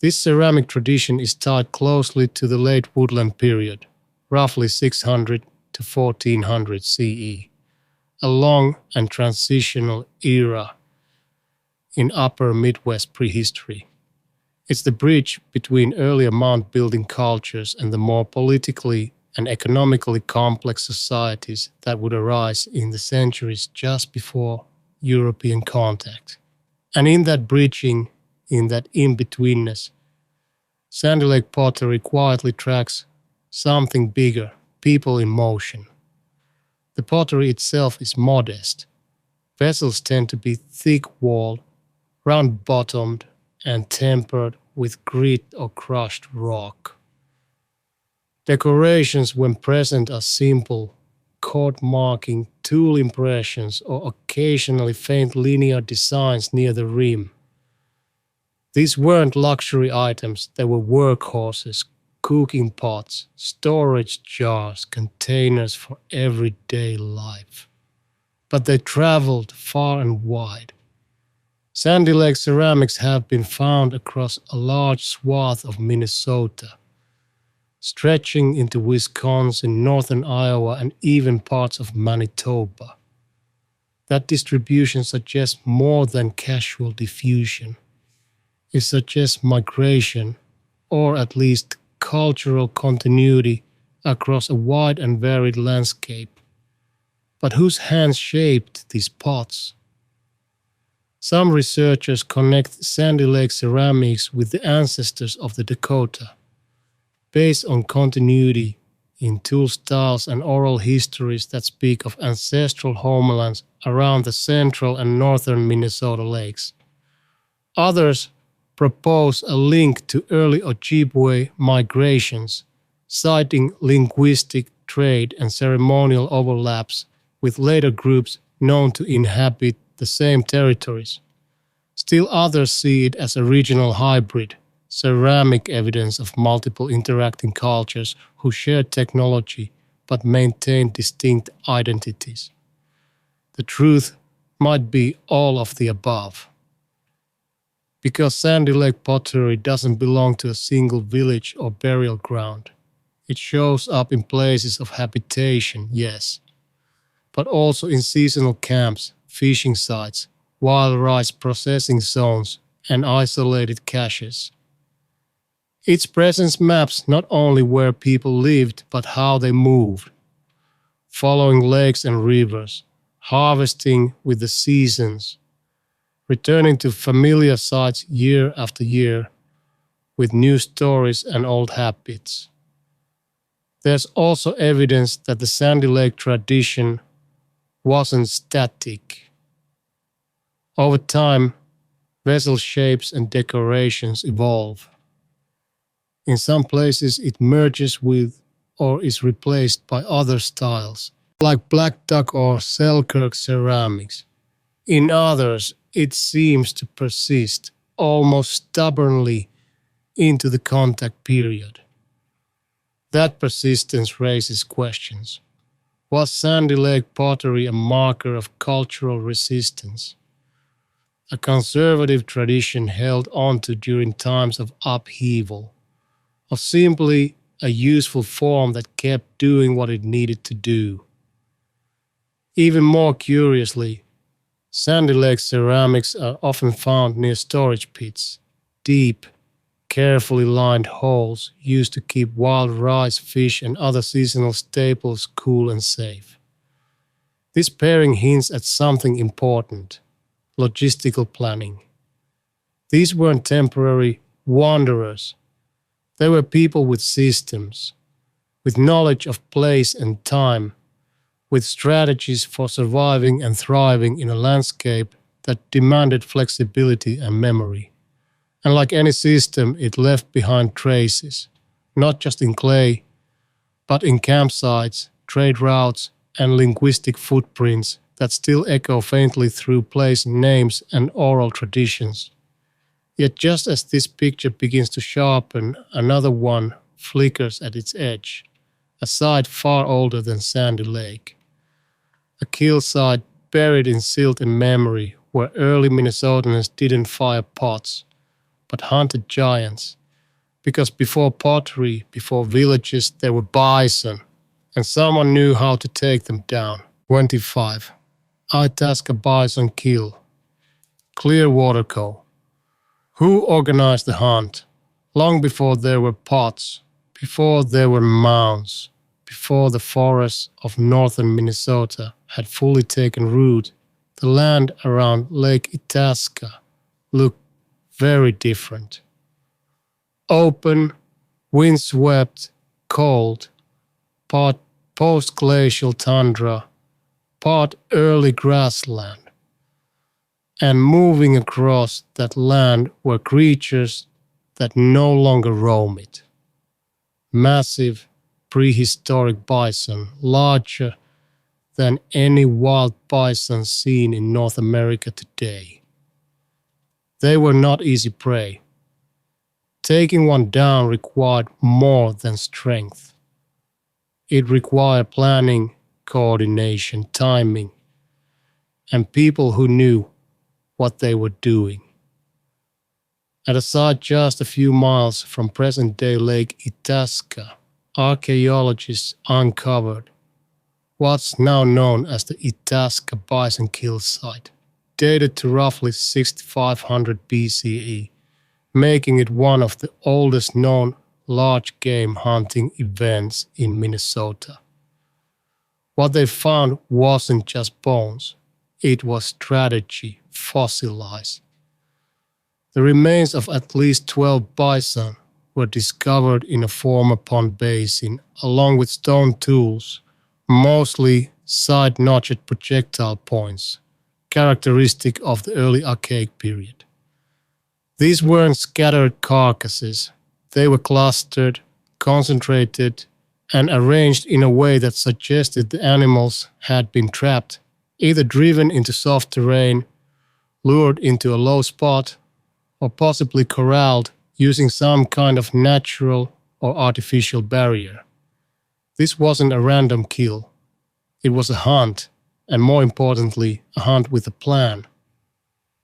this ceramic tradition is tied closely to the late woodland period, roughly 600 to 1400 CE, a long and transitional era in upper Midwest prehistory. It's the bridge between earlier mound building cultures and the more politically and economically complex societies that would arise in the centuries just before European contact. And in that bridging, in that in-betweenness, Sandy Lake pottery quietly tracks something bigger, people in motion. The pottery itself is modest. Vessels tend to be thick-walled, round-bottomed, and tempered with grit or crushed rock. Decorations when present are simple, chord-marking tool impressions or occasionally faint linear designs near the rim. These weren't luxury items, they were workhorses, cooking pots, storage jars, containers for everyday life. But they traveled far and wide. Sandy Lake ceramics have been found across a large swath of Minnesota, stretching into Wisconsin, northern Iowa, and even parts of Manitoba. That distribution suggests more than casual diffusion. It suggests migration, or at least cultural continuity across a wide and varied landscape. But whose hands shaped these pots? Some researchers connect Sandy Lake ceramics with the ancestors of the Dakota, based on continuity in tool styles and oral histories that speak of ancestral homelands around the central and northern Minnesota lakes. Others propose a link to early Ojibwe migrations, citing linguistic, trade, and ceremonial overlaps with later groups known to inhabit the same territories. Still others see it as a regional hybrid, ceramic evidence of multiple interacting cultures who shared technology but maintained distinct identities. The truth might be all of the above. Because Sandy Lake pottery doesn't belong to a single village or burial ground. It shows up in places of habitation, yes, but also in seasonal camps, fishing sites, wild rice processing zones, and isolated caches. Its presence maps not only where people lived, but how they moved, following lakes and rivers, harvesting with the seasons, returning to familiar sites year after year with new stories and old habits. There's also evidence that the Sandy Lake tradition wasn't static. Over time, vessel shapes and decorations evolve. In some places it merges with or is replaced by other styles, like Black Duck or Selkirk ceramics. In others, it seems to persist almost stubbornly into the contact period. That persistence raises questions. Was Sandy Lake pottery a marker of cultural resistance? A conservative tradition held onto during times of upheaval, or simply a useful form that kept doing what it needed to do? Even more curiously, Sandy Lake ceramics are often found near storage pits, deep, carefully lined holes used to keep wild rice, fish, and other seasonal staples cool and safe. This pairing hints at something important: logistical planning. These weren't temporary wanderers. They were people with systems, with knowledge of place and time, with strategies for surviving and thriving in a landscape that demanded flexibility and memory. And like any system, it left behind traces, not just in clay, but in campsites, trade routes, and linguistic footprints that still echo faintly through place names and oral traditions. Yet just as this picture begins to sharpen, another one flickers at its edge, a site far older than Sandy Lake. A kill site buried in silt and memory where early Minnesotans didn't fire pots, but hunted giants. Because before pottery, before villages, there were bison, and someone knew how to take them down. 25. Itasca Bison Kill. Clearwater Co. Who organized the hunt? Long before there were pots, before there were mounds, before the forests of northern Minnesota had fully taken root, the land around Lake Itasca looked very different. Open, windswept, cold, part post-glacial tundra, part early grassland. And moving across that land were creatures that no longer roam it. Massive, prehistoric bison, larger than any wild bison seen in North America today. They were not easy prey. Taking one down required more than strength. It required planning, coordination, timing, and people who knew what they were doing. At a site just a few miles from present-day Lake Itasca, archaeologists uncovered what's now known as the Itasca Bison Kill Site, dated to roughly 6500 BCE, making it one of the oldest known large game hunting events in Minnesota. What they found wasn't just bones, it was strategy fossilized. The remains of at least 12 bison were discovered in a former pond basin, along with stone tools, mostly side-notched projectile points, characteristic of the early archaic period. These weren't scattered carcasses, they were clustered, concentrated, and arranged in a way that suggested the animals had been trapped, either driven into soft terrain, lured into a low spot, or possibly corralled using some kind of natural or artificial barrier. This wasn't a random kill. It was a hunt, and more importantly, a hunt with a plan.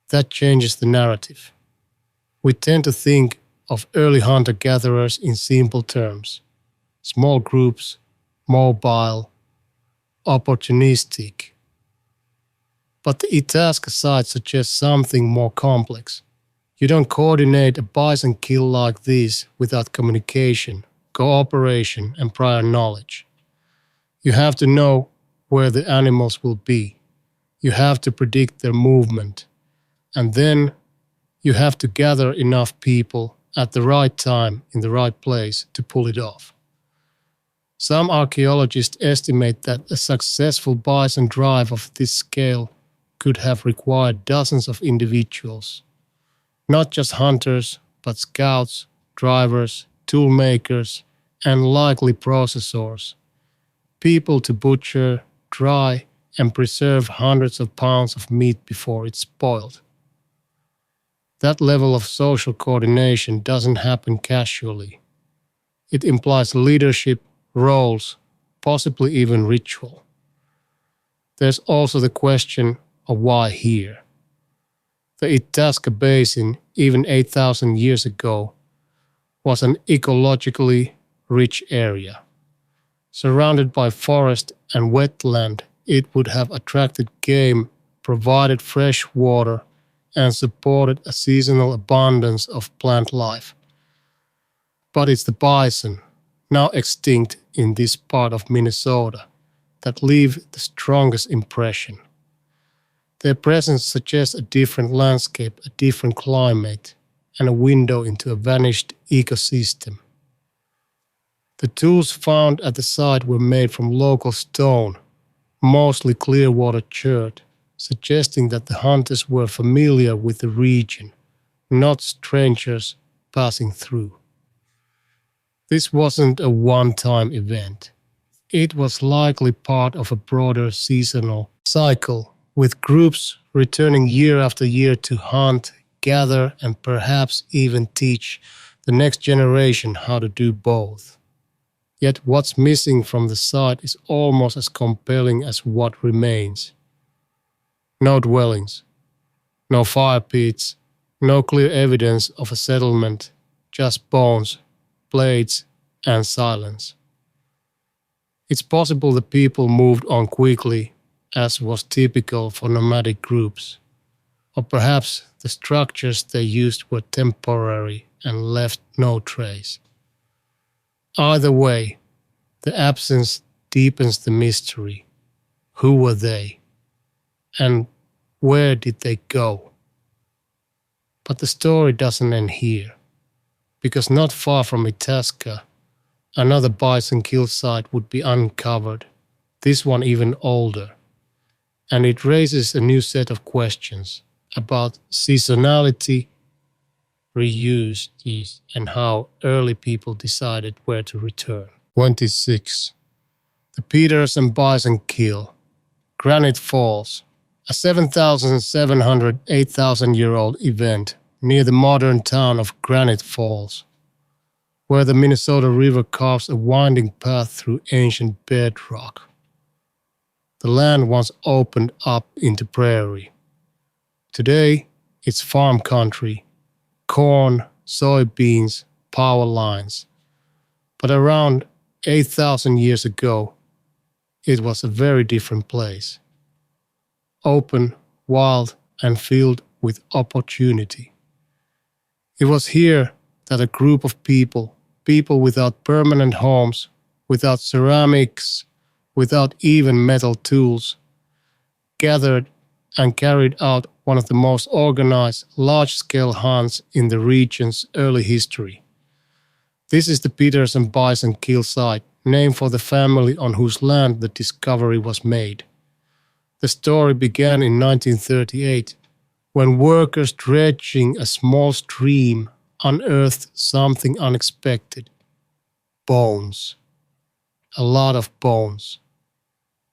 That changes the narrative. We tend to think of early hunter-gatherers in simple terms: small groups, mobile, opportunistic. But the Itasca site suggests something more complex. You don't coordinate a bison kill like this without communication, cooperation, and prior knowledge. You have to know where the animals will be. You have to predict their movement. And then you have to gather enough people at the right time in the right place to pull it off. Some archaeologists estimate that a successful bison drive of this scale could have required dozens of individuals. Not just hunters, but scouts, drivers, tool makers, and likely processors. People to butcher, dry, and preserve hundreds of pounds of meat before it's spoiled. That level of social coordination doesn't happen casually. It implies leadership, roles, possibly even ritual. There's also the question of why here. The Itasca Basin, even 8,000 years ago, was an ecologically rich area. Surrounded by forest and wetland, it would have attracted game, provided fresh water, and supported a seasonal abundance of plant life. But it's the bison, now extinct in this part of Minnesota, that leave the strongest impression. Their presence suggests a different landscape, a different climate, and a window into a vanished ecosystem. The tools found at the site were made from local stone, mostly clear-water chert, suggesting that the hunters were familiar with the region, not strangers passing through. This wasn't a one-time event. It was likely part of a broader seasonal cycle, with groups returning year after year to hunt, gather, and perhaps even teach the next generation how to do both. Yet what's missing from the site is almost as compelling as what remains. No dwellings, no fire pits, no clear evidence of a settlement, just bones, blades, and silence. It's possible the people moved on quickly, as was typical for nomadic groups, or perhaps the structures they used were temporary and left no trace. Either way, the absence deepens the mystery. Who were they? And where did they go? But the story doesn't end here, because not far from Itasca, another bison kill site would be uncovered, this one even older, and it raises a new set of questions about seasonality, reuse, and how early people decided where to return. 26. The Peterson bison kill, Granite Falls, a 7,700, 8,000-year-old event near the modern town of Granite Falls, where the Minnesota River carves a winding path through ancient bedrock. The land once opened up into prairie. Today, it's farm country, corn, soybeans, power lines. But around 8,000 years ago, it was a very different place. Open, wild, and filled with opportunity. It was here that a group of people without permanent homes, without ceramics, without even metal tools, gathered and carried out one of the most organized, large-scale hunts in the region's early history. This is the Peterson bison kill site, named for the family on whose land the discovery was made. The story began in 1938, when workers dredging a small stream unearthed something unexpected. Bones. A lot of bones.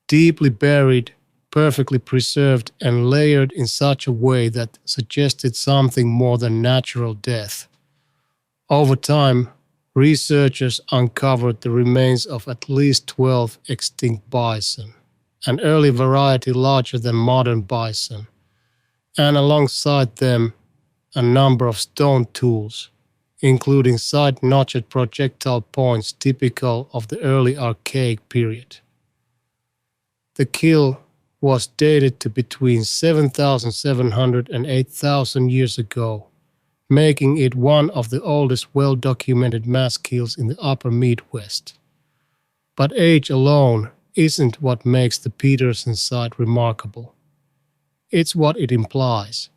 Deeply buried, perfectly preserved, and layered in such a way that suggested something more than natural death. Over time, researchers uncovered the remains of at least 12 extinct bison, an early variety larger than modern bison, and alongside them, a number of stone tools, including side-notched projectile points typical of the early Archaic period. The kill was dated to between 7,700 and 8,000 years ago, making it one of the oldest well-documented mass kills in the upper Midwest. But age alone isn't what makes the Peterson site remarkable. It's what it implies: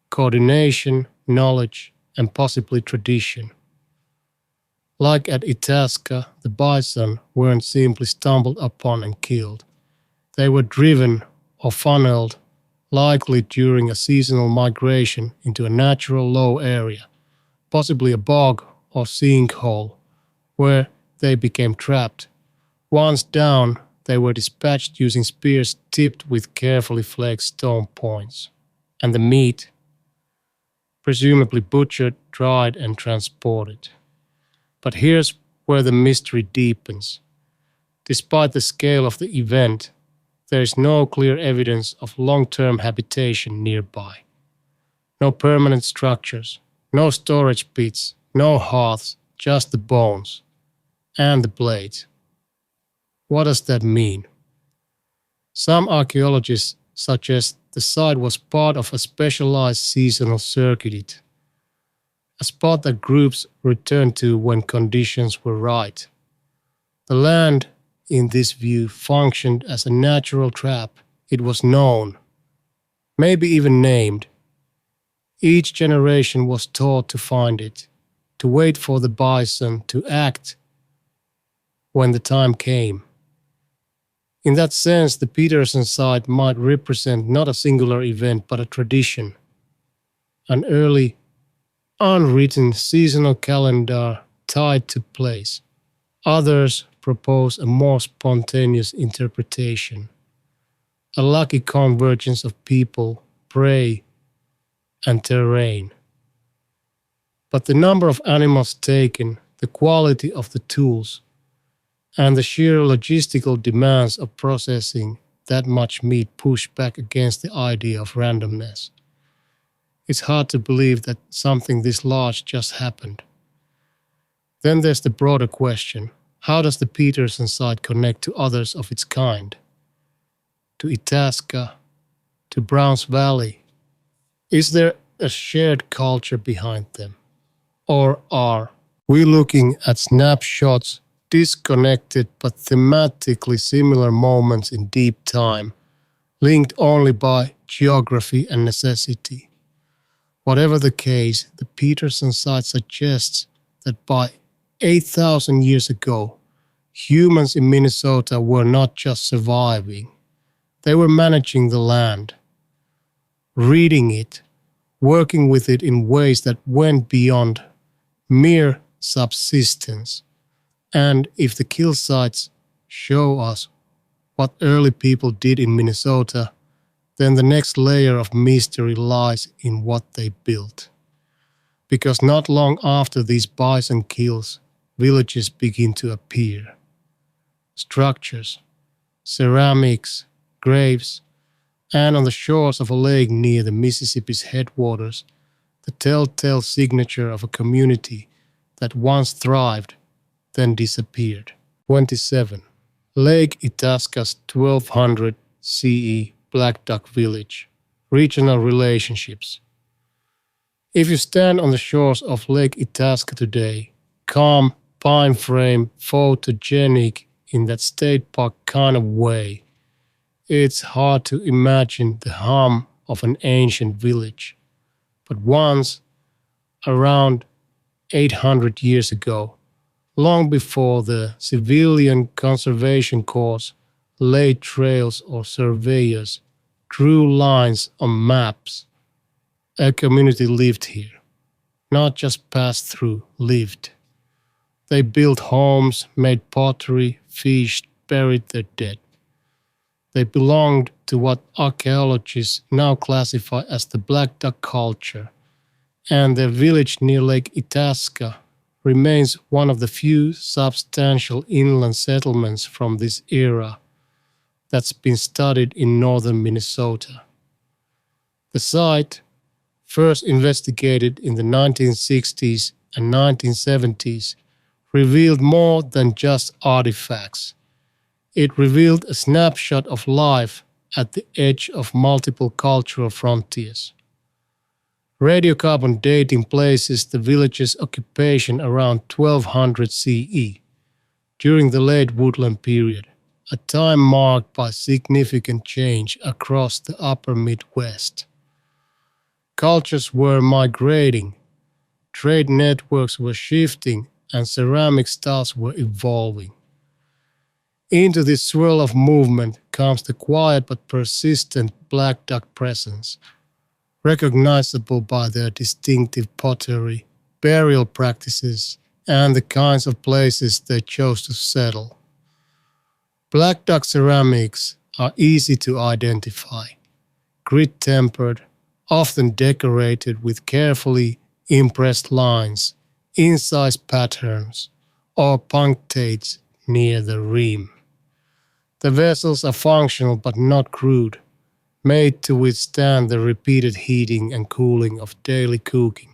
coordination, knowledge, and possibly tradition. Like at Itasca, the bison weren't simply stumbled upon and killed. They were driven or funneled, likely during a seasonal migration into a natural low area, possibly a bog or sinkhole, where they became trapped. Once down, they were dispatched using spears tipped with carefully flaked stone points. And the meat, presumably butchered, dried, and transported. But here's where the mystery deepens. Despite the scale of the event, there is no clear evidence of long-term habitation nearby. No permanent structures, no storage pits, no hearths, just the bones. And the blades. What does that mean? Some archaeologists suggest the site was part of a specialized seasonal circuit, a spot that groups returned to when conditions were right. The land in this view functioned as a natural trap. It was known, maybe even named. Each generation was taught to find it, to wait for the bison to act when the time came. In that sense, the Peterson site might represent not a singular event but a tradition, an early, unwritten seasonal calendar tied to place. Others propose a more spontaneous interpretation, a lucky convergence of people, prey, and terrain. But the number of animals taken, the quality of the tools, and the sheer logistical demands of processing that much meat push back against the idea of randomness. It's hard to believe that something this large just happened. Then there's the broader question: how does the Peterson site connect to others of its kind? To Itasca, to Browns Valley? Is there a shared culture behind them? Or are we looking at snapshots, disconnected but thematically similar moments in deep time, linked only by geography and necessity? Whatever the case, the Peterson site suggests that by 8,000 years ago, humans in Minnesota were not just surviving. They were managing the land, reading it, working with it in ways that went beyond mere subsistence. And if the kill sites show us what early people did in Minnesota, then the next layer of mystery lies in what they built. Because not long after these bison kills, villages begin to appear. Structures, ceramics, graves, and on the shores of a lake near the Mississippi's headwaters, the telltale signature of a community that once thrived, then disappeared. 27. Lake Itasca's 1200 CE Black Duck Village. Regional relationships. If you stand on the shores of Lake Itasca today, calm, pine frame, photogenic in that state park kind of way, it's hard to imagine the hum of an ancient village. But once, around 800 years ago, long before the civilian conservation corps laid trails or surveyors drew lines on maps, a community lived here. Not just passed through, lived. They built homes, made pottery, fished, buried their dead. They belonged to what archaeologists now classify as the Black Duck culture, and their village near Lake Itasca remains one of the few substantial inland settlements from this era that's been studied in northern Minnesota. The site, first investigated in the 1960s and 1970s, revealed more than just artifacts. It revealed a snapshot of life at the edge of multiple cultural frontiers. Radiocarbon dating places the village's occupation around 1200 CE, during the late woodland period, a time marked by significant change across the upper Midwest. Cultures were migrating, trade networks were shifting, and ceramic styles were evolving. Into this swirl of movement comes the quiet but persistent Black Duck presence, recognizable by their distinctive pottery, burial practices, and the kinds of places they chose to settle. Black Duck ceramics are easy to identify, grit-tempered, often decorated with carefully impressed lines, incised patterns, or punctates near the rim. The vessels are functional but not crude, made to withstand the repeated heating and cooling of daily cooking.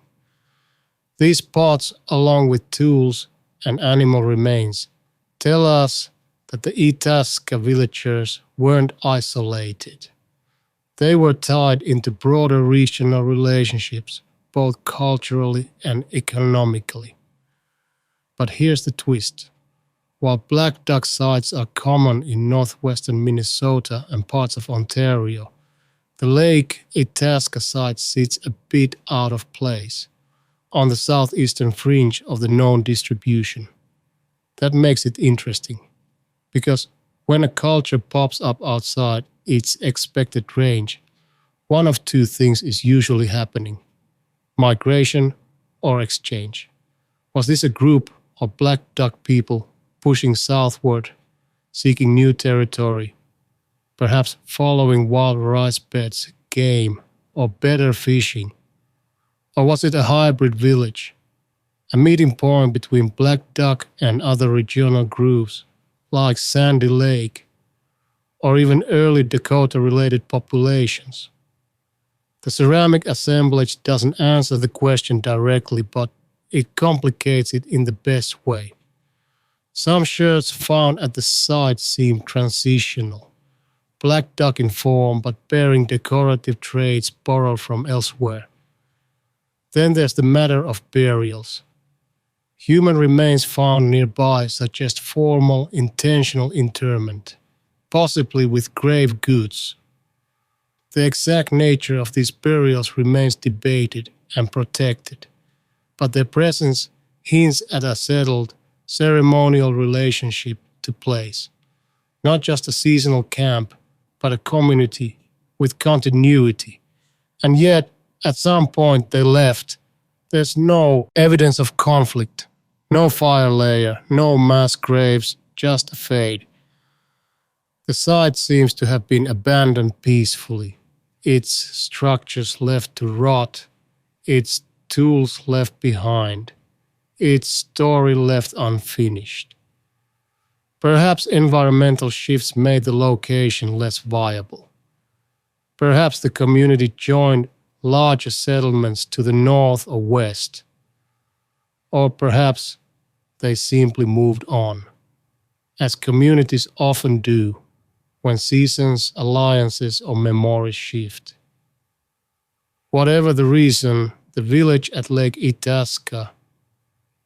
These pots, along with tools and animal remains, tell us that the Itasca villagers weren't isolated. They were tied into broader regional relationships, both culturally and economically. But here's the twist. while black duck sites are common in northwestern Minnesota and parts of Ontario, the Lake Itasca site sits a bit out of place, on the southeastern fringe of the known distribution. That makes it interesting, because when a culture pops up outside its expected range, one of two things is usually happening: migration or exchange. Was this a group of black duck people pushing southward, seeking new territory, perhaps following wild rice beds, game, or better fishing? Or was it a hybrid village, a meeting point between black duck and other regional groups like Sandy Lake, or even early Dakota-related populations? The ceramic assemblage doesn't answer the question directly, but it complicates it in the best way. Some sherds found at the site seem transitional, black duck in form but bearing decorative traits borrowed from elsewhere. Then there's the matter of burials. Human remains found nearby suggest formal, intentional interment, possibly with grave goods. The exact nature of these burials remains debated and protected, but their presence hints at a settled, ceremonial relationship to place. Not just a seasonal camp, but a community with continuity. And yet, at some point they left. There's no evidence of conflict, no fire layer, no mass graves, just a fade. The site seems to have been abandoned peacefully, its structures left to rot, its tools left behind, its story left unfinished. Perhaps environmental shifts made the location less viable. Perhaps the community joined larger settlements to the north or west. Or perhaps they simply moved on, as communities often do when seasons, alliances, or memories shift. Whatever the reason, the village at Lake Itasca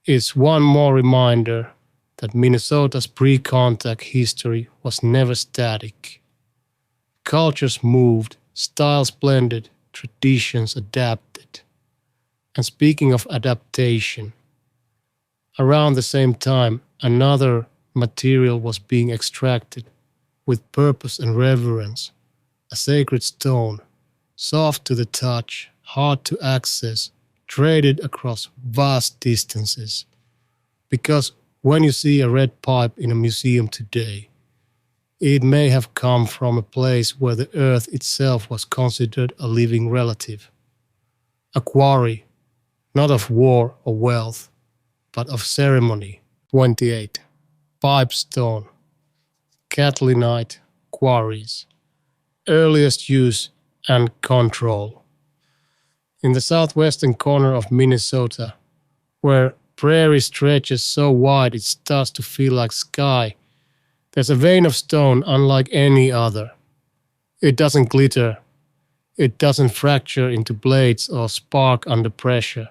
is one more reminder that Minnesota's pre-contact history was never static. Cultures moved, styles blended, traditions adapted. And speaking of adaptation, around the same time, another material was being extracted with purpose and reverence, a sacred stone, soft to the touch, hard to access, traded across vast distances. Because when you see a red pipe in a museum today, it may have come from a place where the earth itself was considered a living relative. A quarry, not of war or wealth, but of ceremony. 28. Pipestone, Catlynite quarries, earliest use and control. In the southwestern corner of Minnesota, where prairie stretches so wide it starts to feel like sky, there's a vein of stone unlike any other. It doesn't glitter. It doesn't fracture into blades or spark under pressure.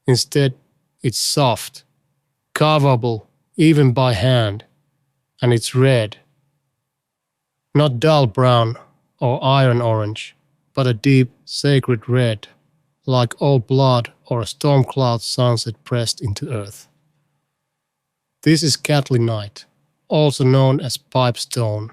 Instead, it's soft, carvable even by hand, and it's red. Not dull brown or iron orange, but a deep, sacred red, like old blood or a storm cloud sunset pressed into earth. This is Catlynite, also known as pipestone,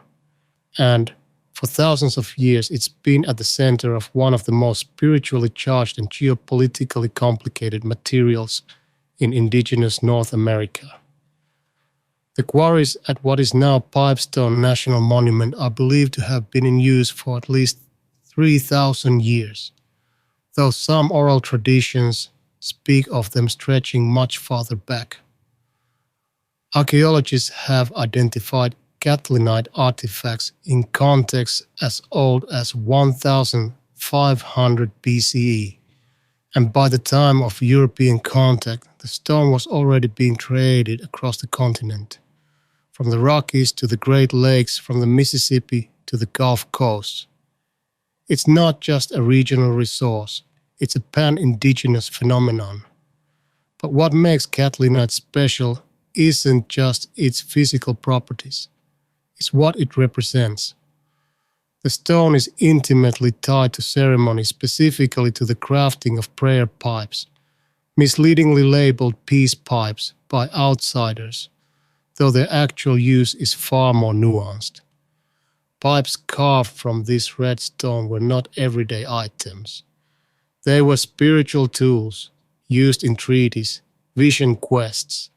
and for thousands of years it's been at the center of one of the most spiritually charged and geopolitically complicated materials in indigenous North America. The quarries at what is now Pipestone National Monument are believed to have been in use for at least 3,000 years, though some oral traditions speak of them stretching much farther back. Archaeologists have identified Catlynite artifacts in contexts as old as 1,500 BCE, and by the time of European contact, the stone was already being traded across the continent, from the Rockies to the Great Lakes, from the Mississippi to the Gulf Coast. It's not just a regional resource, it's a pan-indigenous phenomenon. But what makes Catlynite special isn't just its physical properties, it's what it represents. The stone is intimately tied to ceremony, specifically to the crafting of prayer pipes, misleadingly labeled peace pipes by outsiders, though their actual use is far more nuanced. Pipes carved from this red stone were not everyday items. They were spiritual tools used in treaties, vision quests,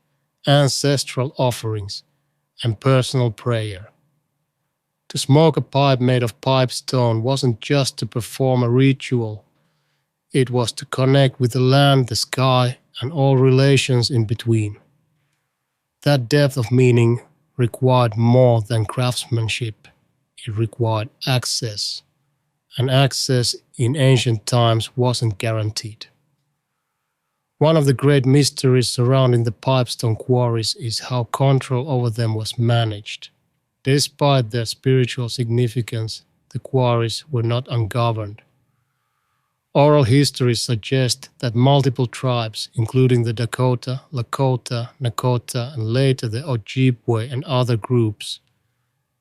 ancestral offerings, and personal prayer. To smoke a pipe made of pipestone wasn't just to perform a ritual, it was to connect with the land, the sky, and all relations in between. That depth of meaning required more than craftsmanship. It required access, and access in ancient times wasn't guaranteed. One of the great mysteries surrounding the pipestone quarries is how control over them was managed. Despite their spiritual significance, the quarries were not ungoverned. Oral histories suggest that multiple tribes, including the Dakota, Lakota, Nakota, and later the Ojibwe and other groups,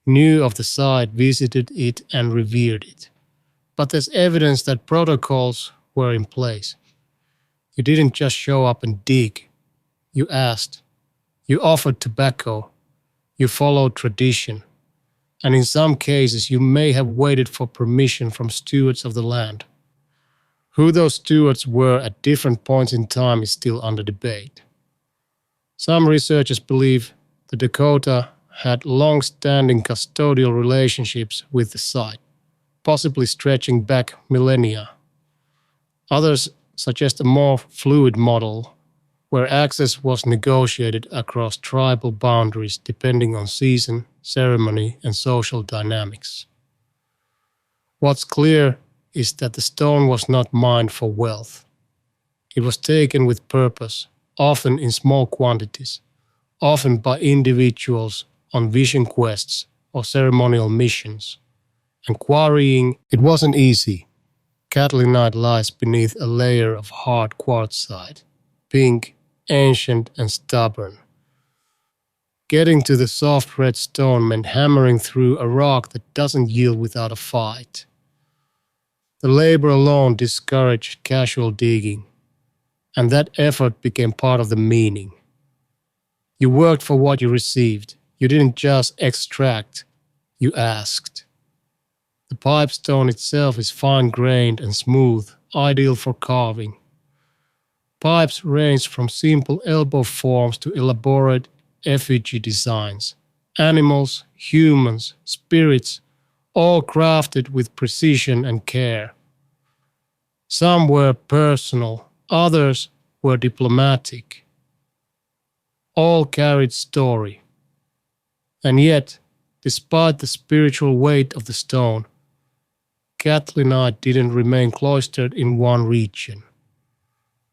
knew of the site, visited it, and revered it. But there's evidence that protocols were in place. You didn't just show up and dig. You asked. You offered tobacco. You followed tradition. And in some cases, you may have waited for permission from stewards of the land. Who those stewards were at different points in time is still under debate. Some researchers believe the Dakota had long-standing custodial relationships with the site, possibly stretching back millennia. Others suggest a more fluid model where access was negotiated across tribal boundaries depending on season, ceremony, and social dynamics. What's clear is that the stone was not mined for wealth. It was taken with purpose, often in small quantities, often by individuals on vision quests or ceremonial missions. And quarrying, it wasn't easy. Catlinite lies beneath a layer of hard quartzite, pink, ancient, and stubborn. Getting to the soft red stone meant hammering through a rock that doesn't yield without a fight. The labor alone discouraged casual digging, and that effort became part of the meaning. You worked for what you received. You didn't just extract, you asked. The pipestone itself is fine-grained and smooth, ideal for carving. Pipes range from simple elbow forms to elaborate effigy designs. Animals, humans, spirits, all crafted with precision and care. Some were personal, others were diplomatic. All carried story. And yet, despite the spiritual weight of the stone, Catlinite didn't remain cloistered in one region.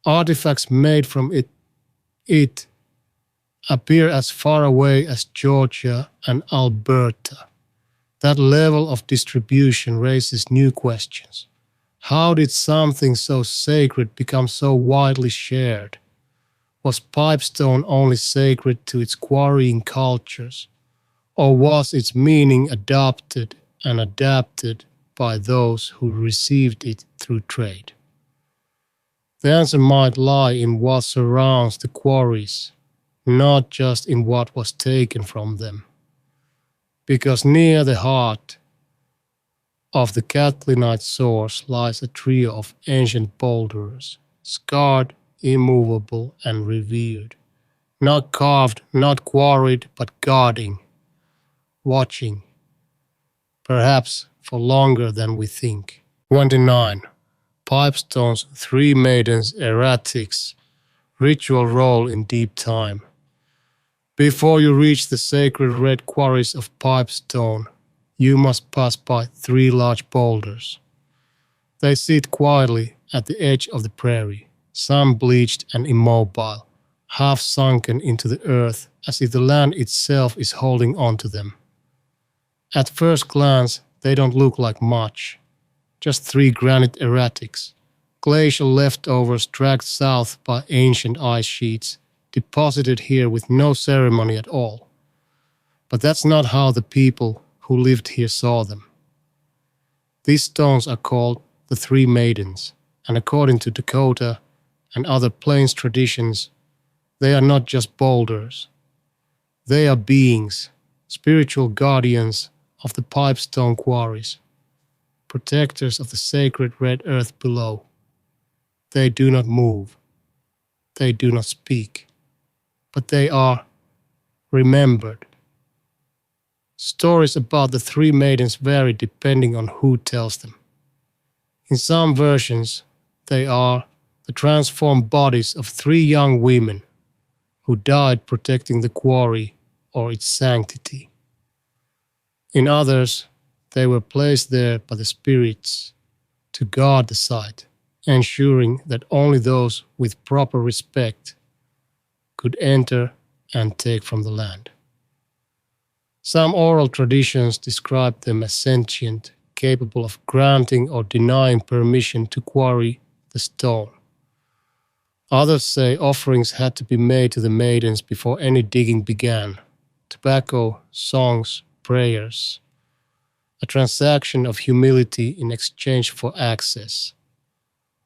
Artifacts made from it appear as far away as Georgia and Alberta. That level of distribution raises new questions. How did something so sacred become so widely shared? Was pipestone only sacred to its quarrying cultures, or was its meaning adopted and adapted by those who received it through trade? The answer might lie in what surrounds the quarries, not just in what was taken from them. Because near the heart of the Catlinite source lies a trio of ancient boulders, scarred, immovable, and revered. Not carved, not quarried, but guarding, watching, perhaps for longer than we think. 29. Pipestone's three maidens erratics, ritual role in deep time. Before you reach the sacred red quarries of pipestone, you must pass by three large boulders. They sit quietly at the edge of the prairie, some bleached and immobile, half sunken into the earth as if the land itself is holding on to them. At first glance, they don't look like much. Just three granite erratics, glacial leftovers dragged south by ancient ice sheets, deposited here with no ceremony at all. But that's not how the people who lived here saw them. These stones are called the Three Maidens, and according to Dakota and other Plains traditions, they are not just boulders. They are beings, spiritual guardians of the pipestone quarries, protectors of the sacred red earth below. They do not move. They do not speak. But they are remembered. Stories about the Three Maidens vary depending on who tells them. In some versions, they are the transformed bodies of three young women who died protecting the quarry or its sanctity. In others, they were placed there by the spirits to guard the site, ensuring that only those with proper respect could enter and take from the land. Some oral traditions describe them as sentient, capable of granting or denying permission to quarry the stone. Others say offerings had to be made to the maidens before any digging began. Tobacco, songs, prayers. A transaction of humility in exchange for access.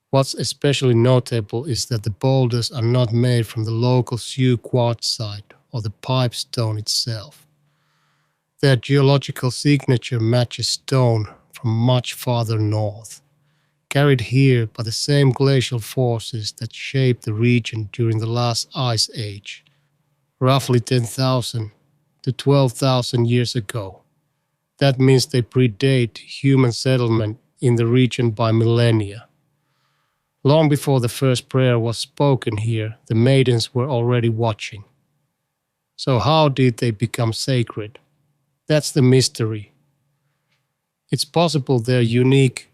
What's especially notable is that the boulders are not made from the local Sioux quartzite or the pipestone itself. Their geological signature matches stone from much farther north, carried here by the same glacial forces that shaped the region during the last ice age, roughly 10,000 to 12,000 years ago. That means they predate human settlement in the region by millennia. Long before the first prayer was spoken here, the maidens were already watching. So how did they become sacred? That's the mystery. It's possible their unique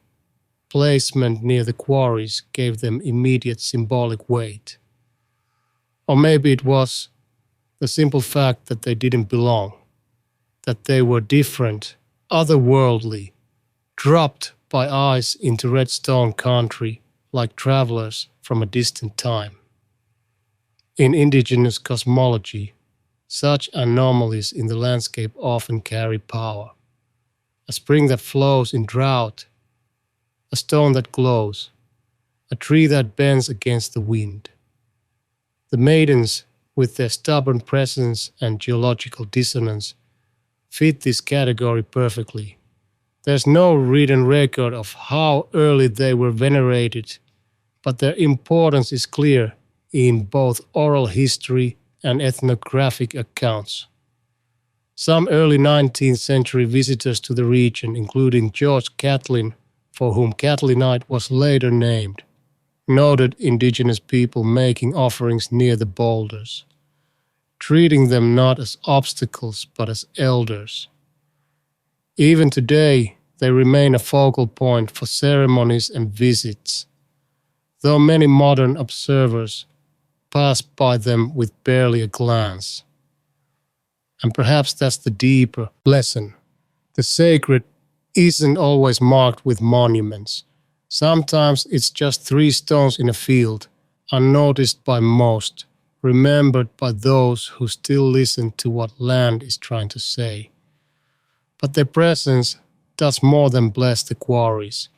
placement near the quarries gave them immediate symbolic weight. Or maybe it was the simple fact that they didn't belong, that they were different, otherworldly, dropped by ice into redstone country like travelers from a distant time. In indigenous cosmology, such anomalies in the landscape often carry power. A spring that flows in drought, a stone that glows, a tree that bends against the wind. The maidens, with their stubborn presence and geological dissonance, fit this category perfectly. There's no written record of how early they were venerated, but their importance is clear in both oral history and ethnographic accounts. Some early 19th century visitors to the region, including George Catlin, for whom Catlinite was later named, noted indigenous people making offerings near the boulders, treating them not as obstacles but as elders. Even today, they remain a focal point for ceremonies and visits, though many modern observers pass by them with barely a glance. And perhaps that's the deeper lesson. The sacred isn't always marked with monuments. Sometimes it's just three stones in a field, unnoticed by most, remembered by those who still listen to what land is trying to say. But their presence does more than bless the quarries.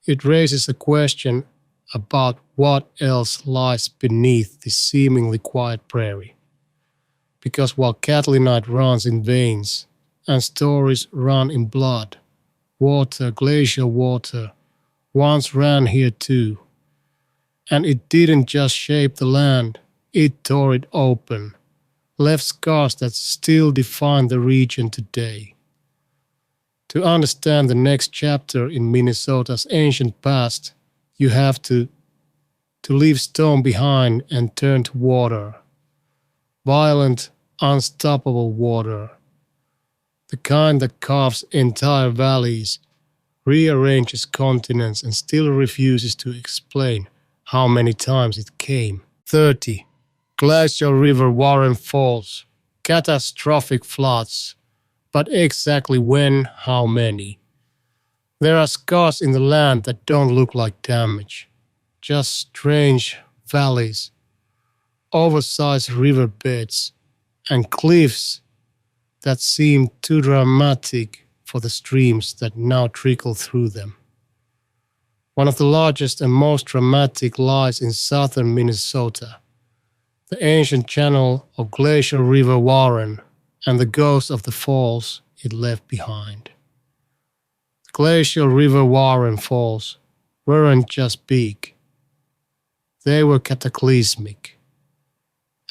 It raises a question about what else lies beneath this seemingly quiet prairie. Because while Catlinite runs in veins and stories run in blood, water, glacial water, once ran here too. And it didn't just shape the land, it tore it open, left scars that still define the region today. To understand the next chapter in Minnesota's ancient past, you have to leave stone behind and turn to water. Violent, unstoppable water. The kind that carves entire valleys, rearranges continents and still refuses to explain how many times it came. 30. Glacial River Warren Falls. Catastrophic floods. But exactly when, how many? There are scars in the land that don't look like damage. Just strange valleys, oversized riverbeds and cliffs that seemed too dramatic for the streams that now trickle through them. One of the largest and most dramatic lies in southern Minnesota, the ancient channel of Glacial River Warren and the ghost of the falls it left behind. The Glacial River Warren Falls weren't just big, they were cataclysmic.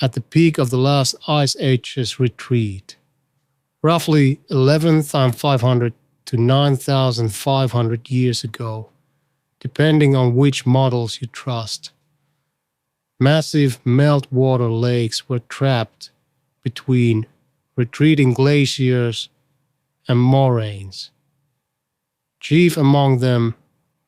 At the peak of the last Ice Age's retreat, roughly 11,500 to 9,500 years ago, depending on which models you trust, massive meltwater lakes were trapped between retreating glaciers and moraines. Chief among them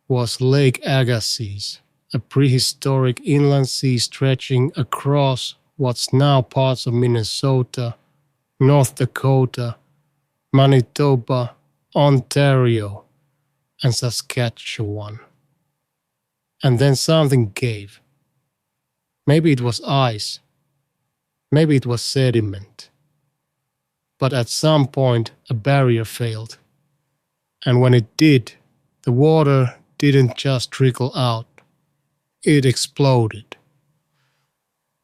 was Lake Agassiz, a prehistoric inland sea stretching across what's now parts of Minnesota, North Dakota, Manitoba, Ontario, and Saskatchewan. And then something gave. Maybe it was ice. Maybe it was sediment. But at some point, a barrier failed. And when it did, the water didn't just trickle out. It exploded.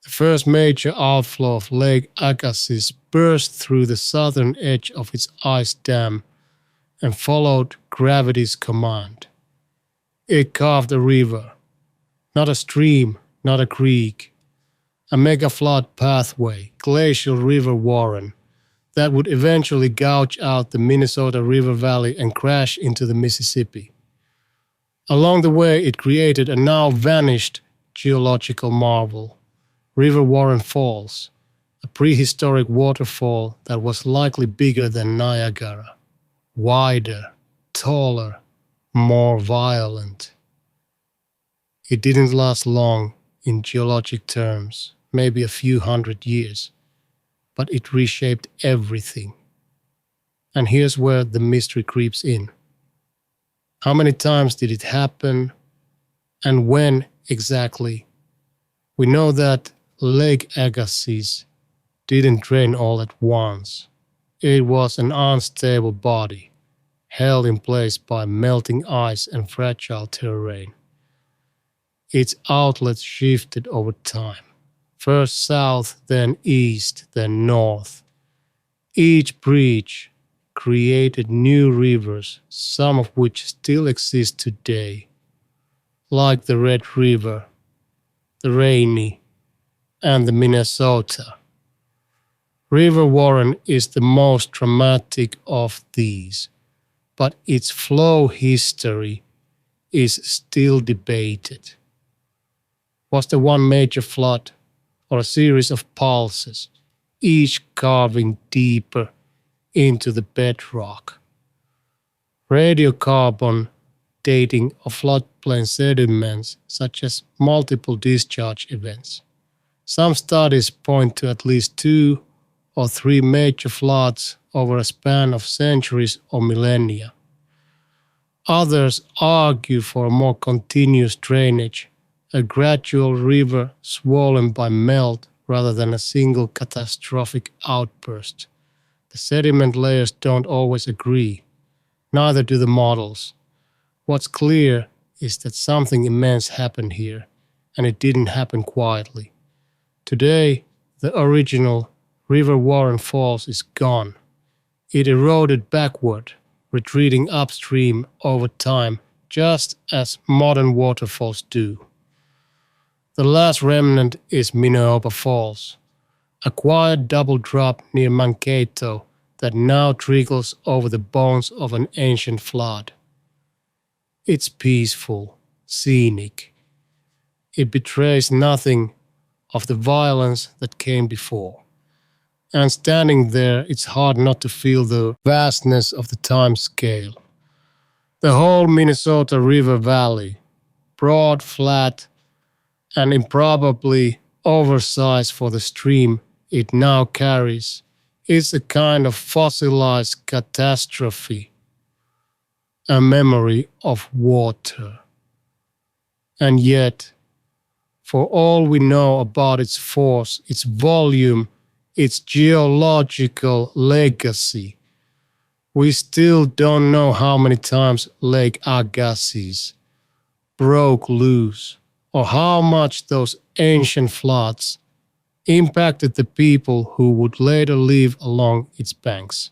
The first major outflow of Lake Agassiz burst through the southern edge of its ice dam and followed gravity's command. It carved a river, not a stream, not a creek, a megaflood pathway, Glacial River Warren, that would eventually gouge out the Minnesota River Valley and crash into the Mississippi. Along the way, it created a now vanished geological marvel, River Warren Falls, a prehistoric waterfall that was likely bigger than Niagara, wider, taller, more violent. It didn't last long in geologic terms, maybe a few hundred years, but it reshaped everything. And here's where the mystery creeps in. How many times did it happen, and when exactly? We know that Lake Agassiz didn't drain all at once. It was an unstable body, held in place by melting ice and fragile terrain. Its outlets shifted over time, first south, then east, then north. Each breach created new rivers, some of which still exist today, like the Red River, the Rainy, and the Minnesota. River Warren is the most dramatic of these, but its flow history is still debated. Was there one major flood or a series of pulses, each carving deeper into the bedrock? Radiocarbon dating of floodplain sediments such as multiple discharge events. Some studies point to at least 2 or 3 major floods over a span of centuries or millennia. Others argue for a more continuous drainage, a gradual river swollen by melt rather than a single catastrophic outburst. The sediment layers don't always agree, neither do the models. What's clear is that something immense happened here, and it didn't happen quietly. Today, the original River Warren Falls is gone. It eroded backward, retreating upstream over time, just as modern waterfalls do. The last remnant is Minneopa Falls, a quiet double drop near Mankato that now trickles over the bones of an ancient flood. It's peaceful, scenic. It betrays nothing of the violence that came before. And standing there, it's hard not to feel the vastness of the time scale. The whole Minnesota River Valley, broad, flat, and improbably oversized for the stream it now carries, is a kind of fossilized catastrophe, a memory of water. And yet, For all we know about its force, its volume, its geological legacy, we still don't know how many times Lake Agassiz broke loose, or how much those ancient floods impacted the people who would later live along its banks.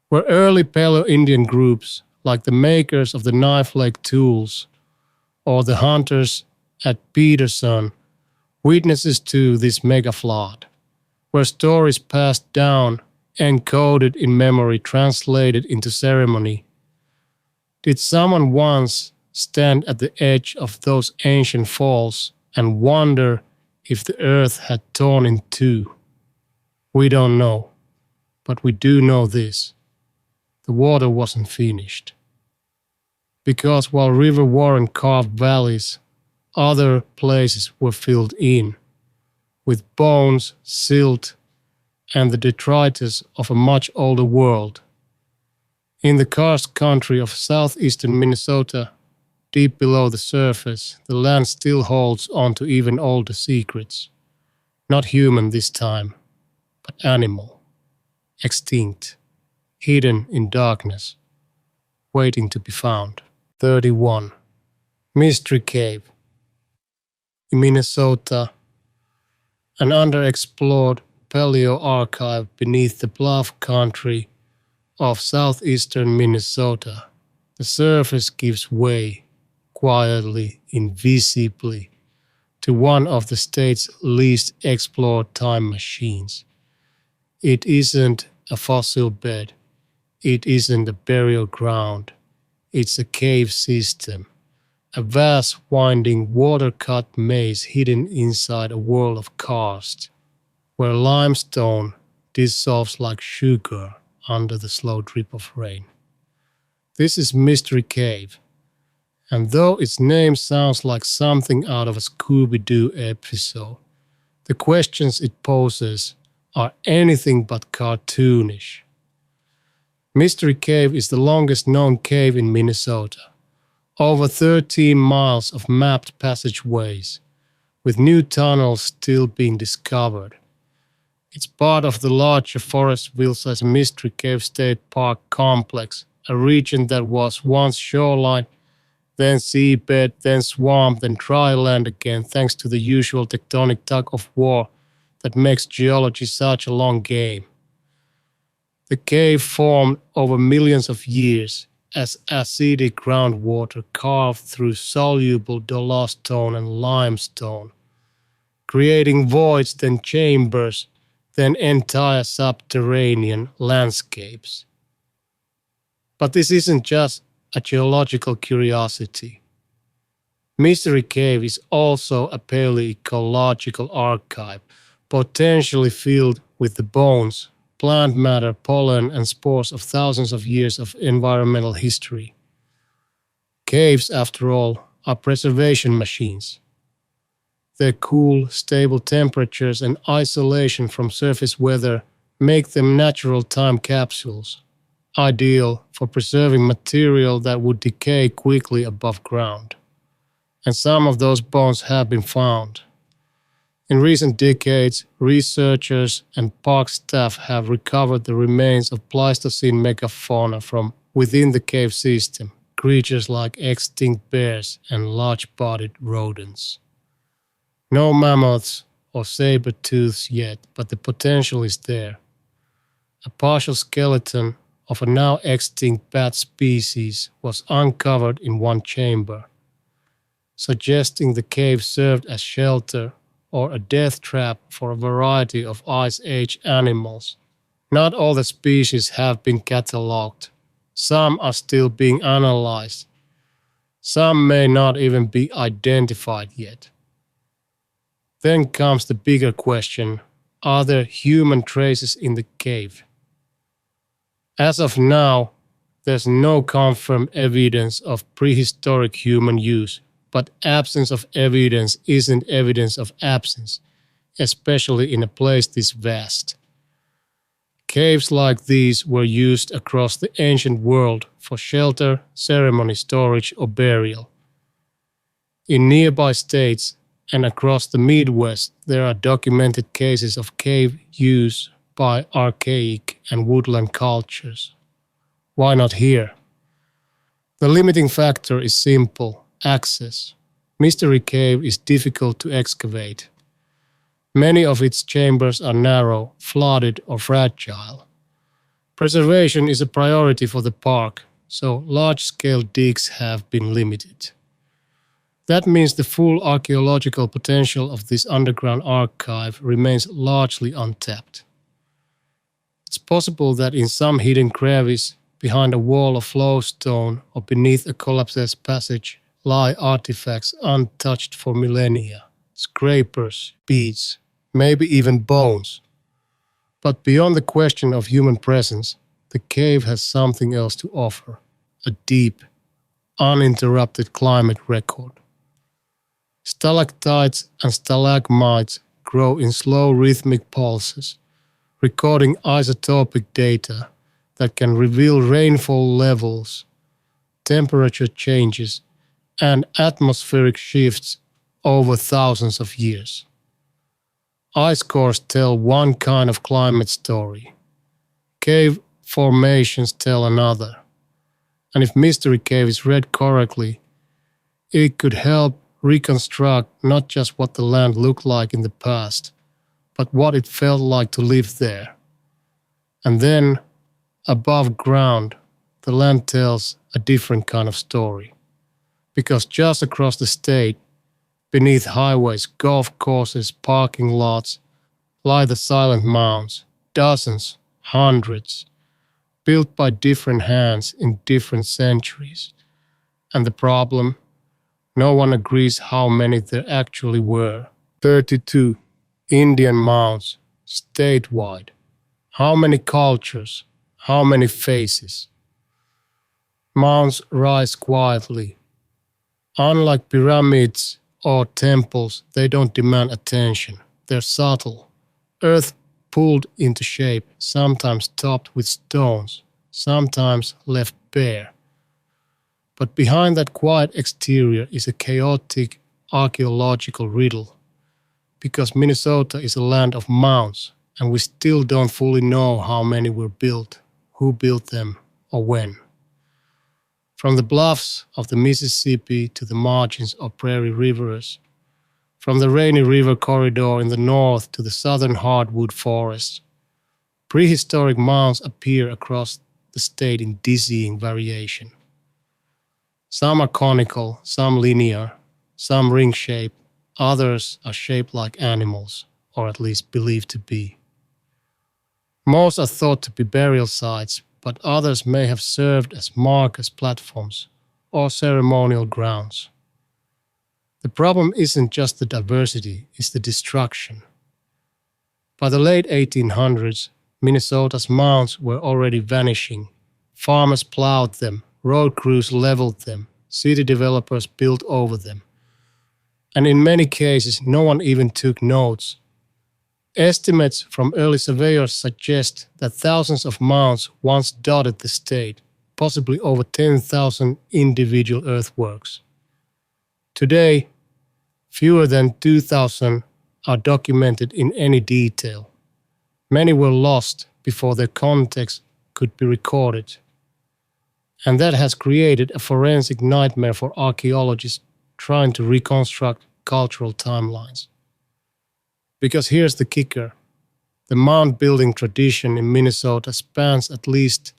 Were early Paleoindian groups, like the makers of the knife-like tools or the hunters at Peterson, witnesses to this mega flood? Were stories passed down, encoded in memory, translated into ceremony? Did someone once stand at the edge of those ancient falls and wonder if the earth had torn in two? We don't know, but we do know this: the water wasn't finished. Because while River Warren carved valleys, other places were filled in with bones, silt, and the detritus of a much older world. In the karst country of southeastern Minnesota, deep below the surface, the land still holds on to even older secrets. Not human this time, but animal, extinct, hidden in darkness, waiting to be found. 31. Mystery Cave. In Minnesota, an underexplored paleo archive beneath the bluff country of southeastern Minnesota, the surface gives way, quietly, invisibly, to one of the state's least explored time machines. It isn't a fossil bed. It isn't a burial ground. It's a cave system, a vast winding water-cut maze hidden inside a world of karst, where limestone dissolves like sugar under the slow drip of rain. This is Mystery Cave, and though its name sounds like something out of a Scooby-Doo episode, the questions it poses are anything but cartoonish. Mystery Cave is the longest known cave in Minnesota. Over 13 miles of mapped passageways, with new tunnels still being discovered. It's part of the larger Forestville-sized Mystery Cave State Park complex, a region that was once shoreline, then seabed, then swamp, then dry land again, thanks to the usual tectonic tug-of-war that makes geology such a long game. The cave formed over millions of years as acidic groundwater carved through soluble dolostone and limestone, creating voids, then chambers, then entire subterranean landscapes. But this isn't just a geological curiosity. Mystery Cave is also a paleoecological archive, potentially filled with the bones, plant matter, pollen, and spores of thousands of years of environmental history. Caves, after all, are preservation machines. Their cool, stable temperatures and isolation from surface weather make them natural time capsules, ideal for preserving material that would decay quickly above ground. And some of those bones have been found. In recent decades, researchers and park staff have recovered the remains of Pleistocene megafauna from within the cave system, creatures like extinct bears and large-bodied rodents. No mammoths or saber-tooths yet, but the potential is there. A partial skeleton of a now extinct bat species was uncovered in one chamber, suggesting the cave served as shelter or a death trap for a variety of Ice Age animals. Not all the species have been catalogued. Some are still being analyzed. Some may not even be identified yet. Then comes the bigger question: are there human traces in the cave? As of now, there's no confirmed evidence of prehistoric human use, but absence of evidence isn't evidence of absence, especially in a place this vast. Caves like these were used across the ancient world for shelter, ceremony, storage, or burial. In nearby states, and across the Midwest there are documented cases of cave use by archaic and woodland cultures. Why not here? The limiting factor is simple: access. Mystery Cave is difficult to excavate. Many of its chambers are narrow, flooded, or fragile. Preservation is a priority for the park, so large-scale digs have been limited. That means the full archaeological potential of this underground archive remains largely untapped. It's possible that in some hidden crevice, behind a wall of flowstone or beneath a collapsed passage, lie artifacts untouched for millennia, scrapers, beads, maybe even bones. But beyond the question of human presence, the cave has something else to offer: a deep, uninterrupted climate record. Stalactites and stalagmites grow in slow rhythmic pulses, recording isotopic data that can reveal rainfall levels, temperature changes, and atmospheric shifts over thousands of years. Ice cores tell one kind of climate story. Cave formations tell another. And if Mystery Cave is read correctly, it could help reconstruct not just what the land looked like in the past, but what it felt like to live there. And then, above ground, the land tells a different kind of story. Because just across the state, beneath highways, golf courses, parking lots, lie the silent mounds, dozens, hundreds, built by different hands in different centuries. And the problem? No one agrees how many there actually were. 32 Indian mounds, statewide. How many cultures? How many faces? Mounds rise quietly. Unlike pyramids or temples, they don't demand attention. They're subtle. Earth pulled into shape, sometimes topped with stones, sometimes left bare. But behind that quiet exterior is a chaotic archaeological riddle. Because Minnesota is a land of mounds, and we still don't fully know how many were built, who built them, or when. From the bluffs of the Mississippi to the margins of prairie rivers, from the Rainy River corridor in the north to the southern hardwood forests, prehistoric mounds appear across the state in dizzying variation. Some are conical, some linear, some ring-shaped, others are shaped like animals, or at least believed to be. Most are thought to be burial sites, but others may have served as markers, platforms, or ceremonial grounds. The problem isn't just the diversity, it's the destruction. By the late 1800s, Minnesota's mounds were already vanishing. Farmers plowed them, road crews leveled them, city developers built over them. And in many cases, no one even took notes. Estimates from early surveyors suggest that thousands of mounds once dotted the state, possibly over 10,000 individual earthworks. Today, fewer than 2,000 are documented in any detail. Many were lost before their context could be recorded. And that has created a forensic nightmare for archaeologists trying to reconstruct cultural timelines. Because here's the kicker. The mound building tradition in Minnesota spans at least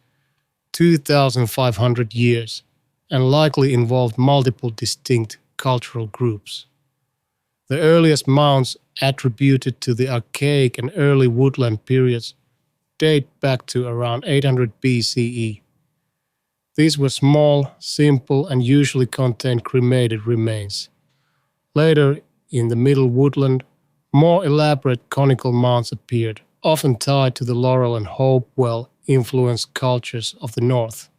2,500 years and likely involved multiple distinct cultural groups. The earliest mounds attributed to the archaic and early woodland periods date back to around 800 BCE. These were small, simple, and usually contained cremated remains. Later, in the Middle Woodland, more elaborate conical mounds appeared, often tied to the Laurel and Hopewell-influenced cultures of the North.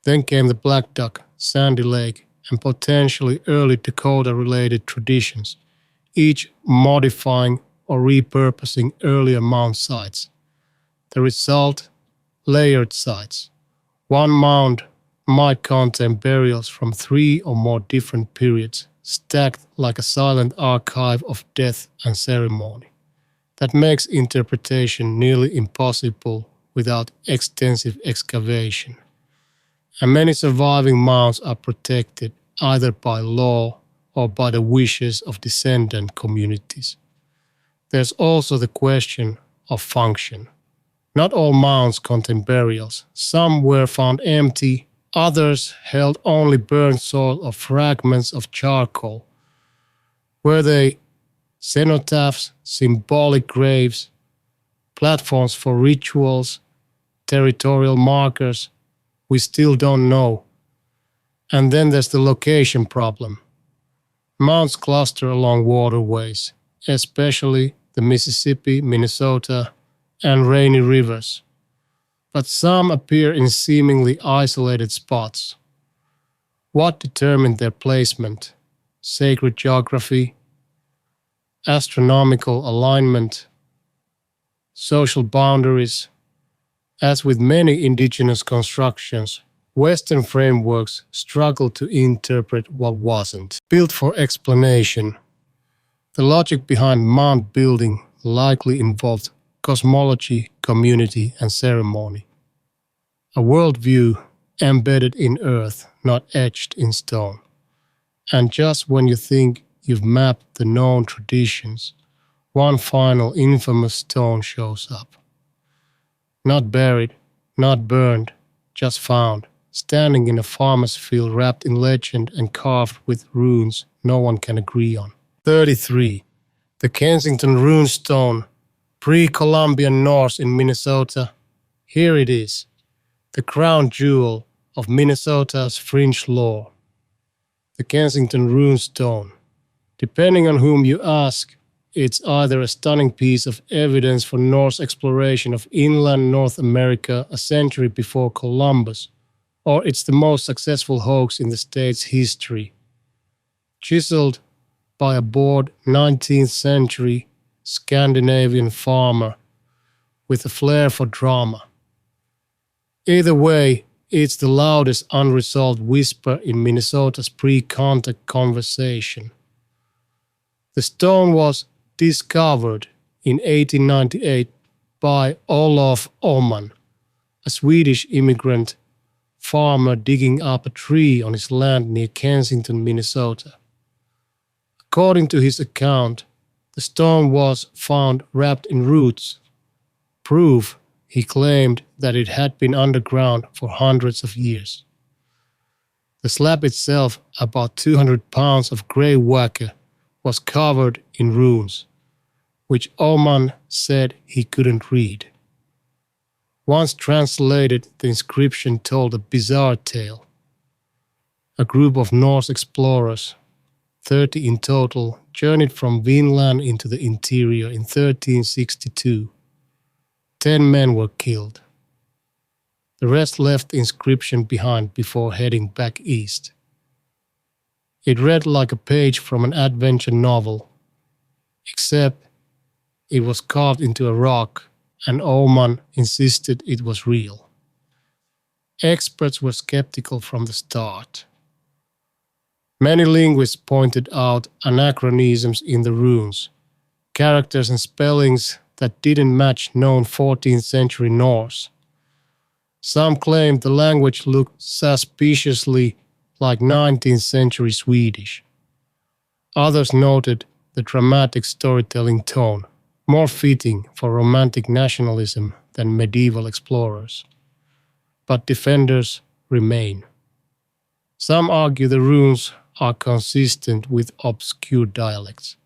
Then came the Black Duck, Sandy Lake, and potentially early Dakota-related traditions, each modifying or repurposing earlier mound sites. The result? Layered sites. One mound might contain burials from 3 or more different periods, stacked like a silent archive of death and ceremony that makes interpretation nearly impossible without extensive excavation. And many surviving mounds are protected either by law or by the wishes of descendant communities. There's also the question of function. Not all mounds contain burials. Some were found empty, others held only burnt soil or fragments of charcoal. Were they cenotaphs, symbolic graves, platforms for rituals, territorial markers? We still don't know. And then there's the location problem. Mounds cluster along waterways, especially the Mississippi, Minnesota, and Rainy rivers. But some appear in seemingly isolated spots. What determined their placement? Sacred geography, astronomical alignment, social boundaries. As with many indigenous constructions, Western frameworks struggle to interpret what wasn't built for explanation. The logic behind mound building likely involved cosmology, community, and ceremony. A worldview embedded in earth, not etched in stone. And just when you think you've mapped the known traditions, one final infamous stone shows up. Not buried, not burned, just found, standing in a farmer's field wrapped in legend and carved with runes no one can agree on. 33. The Kensington Runestone, pre-Columbian Norse in Minnesota. Here it is, the crown jewel of Minnesota's fringe lore. The Kensington Runestone. Depending on whom you ask, it's either a stunning piece of evidence for Norse exploration of inland North America a century before Columbus, or it's the most successful hoax in the state's history. Chiseled by a bored 19th century Scandinavian farmer with a flair for drama. Either way, it's the loudest unresolved whisper in Minnesota's pre-contact conversation. The stone was discovered in 1898 by Olof Åman, a Swedish immigrant farmer digging up a tree on his land near Kensington, Minnesota. According to his account, the stone was found wrapped in roots, proof, he claimed, that it had been underground for hundreds of years. The slab itself, about 200 pounds of grey wacke, was covered in runes, which Åman said he couldn't read. Once translated, the inscription told a bizarre tale. A group of Norse explorers, 30 in total, journeyed from Vinland into the interior in 1362. 10 men were killed. The rest left the inscription behind before heading back east. It read like a page from an adventure novel, except it was carved into a rock, and Åman insisted it was real. Experts were skeptical from the start. Many linguists pointed out anachronisms in the runes, characters and spellings that didn't match known 14th century Norse. Some claimed the language looked suspiciously like 19th century Swedish. Others noted the dramatic storytelling tone, more fitting for romantic nationalism than medieval explorers. But defenders remain. Some argue the runes are consistent with obscure dialects.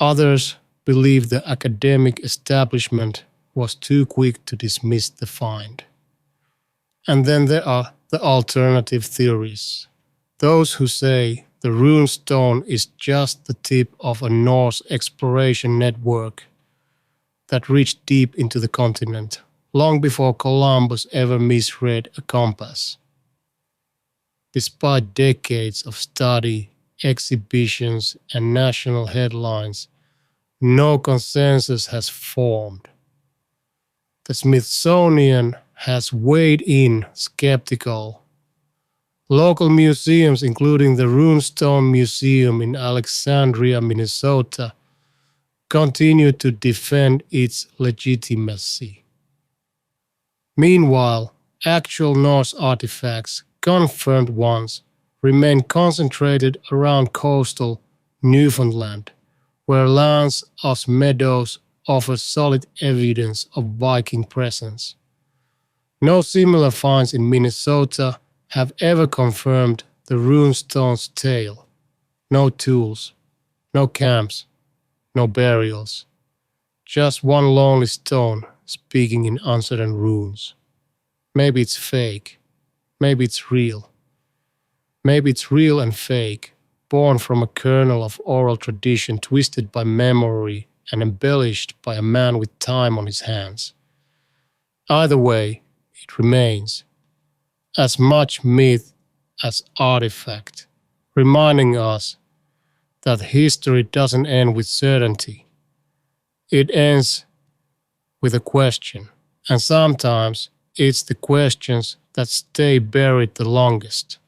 Others believe the academic establishment was too quick to dismiss the find. And then there are the alternative theories. Those who say the rune stone is just the tip of a Norse exploration network that reached deep into the continent, long before Columbus ever misread a compass. Despite decades of study, exhibitions, and national headlines, no consensus has formed. The Smithsonian has weighed in skeptical, Local museums, including the Runestone Museum in Alexandria, Minnesota, continue to defend its legitimacy. Meanwhile, actual Norse artifacts, confirmed ones, remain concentrated around coastal Newfoundland, where lands as Meadows offer solid evidence of Viking presence. No similar finds in Minnesota have ever confirmed the runestone's tale. No tools, no camps, no burials. Just one lonely stone speaking in uncertain runes. Maybe it's fake. Maybe it's real. Maybe it's real and fake, born from a kernel of oral tradition twisted by memory and embellished by a man with time on his hands. Either way, it remains as much myth as artifact, reminding us that history doesn't end with certainty. It ends with a question, and sometimes it's the questions that stay buried the longest.